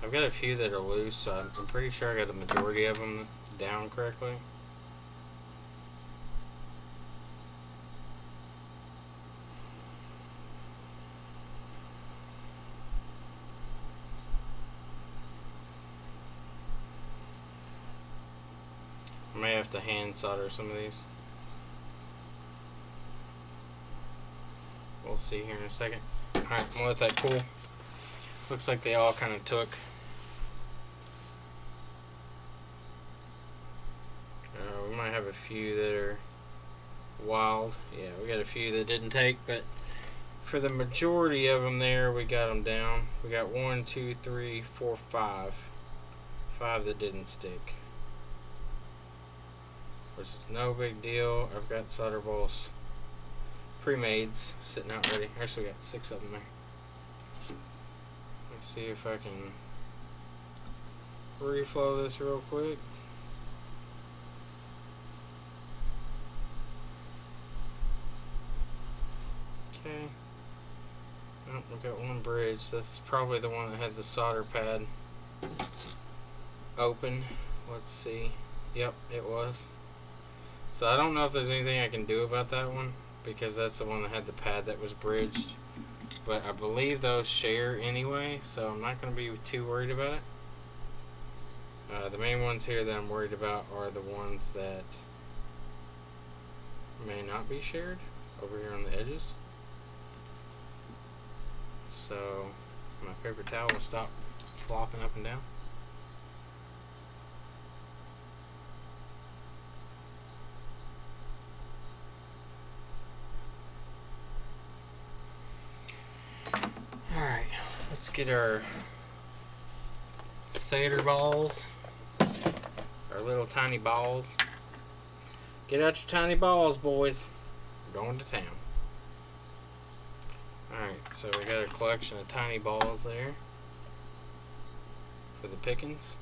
I've got a few that are loose, so I'm pretty sure I got the majority of them down correctly. I may have to hand solder some of these. We'll see here in a second. Alright, I'm gonna let that cool. Looks like they all kind of took. We might have a few that are wild. Yeah, we got a few that didn't take, but for the majority of them there, we got them down. We got 1, 2, 3, 4, 5. 5 that didn't stick, which is no big deal. I've got solder balls, pre-mades, sitting out ready. Actually, got 6 of them there. Let's see if I can reflow this real quick. Okay. Oh, we got one bridge. That's probably the one that had the solder pad open. Let's see. Yep, it was. So I don't know if there's anything I can do about that one, because that's the one that had the pad that was bridged. But I believe those share anyway, so I'm not going to be too worried about it. The main ones here that I'm worried about are the ones that may not be shared over here on the edges. So my paper towel will stop flopping up and down. Alright, let's get our solder balls, our little tiny balls. Get out your tiny balls, boys. We're going to town. Alright, so we got a collection of tiny balls there for the pickings.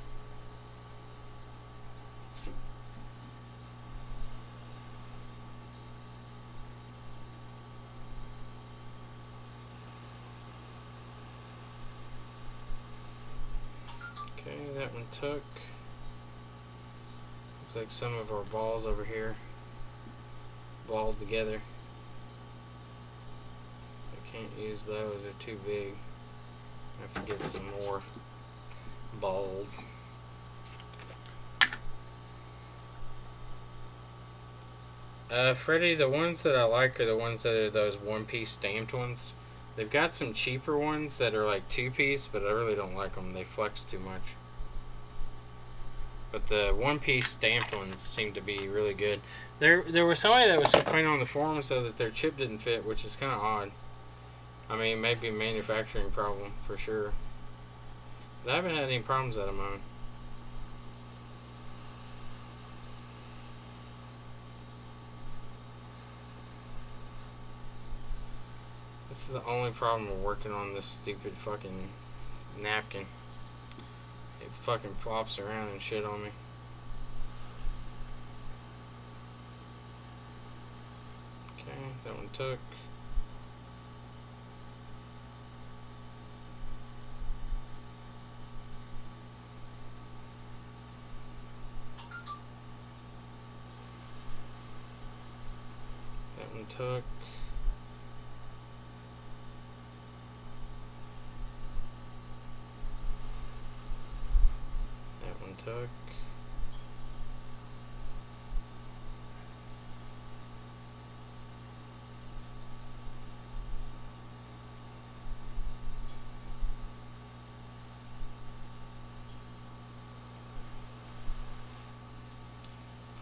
Okay, that one took. Looks like some of our balls over here balled together. So I can't use those, they're too big. I have to get some more balls. Freddie, the ones that I like are the ones that are those one-piece stamped ones. They've got some cheaper ones that are like two-piece, but I really don't like them. They flex too much. But the one-piece stamped ones seem to be really good. There was somebody that was complaining on the forums though that their chip didn't fit, which is kind of odd. I mean, maybe a manufacturing problem for sure. But I haven't had any problems out of mine. This is the only problem with working on this stupid fucking napkin. It fucking flops around and shit on me. Okay, that one took. That one took. Took.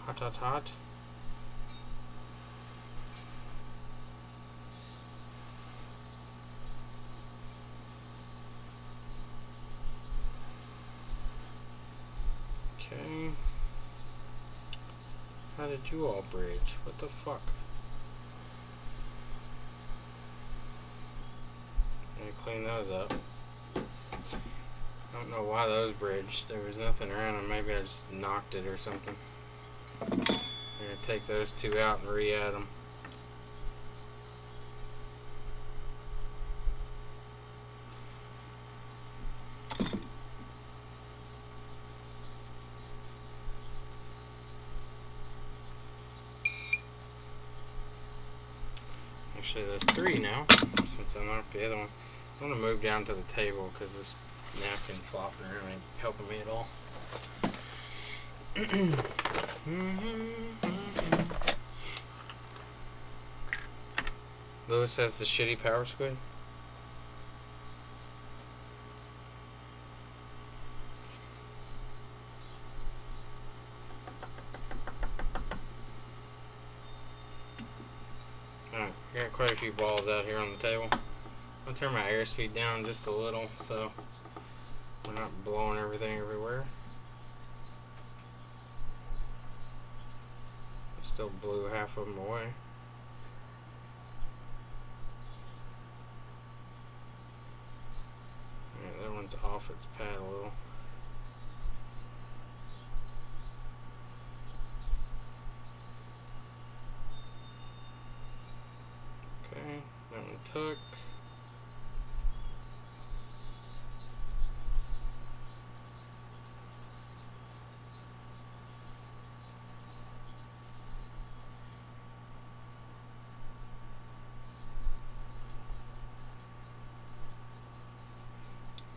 Hot, hot, hot. Okay. How did you all bridge? What the fuck? Gotta clean those up. I don't know why those bridged. There was nothing around them. Maybe I just knocked it or something. I'm gonna take those two out and re-add them. Actually, there's three now, since I knocked the other one. I'm going to move down to the table because this napkin flopping around ain't helping me at all. Lewis has the shitty power squid. Alright, I got quite a few balls out here on the table. I'll turn my airspeed down just a little so we're not blowing everything everywhere. I still blew half of them away. Alright, that one's off its pad a little. Okay, that one took.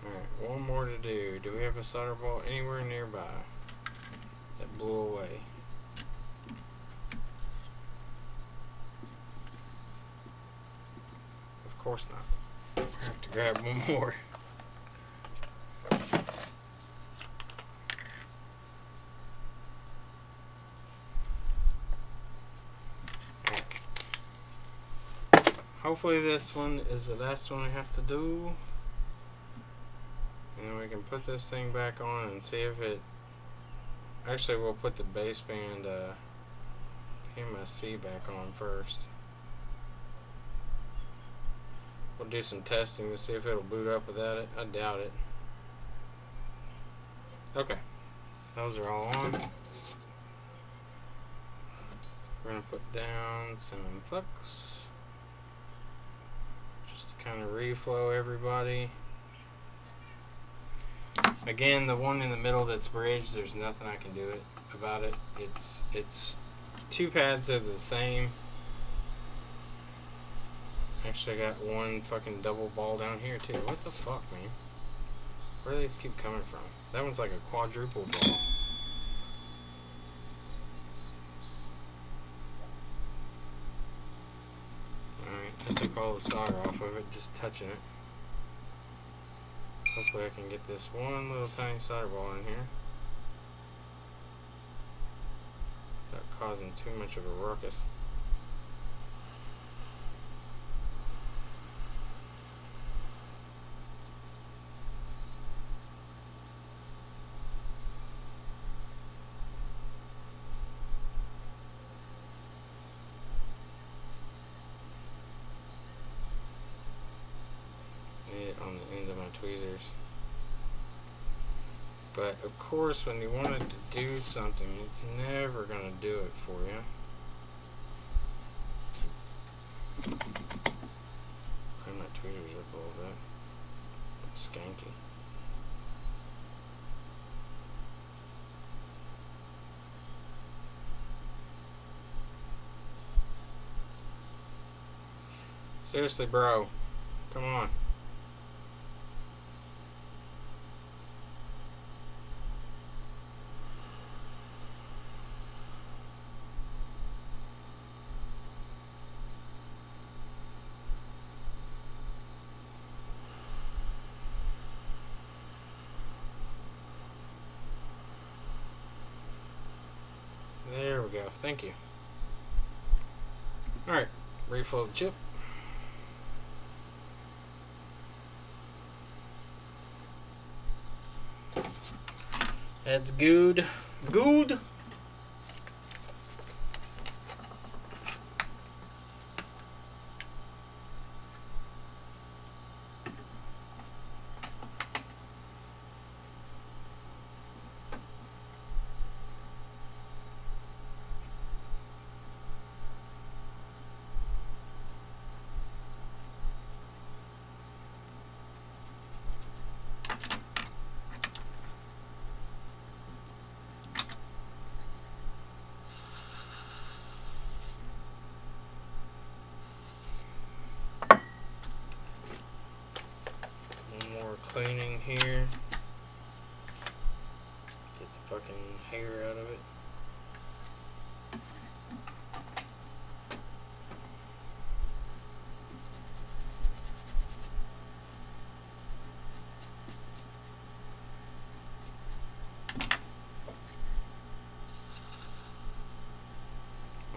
Alright, one more to do. Do we have a solder ball anywhere nearby that blew away? Of course not. I have to grab one more. Hopefully this one is the last one I have to do. And then we can put this thing back on and see if it... Actually, we'll put the baseband IC back on first. We'll do some testing to see if it'll boot up without it. I doubt it. Okay. Those are all on. We're going to put down some flux. Just to kind of reflow everybody. Again, the one in the middle that's bridged, there's nothing I can do about it. It's two pads that are the same. Actually, I got one fucking double ball down here too. What the fuck, man? Where do these keep coming from? That one's like a quadruple ball. Alright, I took all the solder off of it, just touching it. Hopefully I can get this one little tiny solder ball in here without causing too much of a ruckus. On the end of my tweezers. But of course, when you want it to do something, it's never going to do it for you. Clean my tweezers up a little bit. It's skanky. Seriously, bro. Come on. There we go. Thank you. Alright, reflow the chip. That's good. Good. Cleaning here. Get the fucking hair out of it.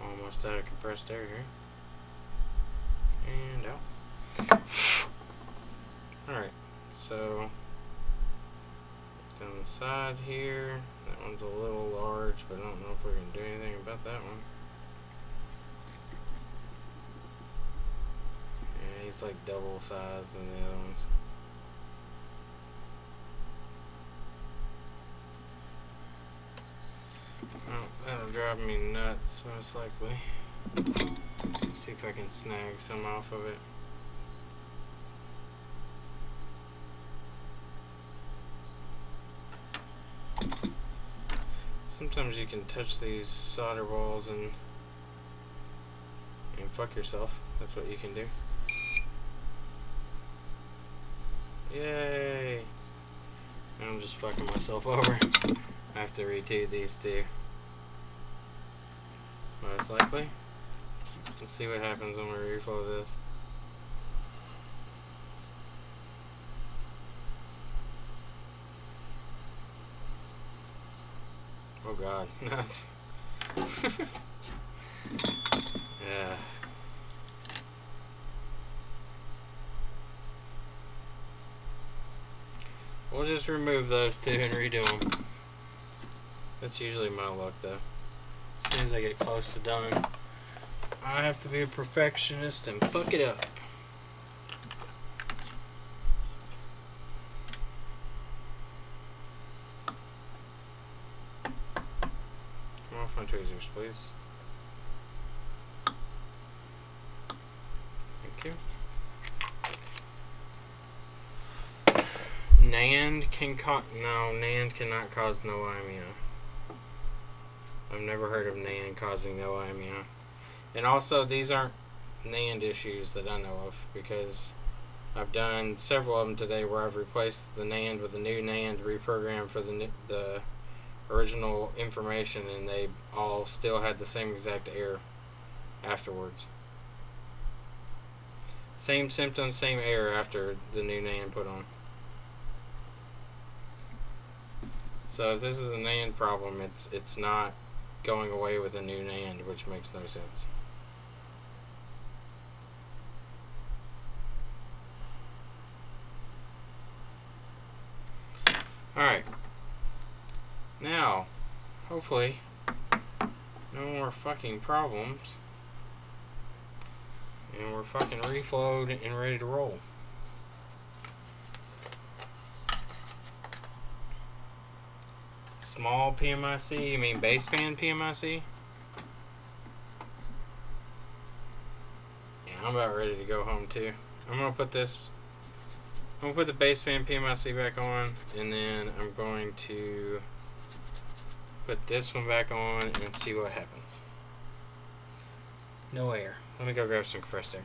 Almost out of compressed air here. And out. Alright. So, down the side here, that one's a little large, but I don't know if we're going to do anything about that one. Yeah, he's like double size than the other ones. Oh, that'll drive me nuts, most likely. Let's see if I can snag some off of it. Sometimes you can touch these solder balls and fuck yourself. That's what you can do. Yay! I'm just fucking myself over. I have to redo these two. Most likely. Let's see what happens when we reflow this. Oh god, nuts. Yeah. We'll just remove those two and redo them. That's usually my luck though. As soon as I get close to done, I have to be a perfectionist and fuck it up. My tweezers, please. Thank you. NAND can cause... No, NAND cannot cause no IMEI. I've never heard of NAND causing no IMEI. And also, these aren't NAND issues that I know of, because I've done several of them today where I've replaced the NAND with a new NAND reprogrammed for the original information, and they all still had the same exact error afterwards. Same symptoms, same error after the new NAND put on. So if this is a NAND problem, it's not going away with a new NAND, which makes no sense. Alright. Now, hopefully, no more fucking problems. And we're fucking reflowed and ready to roll. Small PMIC? You mean baseband PMIC? Yeah, I'm about ready to go home too. I'm gonna put the baseband PMIC back on, and then I'm going to put this one back on and see what happens. No air. Let me go grab some compressed air.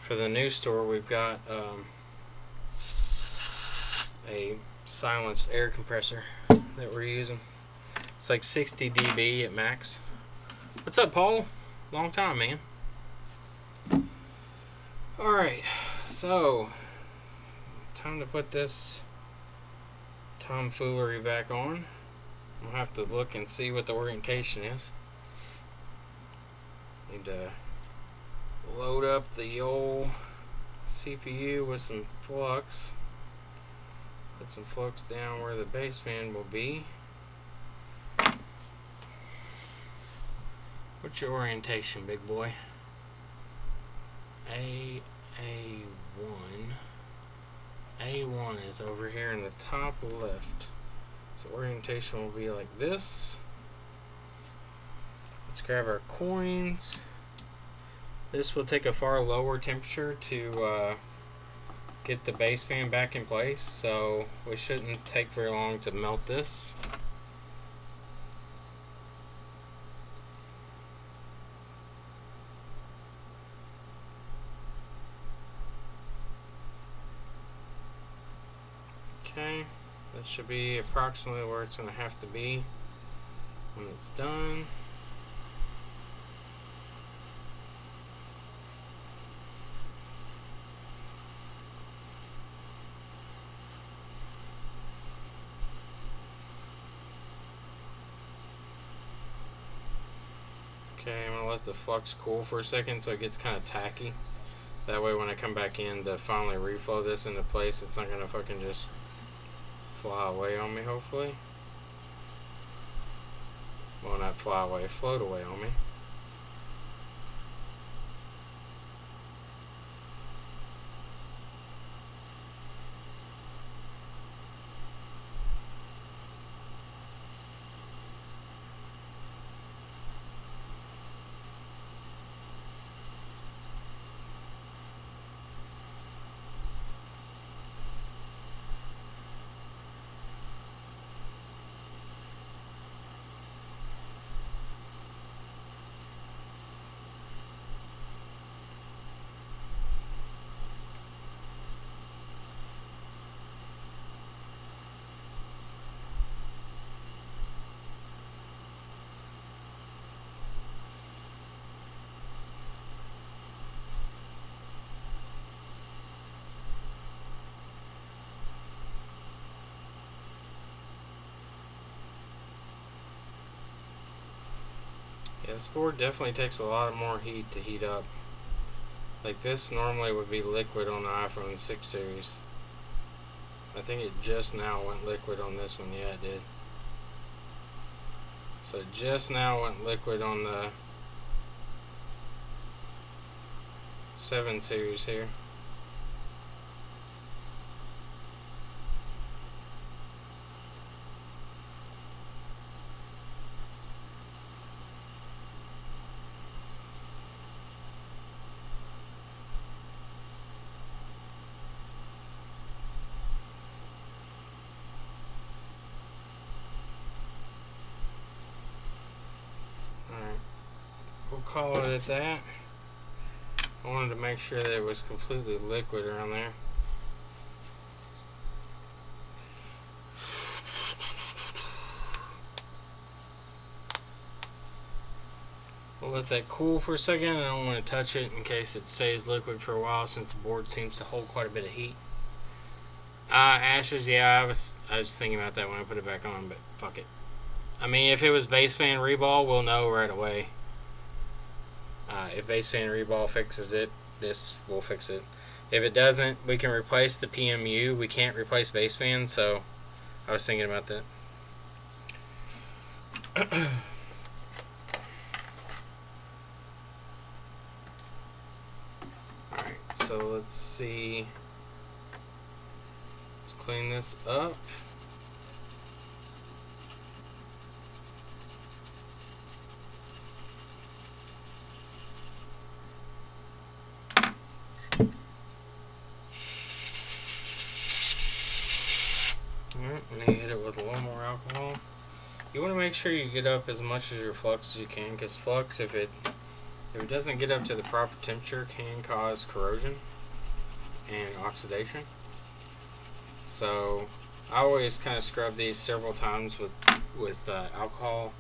For the new store, we've got a silenced air compressor that we're using. It's like 60 dB at max. What's up, Paul? Long time, man. Alright, so time to put this tomfoolery back on. I'll have to look and see what the orientation is. Need to load up the old CPU with some flux. Put some flux down where the baseband will be. What's your orientation, big boy? A1 is over here in the top left. So orientation will be like this. Let's grab our coins. This will take a far lower temperature to get the baseband back in place, so we shouldn't take very long to melt this. Okay, that should be approximately where it's going to have to be when it's done. Okay, I'm going to let the flux cool for a second so it gets kind of tacky. That way when I come back in to finally reflow this into place, it's not going to fucking just fly away on me, hopefully. Well, not fly away, float away on me. Yeah, this board definitely takes a lot more heat to heat up. Like this normally would be liquid on the iPhone 6 series. I think it just now went liquid on this one. Yeah, it did. So it just now went liquid on the 7 series here. We'll call it at that. I wanted to make sure that it was completely liquid around there. We'll let that cool for a second. I don't want to touch it in case it stays liquid for a while, since the board seems to hold quite a bit of heat. Ashes, yeah, I was thinking about that when I put it back on, but fuck it. I mean, if it was baseband reball, we'll know right away. If baseband reball fixes it, this will fix it. If it doesn't, we can replace the PMU. We can't replace baseband, so I was thinking about that. Alright, so let's see. Let's clean this up. I'm going to hit it with a little more alcohol. You want to make sure you get up as much of your flux as you can, because flux, if it doesn't get up to the proper temperature, can cause corrosion and oxidation. So I always kind of scrub these several times with alcohol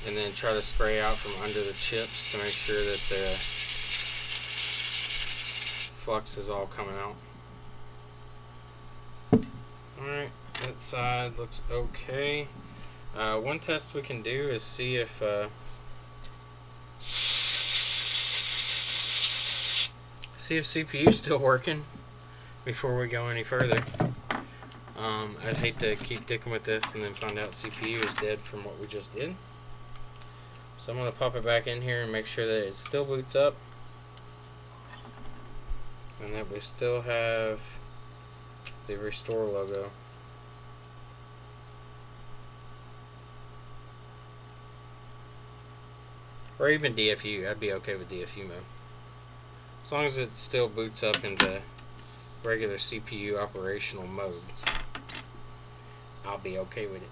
and then try to spray out from under the chips to make sure that the flux is all coming out. Alright, that side looks okay. One test we can do is see if CPU is still working before we go any further. I'd hate to keep dicking with this and then find out CPU is dead from what we just did. So I'm going to pop it back in here and make sure that it still boots up and that we still have the restore logo. Or even DFU. I'd be okay with DFU mode. As long as it still boots up into regular CPU operational modes, I'll be okay with it.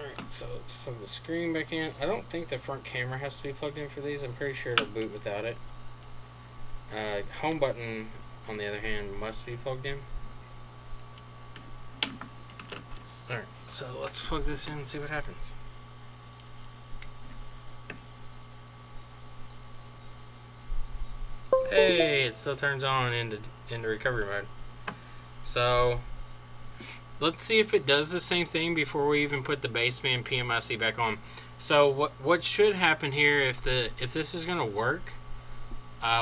Alright, so let's plug the screen back in. I don't think the front camera has to be plugged in for these. I'm pretty sure it'll boot without it. Home button, on the other hand, must be plugged in. Alright, so let's plug this in and see what happens. Hey, it still turns on into recovery mode. So let's see if it does the same thing before we even put the baseband PMIC back on. So what should happen here, if this is going to work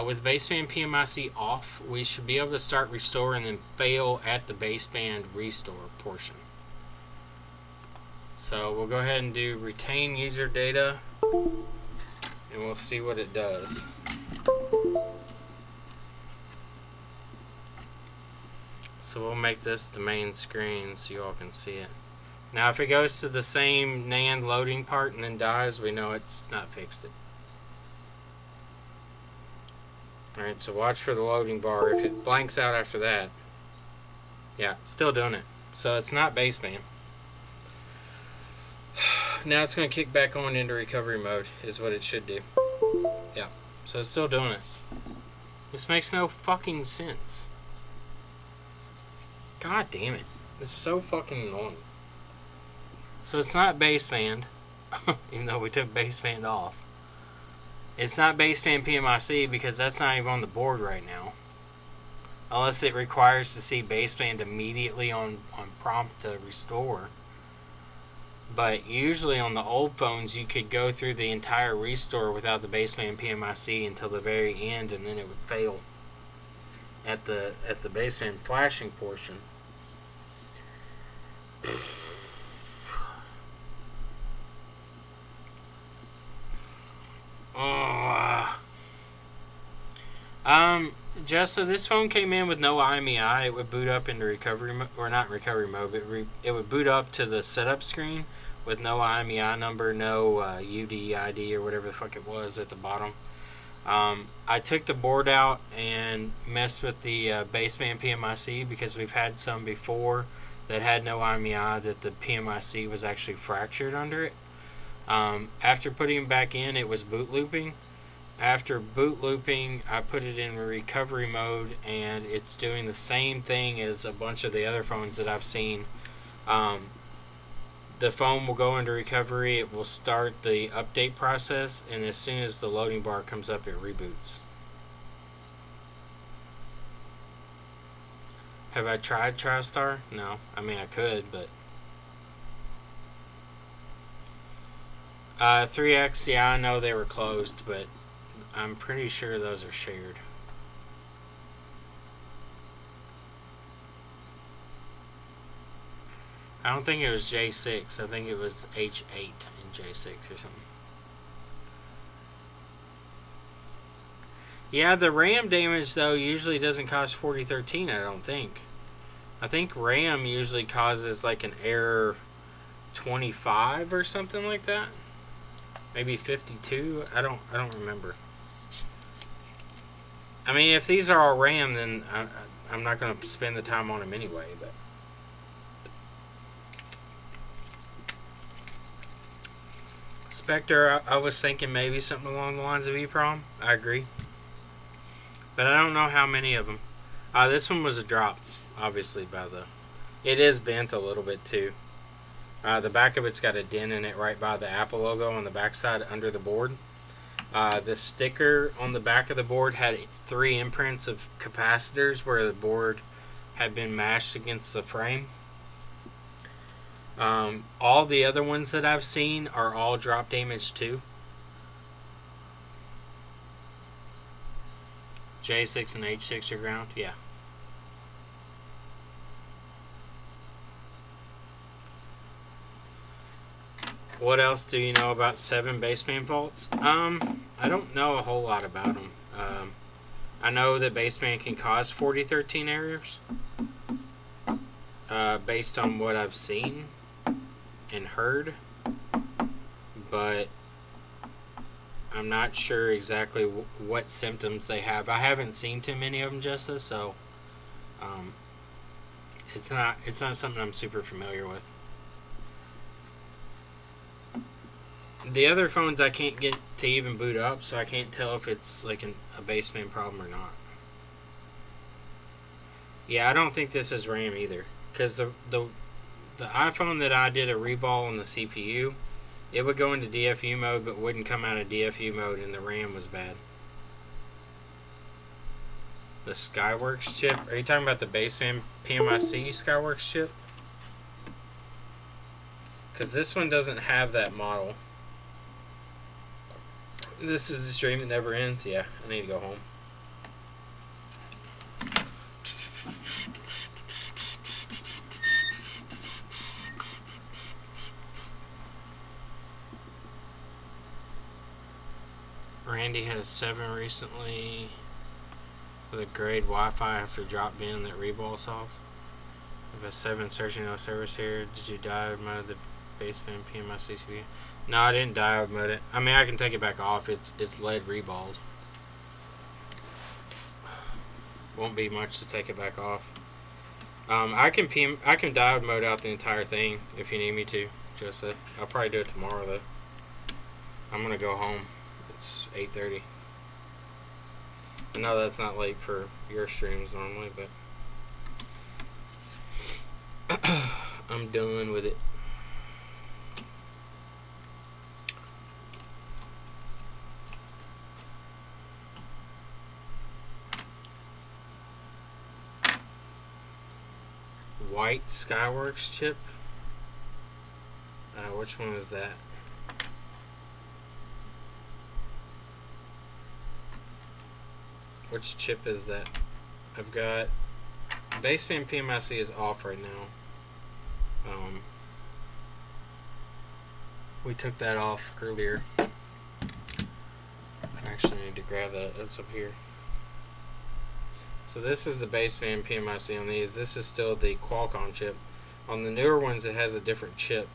with baseband PMIC off, we should be able to start restore and then fail at the baseband restore portion. So we'll go ahead and do retain user data and we'll see what it does. So we'll make this the main screen so you all can see it. Now if it goes to the same NAND loading part and then dies, we know it's not fixed it. Alright, so watch for the loading bar. If it blanks out after that, yeah, it's still doing it. So it's not baseband. Now it's going to kick back on into recovery mode is what it should do. Yeah, so it's still doing it. This makes no fucking sense. God damn it. It's so fucking annoying. So it's not baseband, even though we took baseband off. It's not baseband PMIC because that's not even on the board right now. Unless it requires to see baseband immediately on prompt to restore. But usually on the old phones you could go through the entire restore without the baseband PMIC until the very end, and then it would fail at the baseband flashing portion. Just so this phone came in with no IMEI, it would boot up into recovery mode, or not recovery mode, but it would boot up to the setup screen with no IMEI number, no UDID or whatever the fuck it was at the bottom. I took the board out and messed with the baseband PMIC because we've had some before that had no IMEI that the PMIC was actually fractured under it. After putting it back in, it was boot looping. After boot looping, I put it in recovery mode and it's doing the same thing as a bunch of the other phones that I've seen. The phone will go into recovery, it will start the update process, and as soon as the loading bar comes up, it reboots. Have I tried TriStar? No. I mean, I could, but 3X, yeah, I know they were closed, but I'm pretty sure those are shared. I don't think it was J6. I think it was H8 and J6 or something. Yeah, the RAM damage, though, usually doesn't cause 4013, I don't think. I think RAM usually causes like an error 25 or something like that. Maybe 52. I don't remember. I mean, if these are all RAM, then I'm not going to spend the time on them anyway, but Spectre, I was thinking maybe something along the lines of EEPROM. I agree. But I don't know how many of them. This one was a drop, obviously, by the... It is bent a little bit, too. The back of it's got a dent in it right by the Apple logo on the back side under the board. The sticker on the back of the board had 3 imprints of capacitors where the board had been mashed against the frame. All the other ones that I've seen are all drop damage too. J6 and H6 are ground, yeah. What else do you know about 7 baseband faults? I don't know a whole lot about them. I know that baseband can cause 4013 errors based on what I've seen and heard, but I'm not sure exactly what symptoms they have. I haven't seen too many of them, Jessa, so it's not something I'm super familiar with. The other phones I can't get to even boot up, so I can't tell if it's like a baseband problem or not. Yeah, I don't think this is RAM either, because the iPhone that I did a reball on the CPU, it would go into DFU mode but wouldn't come out of DFU mode, and the RAM was bad. The Skyworks chip? Are you talking about the baseband PMIC Skyworks chip? Because this one doesn't have that model. This is the stream that never ends. Yeah, I need to go home. Randy had a 7 recently with a grade Wi-Fi after drop bin that Reball solved. If a 7 searching no service here, did you diode mode the baseband PMIC CPU? No, I didn't diode mode it. I mean, I can take it back off. It's lead reballed. Won't be much to take it back off. I can diode mode out the entire thing if you need me to. I'll probably do it tomorrow though. I'm gonna go home. It's 8:30. I know that's not late for your streams normally, but I'm done with it. White Skyworks chip. Which one is that? Which chip is that? I've got baseband PMIC is off right now. We took that off earlier. I actually need to grab that. That's up here. So this is the baseband PMIC on these. This is still the Qualcomm chip. On the newer ones, it has a different chip.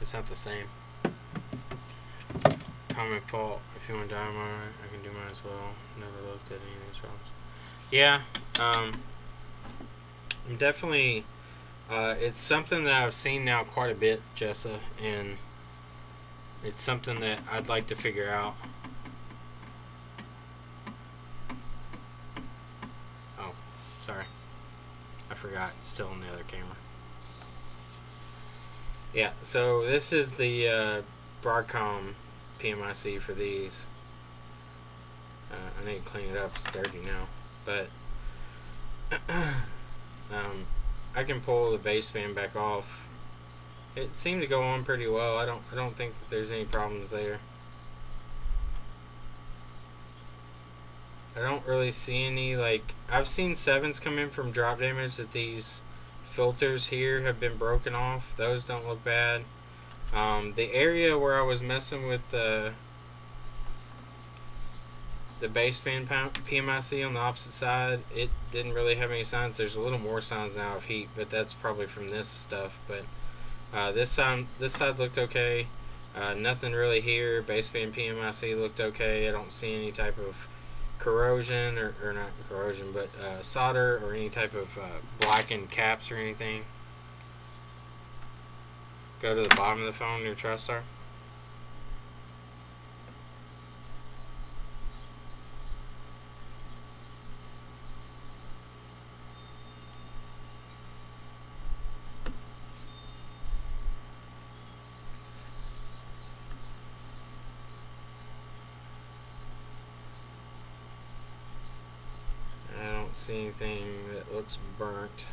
It's not the same. Common fault. If you want to diode mine, I can do mine as well. Never looked at any of these problems. Yeah, I'm definitely. It's something that I've seen now quite a bit, Jessa, and it's something that I'd like to figure out. Oh, sorry. I forgot. It's still on the other camera. Yeah, so this is the Broadcom PMIC for these. I need to clean it up. It's dirty now, but I can pull the baseband back off. It seemed to go on pretty well. I don't think that there's any problems there. I don't really see any, like, I've seen 7s come in from drop damage that these filters here have been broken off. Those don't look bad. The area where I was messing with the baseband PMIC on the opposite side, it didn't really have any signs. There's a little more signs now of heat, but that's probably from this stuff. But this side looked okay. Nothing really here. Baseband PMIC looked okay. I don't see any type of corrosion, or not corrosion, but solder or any type of blackened caps or anything. Go to the bottom of the phone, your TriStar. see anything that looks burnt.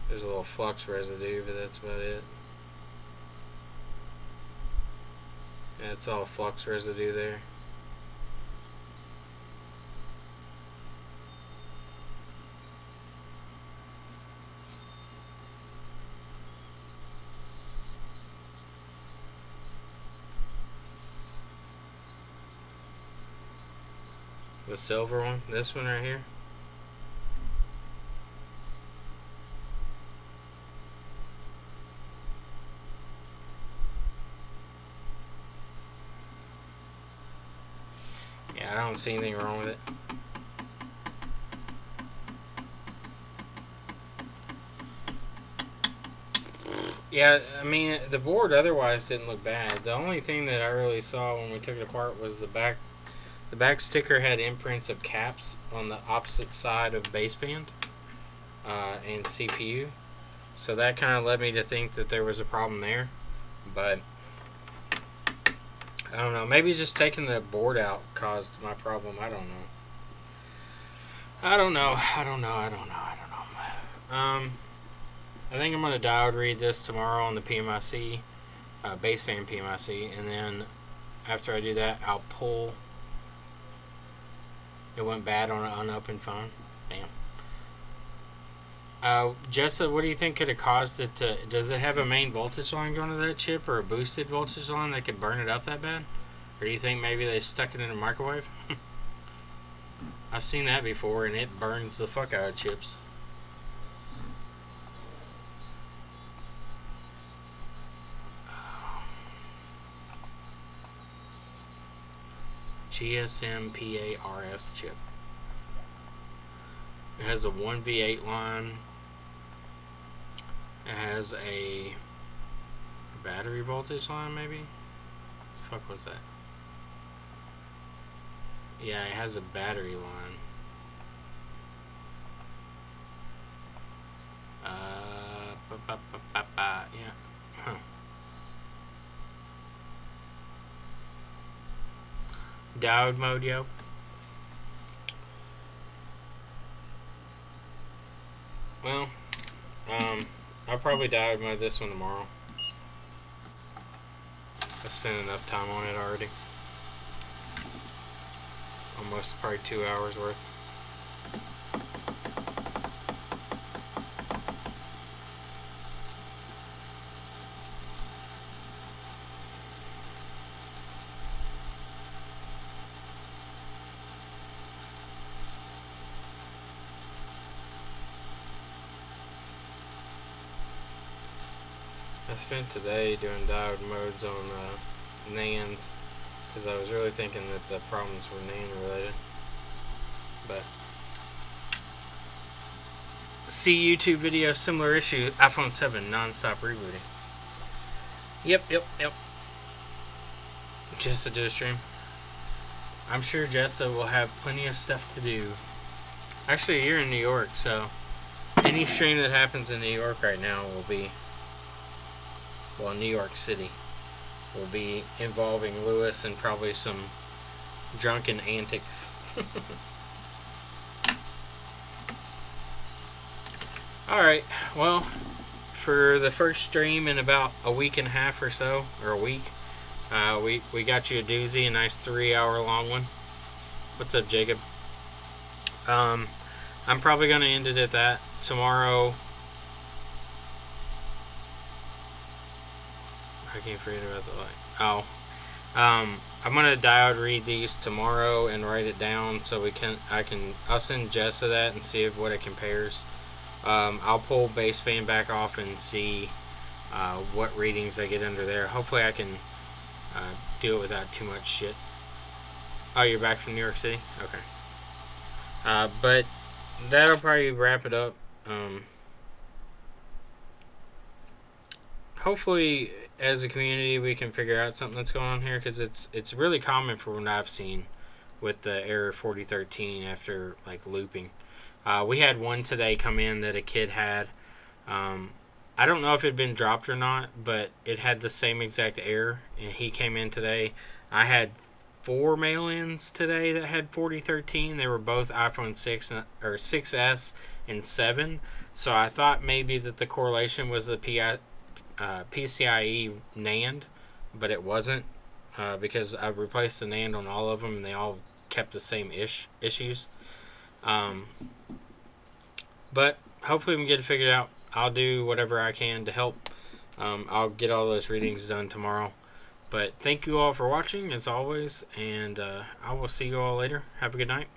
There's a little flux residue, but that's about it. Yeah, it's all flux residue there. The silver one, this one right here. Yeah, I don't see anything wrong with it. Yeah, I mean, the board otherwise didn't look bad. The only thing that I really saw when we took it apart was the back. The back sticker had imprints of caps on the opposite side of baseband and CPU. So that kind of led me to think that there was a problem there. But I don't know. Maybe just taking the board out caused my problem. I don't know. I think I'm going to diode read this tomorrow on the PMIC, baseband PMIC. And then after I do that, I'll pull... It went bad on an unopened phone. Damn. Jessa, what do you think could have caused it to... Does it have a main voltage line going to that chip or a boosted voltage line that could burn it up that bad? Or do you think maybe they stuck it in a microwave? I've seen that before and it burns the fuck out of chips. GSM PA-RF chip. It has a 1V8 line. It has a battery voltage line, maybe? What the fuck was that? Yeah, it has a battery line. Yeah. Huh. Diode mode, yo. Well, I'll probably diode mode this one tomorrow. I spent enough time on it already. Almost probably 2 hours worth. I spent today doing diode modes on NANDs because I was really thinking that the problems were NAND related. But see YouTube video, similar issue, iPhone 7 non-stop rebooting. Yep. Jessa do a stream. I'm sure Jessa will have plenty of stuff to do. Actually, you're in New York, so any stream that happens in New York right now will be... Well, New York City will be involving Lewis and probably some drunken antics. Alright, well, for the first stream in about a week and a half or so, or a week, we got you a doozy, a nice 3-hour long one. What's up, Jacob? I'm probably going to end it at that. Tomorrow... I can't forget about the light. I'm gonna diode read these tomorrow and write it down so I'll send Jessa that and see what it compares. I'll pull baseband back off and see what readings I get under there. Hopefully I can do it without too much shit. Oh, you're back from New York City? Okay. But that'll probably wrap it up. Hopefully, as a community, we can figure out something that's going on here, because it's really common for what I've seen with the error 4013 after like looping. We had one today come in that a kid had. I don't know if it had been dropped or not, but it had the same exact error, and he came in today. I had 4 mail-ins today that had 4013. They were both iPhone 6 or 6S and 7. So I thought maybe that the correlation was the PCIe NAND, but it wasn't, because I replaced the NAND on all of them and they all kept the same issues. But hopefully we can get it figured out. I'll do whatever I can to help. I'll get all those readings done tomorrow. But thank you all for watching as always, and I will see you all later. Have a good night.